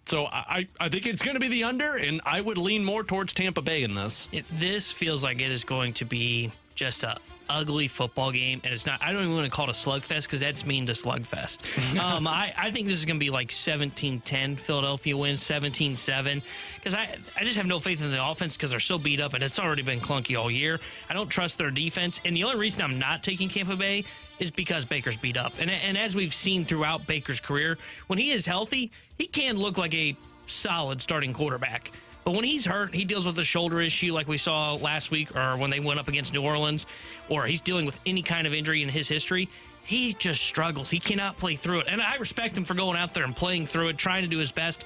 So I think it's going to be the under, and I would lean more towards Tampa Bay in this. This feels like it is going to be just a ugly football game, and it's not. I don't even want to call it a slugfest because that's mean to slugfest. I think this is going to be like 17-10. Philadelphia wins 17-7 because I just have no faith in the offense because they're so beat up, and it's already been clunky all year. I don't trust their defense, and the only reason I'm not taking Tampa Bay is because Baker's beat up. And as we've seen throughout Baker's career, when he is healthy, he can look like a solid starting quarterback. But when he's hurt, he deals with a shoulder issue like we saw last week or when they went up against New Orleans, or he's dealing with any kind of injury in his history. He just struggles. He cannot play through it. And I respect him for going out there and playing through it, trying to do his best.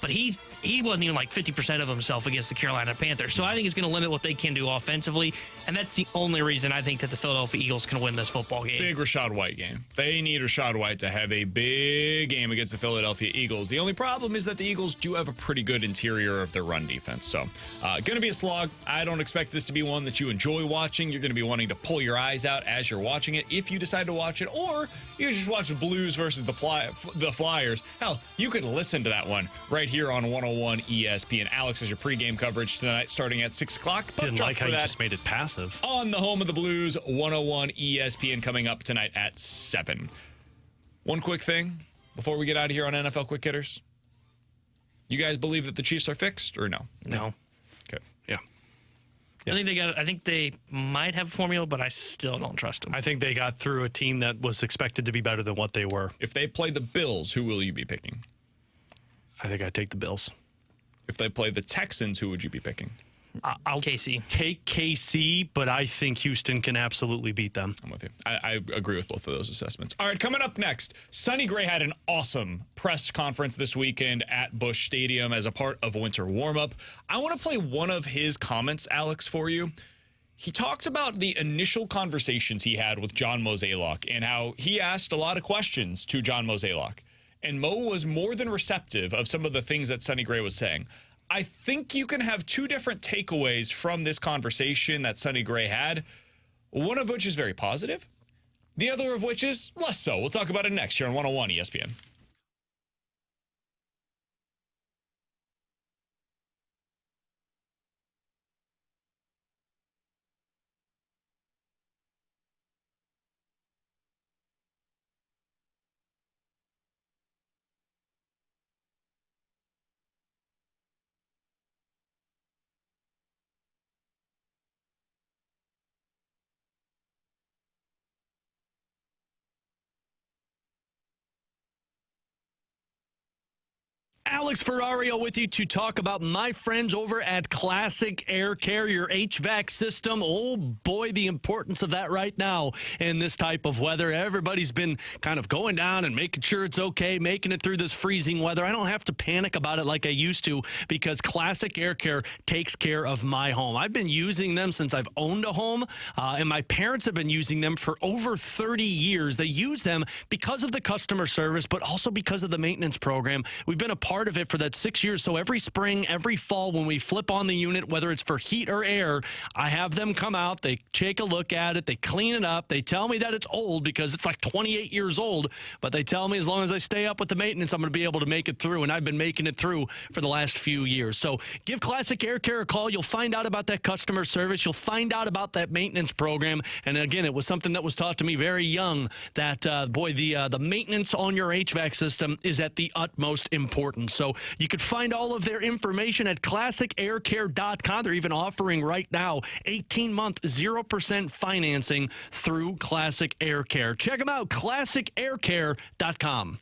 But he wasn't even like 50% of himself against the Carolina Panthers. So I think it's going to limit what they can do offensively. And that's the only reason I think that the Philadelphia Eagles can win this football game. Big Rachaad White game. They need Rachaad White to have a big game against the Philadelphia Eagles. The only problem is that the Eagles do have a pretty good interior of their run defense. So going to be a slog. I don't expect this to be one that you enjoy watching. You're going to be wanting to pull your eyes out as you're watching it if you decide to watch it. Or you just watch the Blues versus the Flyers. Hell, you could listen to that one right here on 101 ESPN. Alex has your pregame coverage tonight starting at 6 o'clock. Didn't like how you just made it passive. On the home of the Blues, 101 ESPN coming up tonight at 7. One quick thing before we get out of here on NFL Quick Hitters. You guys believe that the Chiefs are fixed or no? No. Okay. Yeah. I think they might have a formula, but I still don't trust them. I think they got through a team that was expected to be better than what they were. If they play the Bills, who will you be picking? I think I'd take the Bills. If they play the Texans, who would you be picking? I'll KC. take KC, but I think Houston can absolutely beat them. I'm with you. I agree with both of those assessments. All right, coming up next, Sonny Gray had an awesome press conference this weekend at Busch Stadium as a part of a winter warm-up. I want to play one of his comments, Alex, for you. He talked about the initial conversations he had with John Mozeliak and how he asked a lot of questions to John Mozeliak. And Mo was more than receptive of some of the things that Sonny Gray was saying. I think you can have two different takeaways from this conversation that Sonny Gray had, one of which is very positive, the other of which is less so. We'll talk about it next here on 101 ESPN. Alex Ferrario with you to talk about my friends over at Classic Air Care, your HVAC system. Oh, boy, the importance of that right now in this type of weather. Everybody's been kind of going down and making sure it's okay, making it through this freezing weather. I don't have to panic about it like I used to because Classic Air Care takes care of my home. I've been using them since I've owned a home, and my parents have been using them for over 30 years. They use them because of the customer service, but also because of the maintenance program. We've been a part of it for that 6 years. So every spring, every fall, when we flip on the unit, whether it's for heat or air, I have them come out. They take a look at it. They clean it up. They tell me that it's old because it's like 28 years old. But they tell me as long as I stay up with the maintenance, I'm going to be able to make it through. And I've been making it through for the last few years. So give Classic Air Care a call. You'll find out about that customer service. You'll find out about that maintenance program. And again, it was something that was taught to me very young that, the maintenance on your HVAC system is at the utmost importance. So you could find all of their information at classicaircare.com. They're even offering right now 18-month 0% financing through Classic Air Care. Check them out, classicaircare.com.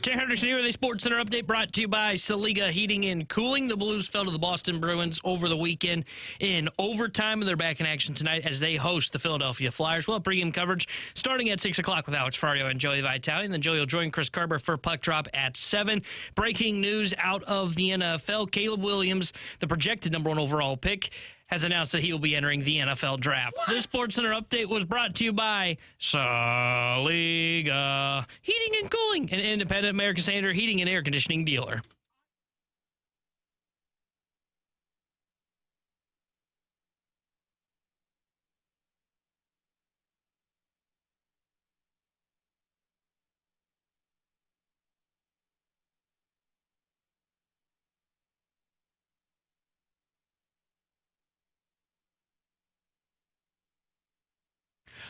Tanner Henderson here with a Sports Center update brought to you by Saliga Heating and Cooling. The Blues fell to the Boston Bruins over the weekend in overtime, and they're back in action tonight as they host the Philadelphia Flyers. We'll have pregame coverage starting at 6 o'clock with Alex Ferrario and Joey Vitale, and then Joey will join Chris Carver for Puck Drop at 7. Breaking news out of the NFL, Caleb Williams, the projected number 1 overall pick, has announced that he will be entering the NFL draft. This Sports Center update was brought to you by Saliga Heating and Cooling, an independent American Standard heating and air conditioning dealer.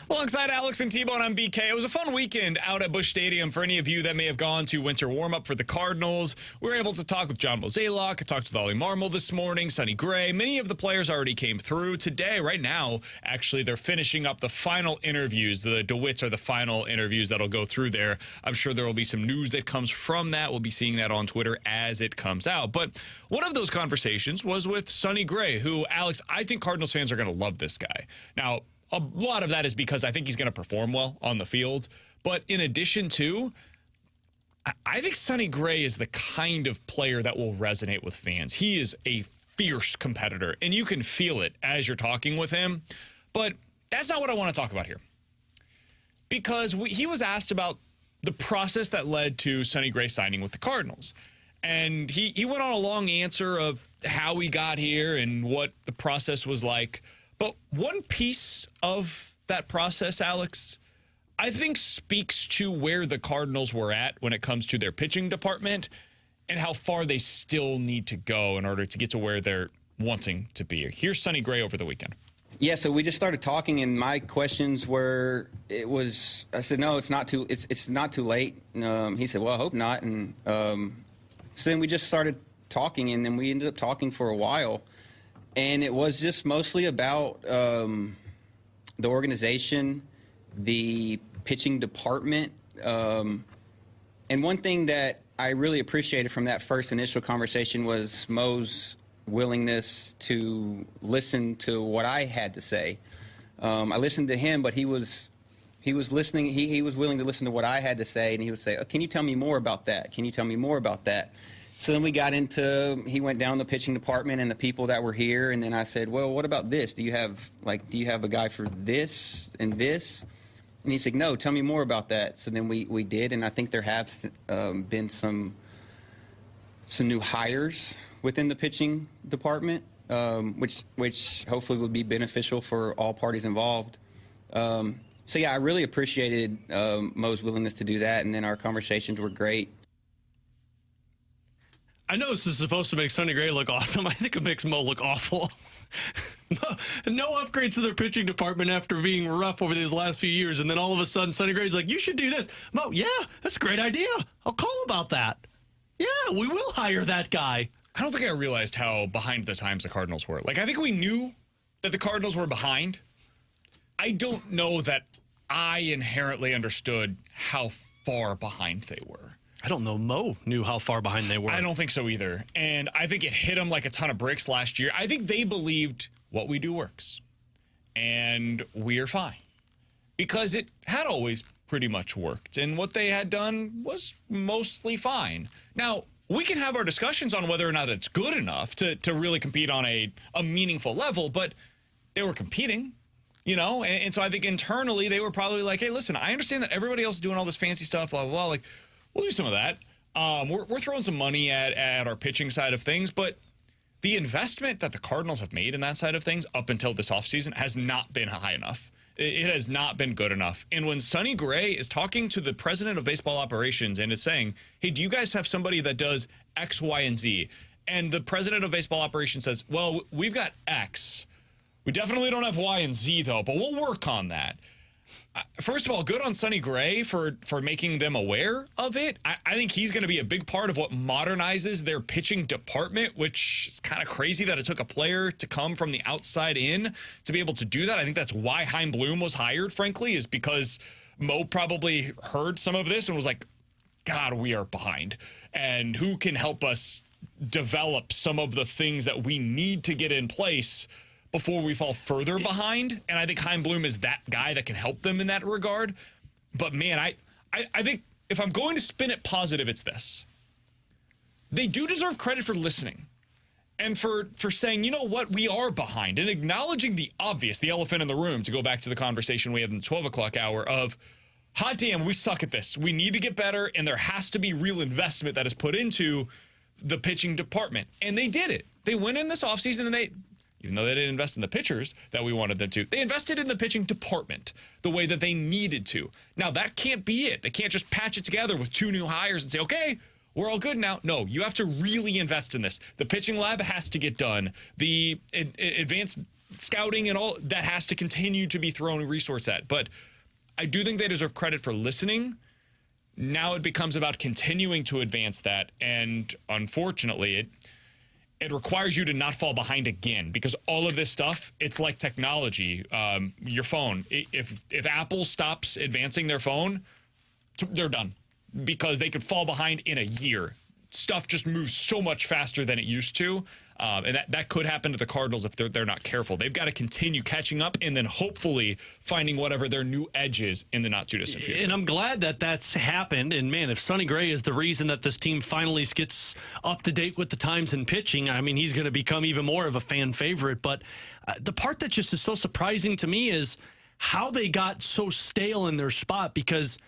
Alongside Alex and T-Bone, I'm BK. It was a fun weekend out at Busch Stadium for any of you that may have gone to winter warm-up for the Cardinals. We were able to talk with John Mozeliak. I talked with Ollie Marmol this morning, Sonny Gray. Many of the players already came through. Today, right now, actually, they're finishing up the final interviews. The DeWitts are the final interviews that'll go through there. I'm sure there will be some news that comes from that. We'll be seeing that on Twitter as it comes out. But one of those conversations was with Sonny Gray, who, Alex, I think Cardinals fans are going to love this guy. Now, a lot of that is because I think he's going to perform well on the field. But in addition to, I think Sonny Gray is the kind of player that will resonate with fans. He is a fierce competitor, and you can feel it as you're talking with him. But that's not what I want to talk about here. Because he was asked about the process that led to Sonny Gray signing with the Cardinals. And he went on a long answer of how he got here and what the process was like. But one piece of that process, Alex, I think speaks to where the Cardinals were at when it comes to their pitching department and how far they still need to go in order to get to where they're wanting to be. Here's Sonny Gray over the weekend. Yeah, so we just started talking, and my questions were, I said, no, it's not too late. He said, well, I hope not. And so then we just started talking, and then we ended up talking for a while. And it was just mostly about the organization, the pitching department. And one thing that I really appreciated from that first initial conversation was Mo's willingness to listen to what I had to say. I listened to him, but he was listening. He was willing to listen to what I had to say, and he would say, oh, can you tell me more about that? Can you tell me more about that? So then he went down the pitching department and the people that were here, and then I said, well, what about this? Do you have a guy for this and this? And he said, no, tell me more about that. So then we did, and I think there have been some new hires within the pitching department, which hopefully would be beneficial for all parties involved. So yeah, I really appreciated Mo's willingness to do that, and then our conversations were great. I know this is supposed to make Sonny Gray look awesome. I think it makes Mo look awful. No upgrades to their pitching department after being rough over these last few years, and then all of a sudden Sonny Gray's like, you should do this. Mo, yeah, that's a great idea. I'll call about that. Yeah, we will hire that guy. I don't think I realized how behind the times the Cardinals were. Like, I think we knew that the Cardinals were behind. I don't know that I inherently understood how far behind they were. I don't know Mo knew how far behind they were. I don't think so either. And I think it hit them like a ton of bricks last year. I think they believed what we do works. And we are fine. Because it had always pretty much worked. And what they had done was mostly fine. Now, we can have our discussions on whether or not it's good enough to really compete on a meaningful level. But they were competing, you know? And so I think internally they were probably like, hey, listen, I understand that everybody else is doing all this fancy stuff, blah, blah, blah. Like, we'll do some of that. We're throwing some money at our pitching side of things, but the investment that the Cardinals have made in that side of things up until this offseason has not been high enough. It has not been good enough. And when Sonny Gray is talking to the president of baseball operations and is saying, hey, do you guys have somebody that does X, Y, and Z? And the president of baseball operations says, well, we've got X. We definitely don't have Y and Z, though, but we'll work on that. First of all, good on Sonny Gray for making them aware of it. I think he's going to be a big part of what modernizes their pitching department, which is kind of crazy that it took a player to come from the outside in to be able to do that. I think that's why Chaim Bloom was hired, frankly, is because Mo probably heard some of this and was like, God, we are behind. And who can help us develop some of the things that we need to get in place before we fall further behind? And I think Chaim Bloom is that guy that can help them in that regard. But, man, I think if I'm going to spin it positive, it's this. They do deserve credit for listening and for saying, you know what, we are behind, and acknowledging the obvious, the elephant in the room, to go back to the conversation we had in the 12 o'clock hour of, hot damn, we suck at this. We need to get better, and there has to be real investment that is put into the pitching department. And they did it. They went in this offseason, and even though they didn't invest in the pitchers that we wanted them to, they invested in the pitching department the way that they needed to. Now, that can't be it. They can't just patch it together with 2 new hires and say, okay, we're all good now. No, you have to really invest in this. The pitching lab has to get done. The advanced scouting and all that has to continue to be thrown resource at. But I do think they deserve credit for listening. Now it becomes about continuing to advance that. And unfortunately, it requires you to not fall behind again, because all of this stuff, it's like technology. Your phone, if Apple stops advancing their phone, they're done, because they could fall behind in a year. Stuff just moves so much faster than it used to. And that could happen to the Cardinals if they're not careful. They've got to continue catching up and then hopefully finding whatever their new edge is in the not-too-distant future. And I'm glad that that's happened. And, man, if Sonny Gray is the reason that this team finally gets up to date with the times in pitching, I mean, he's going to become even more of a fan favorite. But the part that just is so surprising to me is how they got so stale in their spot, because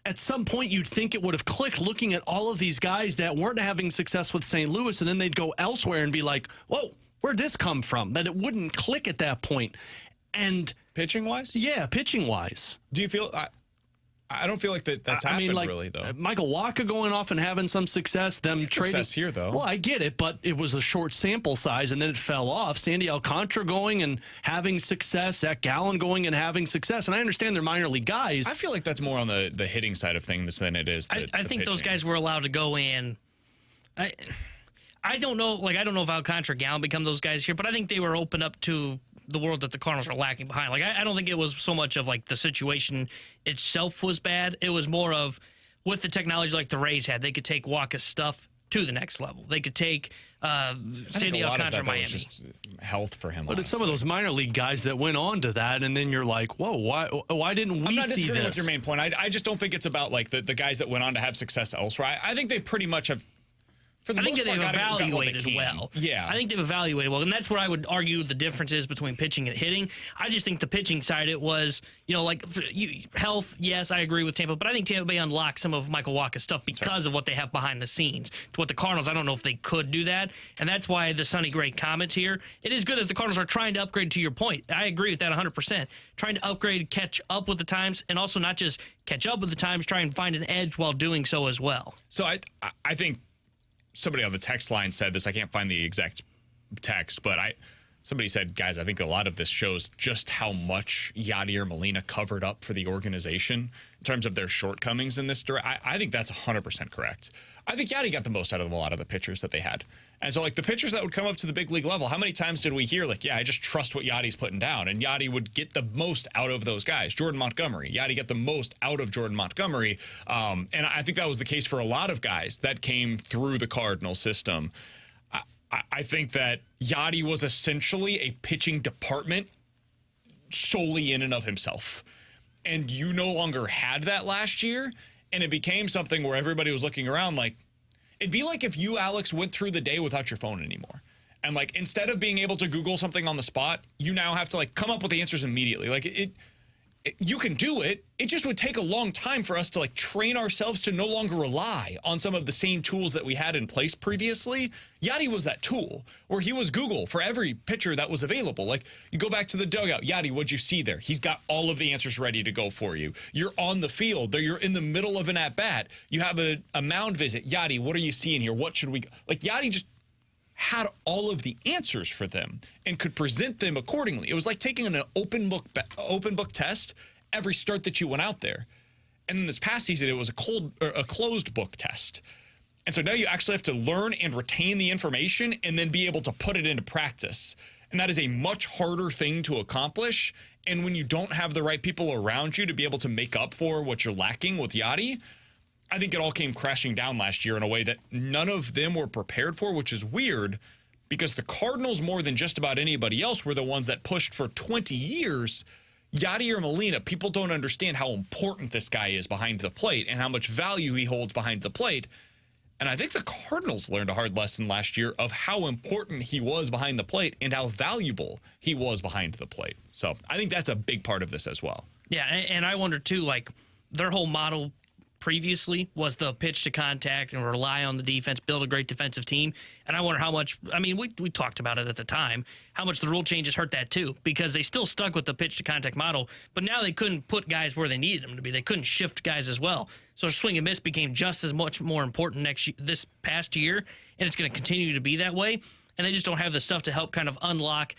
at some point you'd think it would have clicked looking at all of these guys that weren't having success with St. Louis, and then they'd go elsewhere and be like, whoa, where'd this come from? That it wouldn't click at that point. And pitching-wise? Yeah, pitching-wise. Do you feel... I don't feel like that's happened, really, though. Michael Wacha going off and having some success. Them trading success here, though. Well, I get it, but it was a short sample size, and then it fell off. Sandy Alcantara going and having success. Zach Gallen going and having success. And I understand they're minor league guys. I feel like that's more on the hitting side of things than it is the I think pitching. those guys were allowed to go in. I don't know. Like, I don't know if Alcantara, Gallen become those guys here, but I think they were open up to the world that the Cardinals are lacking behind. Like, I don't think it was so much of like the situation itself was bad. It was more of, with the technology like the Rays had, they could take Wacha's stuff to the next level. They could take Sandy Alcantara, Miami. Was just health for him. But it's some of those minor league guys that went on to that, and then you're like, whoa, why didn't we see this? I'm not disagreeing with your main point. I just don't think it's about like the guys that went on to have success elsewhere. I think they pretty much have. I think they've evaluated well. Yeah. I think they've evaluated well. And that's where I would argue the difference is between pitching and hitting. I just think the pitching side, it was, like health, yes, I agree with Tampa, but I think Tampa Bay unlocked some of Michael Wacha's stuff because of what they have behind the scenes. To what the Cardinals, I don't know if they could do that. And that's why the Sonny Gray comments here. It is good that the Cardinals are trying to upgrade, to your point. I agree with that 100%. Trying to upgrade, catch up with the times, and also not just catch up with the times, try and find an edge while doing so as well. So I think somebody on the text line said this. I can't find the exact text, but somebody said, guys, I think a lot of this shows just how much Yadier Molina covered up for the organization in terms of their shortcomings in this direction. I think that's 100% correct. I think Yadi got the most out of a lot of the pitchers that they had. And so, like, the pitchers that would come up to the big league level, how many times did we hear, like, yeah, I just trust what Yadi's putting down? And Yadi would get the most out of those guys. Jordan Montgomery. Yadi got the most out of Jordan Montgomery. And I think that was the case for a lot of guys that came through the Cardinal system. I think that Yadi was essentially a pitching department solely in and of himself. And you no longer had that last year. And it became something where everybody was looking around like, it'd be like if you, Alex, went through the day without your phone anymore. And, like, instead of being able to Google something on the spot, you now have to, like, come up with the answers immediately. Like, you can do it. It just would take a long time for us to, like, train ourselves to no longer rely on some of the same tools that we had in place previously. Yadi was that tool, where he was Google for every pitcher that was available. Like, you go back to the dugout. Yadi, what'd you see there? He's got all of the answers ready to go for you. You're on the field. You're in the middle of an at-bat. You have a mound visit. Yadi, what are you seeing here? What should we... Like, Yadi just had all of the answers for them and could present them accordingly. It was like taking an open book test every start that you went out there. And then this past season, it was a closed book test. And so now you actually have to learn and retain the information and then be able to put it into practice. And that is a much harder thing to accomplish. And when you don't have the right people around you to be able to make up for what you're lacking with Yadi, I think it all came crashing down last year in a way that none of them were prepared for, which is weird because the Cardinals, more than just about anybody else, were the ones that pushed for 20 years. Yadier Molina, people don't understand how important this guy is behind the plate and how much value he holds behind the plate. And I think the Cardinals learned a hard lesson last year of how important he was behind the plate and how valuable he was behind the plate. So I think that's a big part of this as well. Yeah, and I wonder, too, like, their whole model previously was the pitch to contact and rely on the defense, build a great defensive team. And I wonder how much, I mean, we talked about it at the time, how much the rule changes hurt that too, because they still stuck with the pitch to contact model, but now they couldn't put guys where they needed them to be. They couldn't shift guys as well. So swing and miss became just as much more important this past year, and it's going to continue to be that way. And they just don't have the stuff to help kind of unlock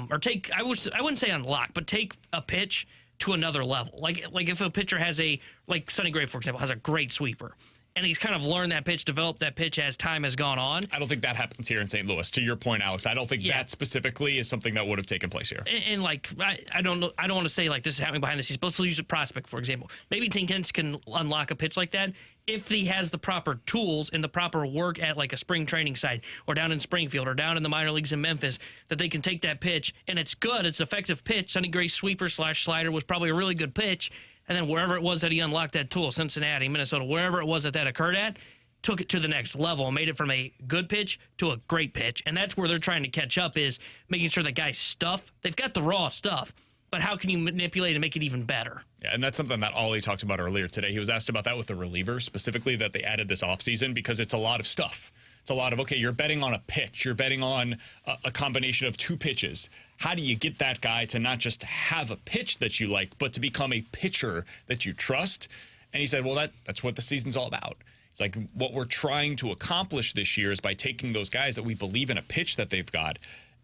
or take, I wouldn't say unlock, but take a pitch to another level. Like if a pitcher has like Sonny Gray, for example, has a great sweeper, and he's kind of learned that pitch, developed that pitch as time has gone on. I don't think that happens here in St. Louis. To your point, Alex, I don't think that specifically is something that would have taken place here. And like, I don't know. I don't want to say like this is happening behind the scenes, but let's use a prospect, for example. Maybe Tinkins can unlock a pitch like that if he has the proper tools and the proper work at like a spring training site or down in Springfield or down in the minor leagues in Memphis, that they can take that pitch and it's good. It's an effective pitch. Sonny Gray's sweeper / slider was probably a really good pitch. And then wherever it was that he unlocked that tool, Cincinnati, Minnesota, wherever it was that occurred at, took it to the next level and made it from a good pitch to a great pitch. And that's where they're trying to catch up, is making sure that guys' stuff, they've got the raw stuff, but how can you manipulate and make it even better? Yeah, and that's something that Ollie talked about earlier today. He was asked about that with the relievers, specifically that they added this offseason, because it's a lot of stuff. It's a lot of, okay, you're betting on a pitch. You're betting on a combination of two pitches. How do you get that guy to not just have a pitch that you like, but to become a pitcher that you trust? And he said, well, that's what the season's all about. It's like what we're trying to accomplish this year is by taking those guys that we believe in a pitch that they've got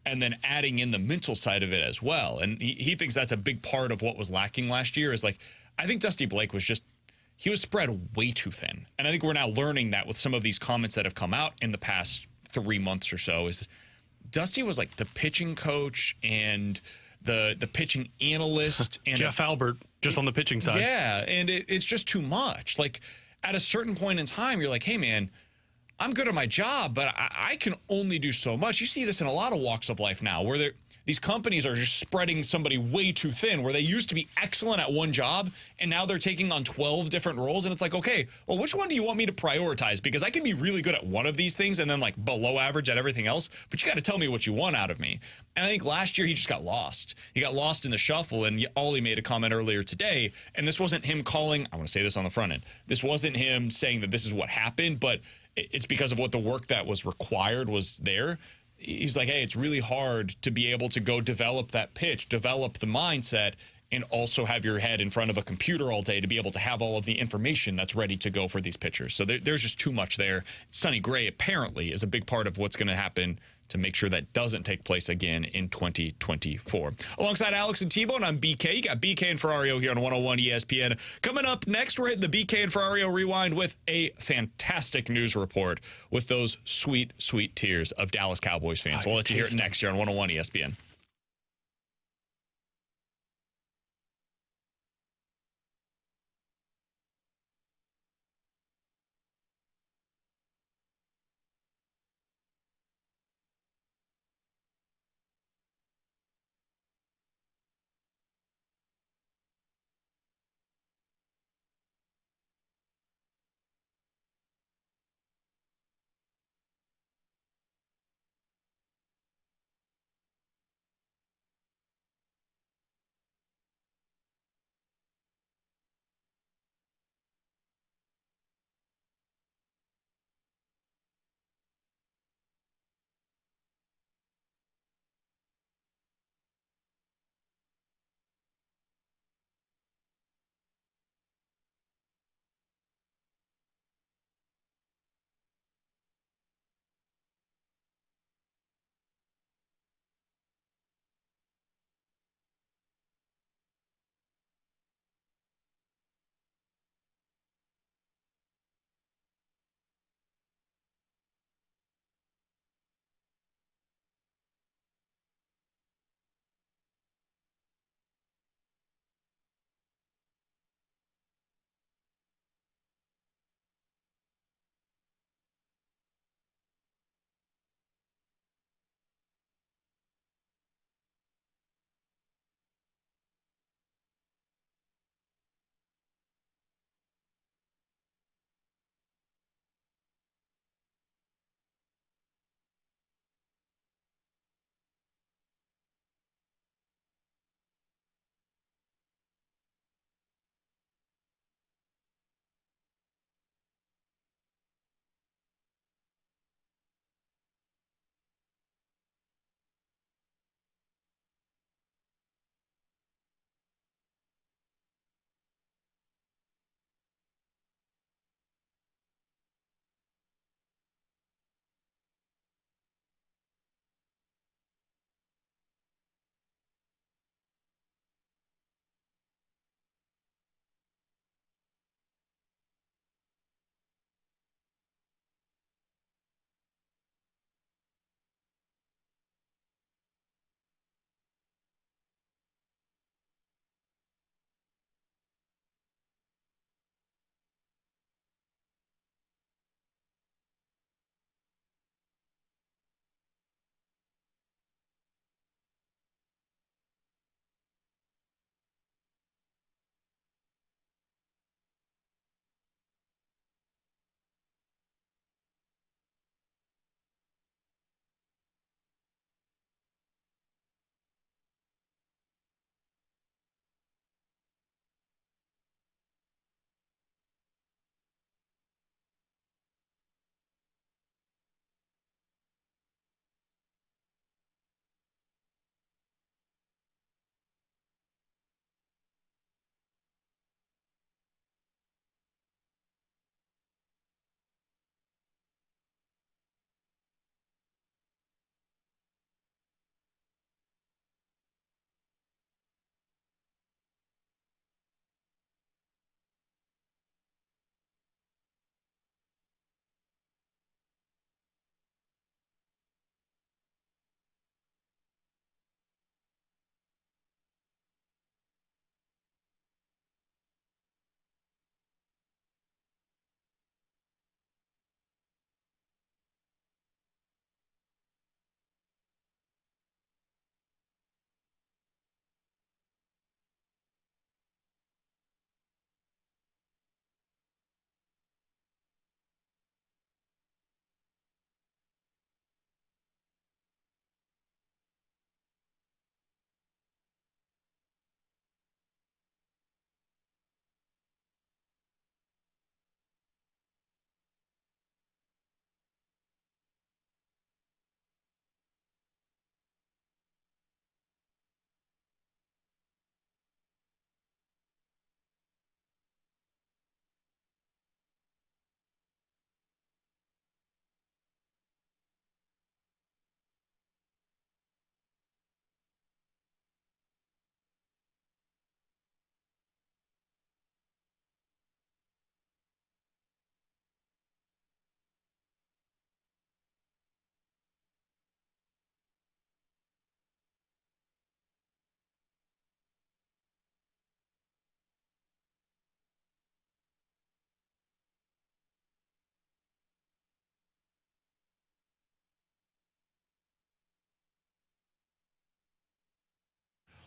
and then adding in the mental side of it as well. And he thinks that's a big part of what was lacking last year, is like, I think Dusty Blake was he was spread way too thin. And I think we're now learning that with some of these comments that have come out in the past 3 months or so, is Dusty was like the pitching coach and the pitching analyst. And Jeff Albert, just on the pitching side. Yeah, and it's just too much. Like, at a certain point in time, you're like, hey, man, I'm good at my job, but I can only do so much. You see this in a lot of walks of life now, where these companies are just spreading somebody way too thin, where they used to be excellent at one job, and now they're taking on 12 different roles. And it's like, okay, well, which one do you want me to prioritize? Because I can be really good at one of these things and then like below average at everything else, but you got to tell me what you want out of me. And I think last year he just got lost. He got lost in the shuffle, and Ollie made a comment earlier today, and this wasn't him calling, I want to say this on the front end, this wasn't him saying that this is what happened, but it's because of what the work that was required was there. He's like, hey, it's really hard to be able to go develop that pitch, develop the mindset, and also have your head in front of a computer all day to be able to have all of the information that's ready to go for these pitchers. So there's just too much there. Sonny Gray apparently is a big part of what's going to happen to make sure that doesn't take place again in 2024. Alongside Alex and T-Bone, I'm BK. You got BK and Ferrario here on 101 ESPN. Coming up next, we're hitting the BK and Ferrario Rewind with a fantastic news report with those sweet, sweet tears of Dallas Cowboys fans. We'll let you hear it next year on 101 ESPN.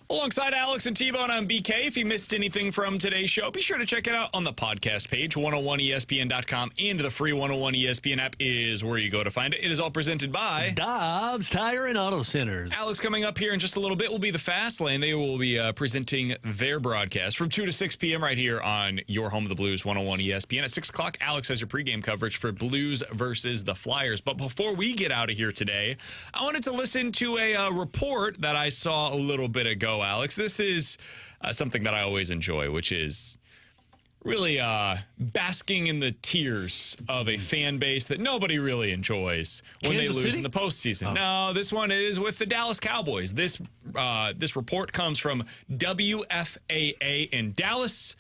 Alongside Alex and T-Bone, I'm BK. If you missed anything from today's show, be sure to check it out on the podcast page. 101ESPN.com and the free 101 ESPN app is where you go to find it. It is all presented by Dobbs Tire and Auto Centers. Alex. Coming up here in just a little bit will be the Fast Lane. They will be presenting their broadcast from 2 to 6 p.m. right here on your home of the Blues, 101 ESPN. At 6 o'clock, Alex has your pregame coverage for Blues versus the Flyers. But before we get out of here today, I wanted to listen to a report that I saw a little bit ago, Alex. This is something that I always enjoy, which is really basking in the tears of a fan base that nobody really enjoys when Kansas they lose City? in the postseason. Oh. No, this one is with the Dallas Cowboys. This report comes from WFAA in Dallas.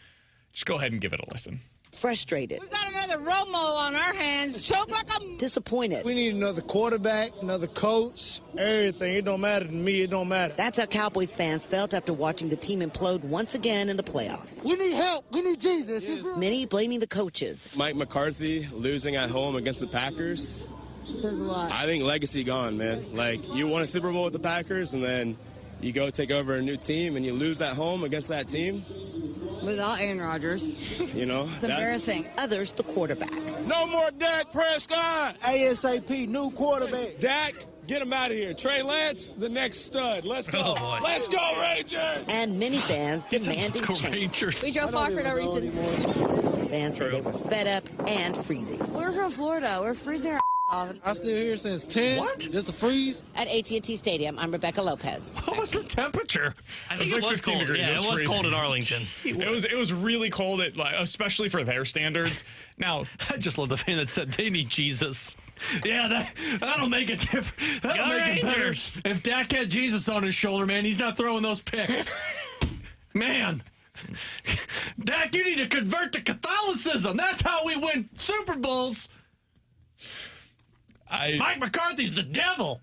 Just go ahead and give it a listen. Frustrated. We got another Romo on our hands. Choke like I'm Disappointed. We need another quarterback, another coach, everything. It don't matter to me. It don't matter. That's how Cowboys fans felt after watching the team implode once again in the playoffs. We need help. We need Jesus. Many blaming the coaches. Mike McCarthy losing at home against the Packers. I think legacy gone, man. Like, you won a Super Bowl with the Packers, and then you go take over a new team, and you lose at home against that team. without Aaron Rodgers. You know, It's embarrassing. Others, the quarterback. No more Dak Prescott. ASAP, new quarterback. Dak, get him out of here. Trey Lance, the next stud. Let's go. Oh, boy. Let's go, Rangers. And many fans demanding change. We drove far for no reason. Fans say they were fed up and freezing. We're from Florida. We're freezing our off. I still here since 10. What? Just the freeze. At AT&T Stadium, I'm Rebecca Lopez. What was the temperature? I think It was like 15 cold. degrees. Yeah, It was it was freezing. cold at Arlington. It was really cold, at, like, especially for their standards. Now, I just love the fan that said they need Jesus. Yeah, that'll make it different. That'll Go make it better. Rangers. If Dak had Jesus on his shoulder, man, he's not throwing those picks. Man. Dak, you need to convert to Catholicism. That's how we win Super Bowls. Mike McCarthy's the devil.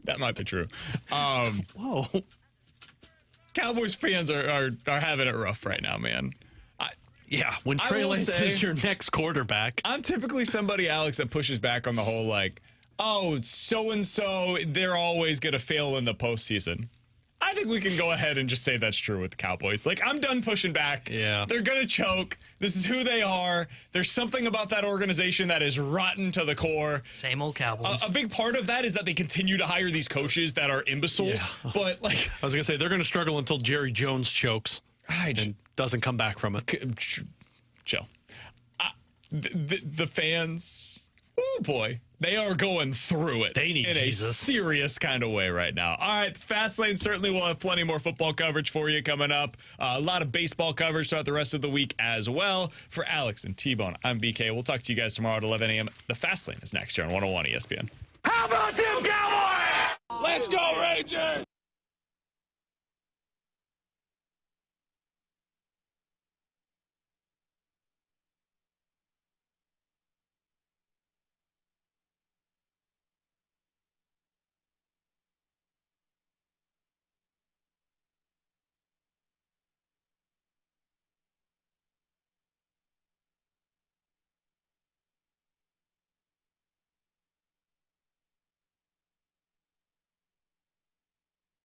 that might be true. Whoa. Cowboys fans are having it rough right now, man. Yeah, when Trey Lance is your next quarterback. I'm typically somebody, Alex, that pushes back on the whole, like, oh, so-and-so, they're always going to fail in the postseason. I think we can go ahead and just say that's true with the Cowboys. Like, I'm done pushing back. Yeah. They're going to choke. This is who they are. There's something about that organization that is rotten to the core. Same old Cowboys. A big part of that is that they continue to hire these coaches that are imbeciles. Yeah. But, like, I was going to say, they're going to struggle until Jerry Jones chokes and doesn't come back from it. Chill. The fans, oh boy, they are going through it. They need in Jesus. a serious kind of way right now. All right, Fastlane certainly will have plenty more football coverage for you coming up. A lot of baseball coverage throughout the rest of the week as well. For Alex and T-Bone, I'm BK. We'll talk to you guys tomorrow at 11 a.m. The Fastlane is next here on 101 ESPN. How about them Cowboys? Let's go, Rangers.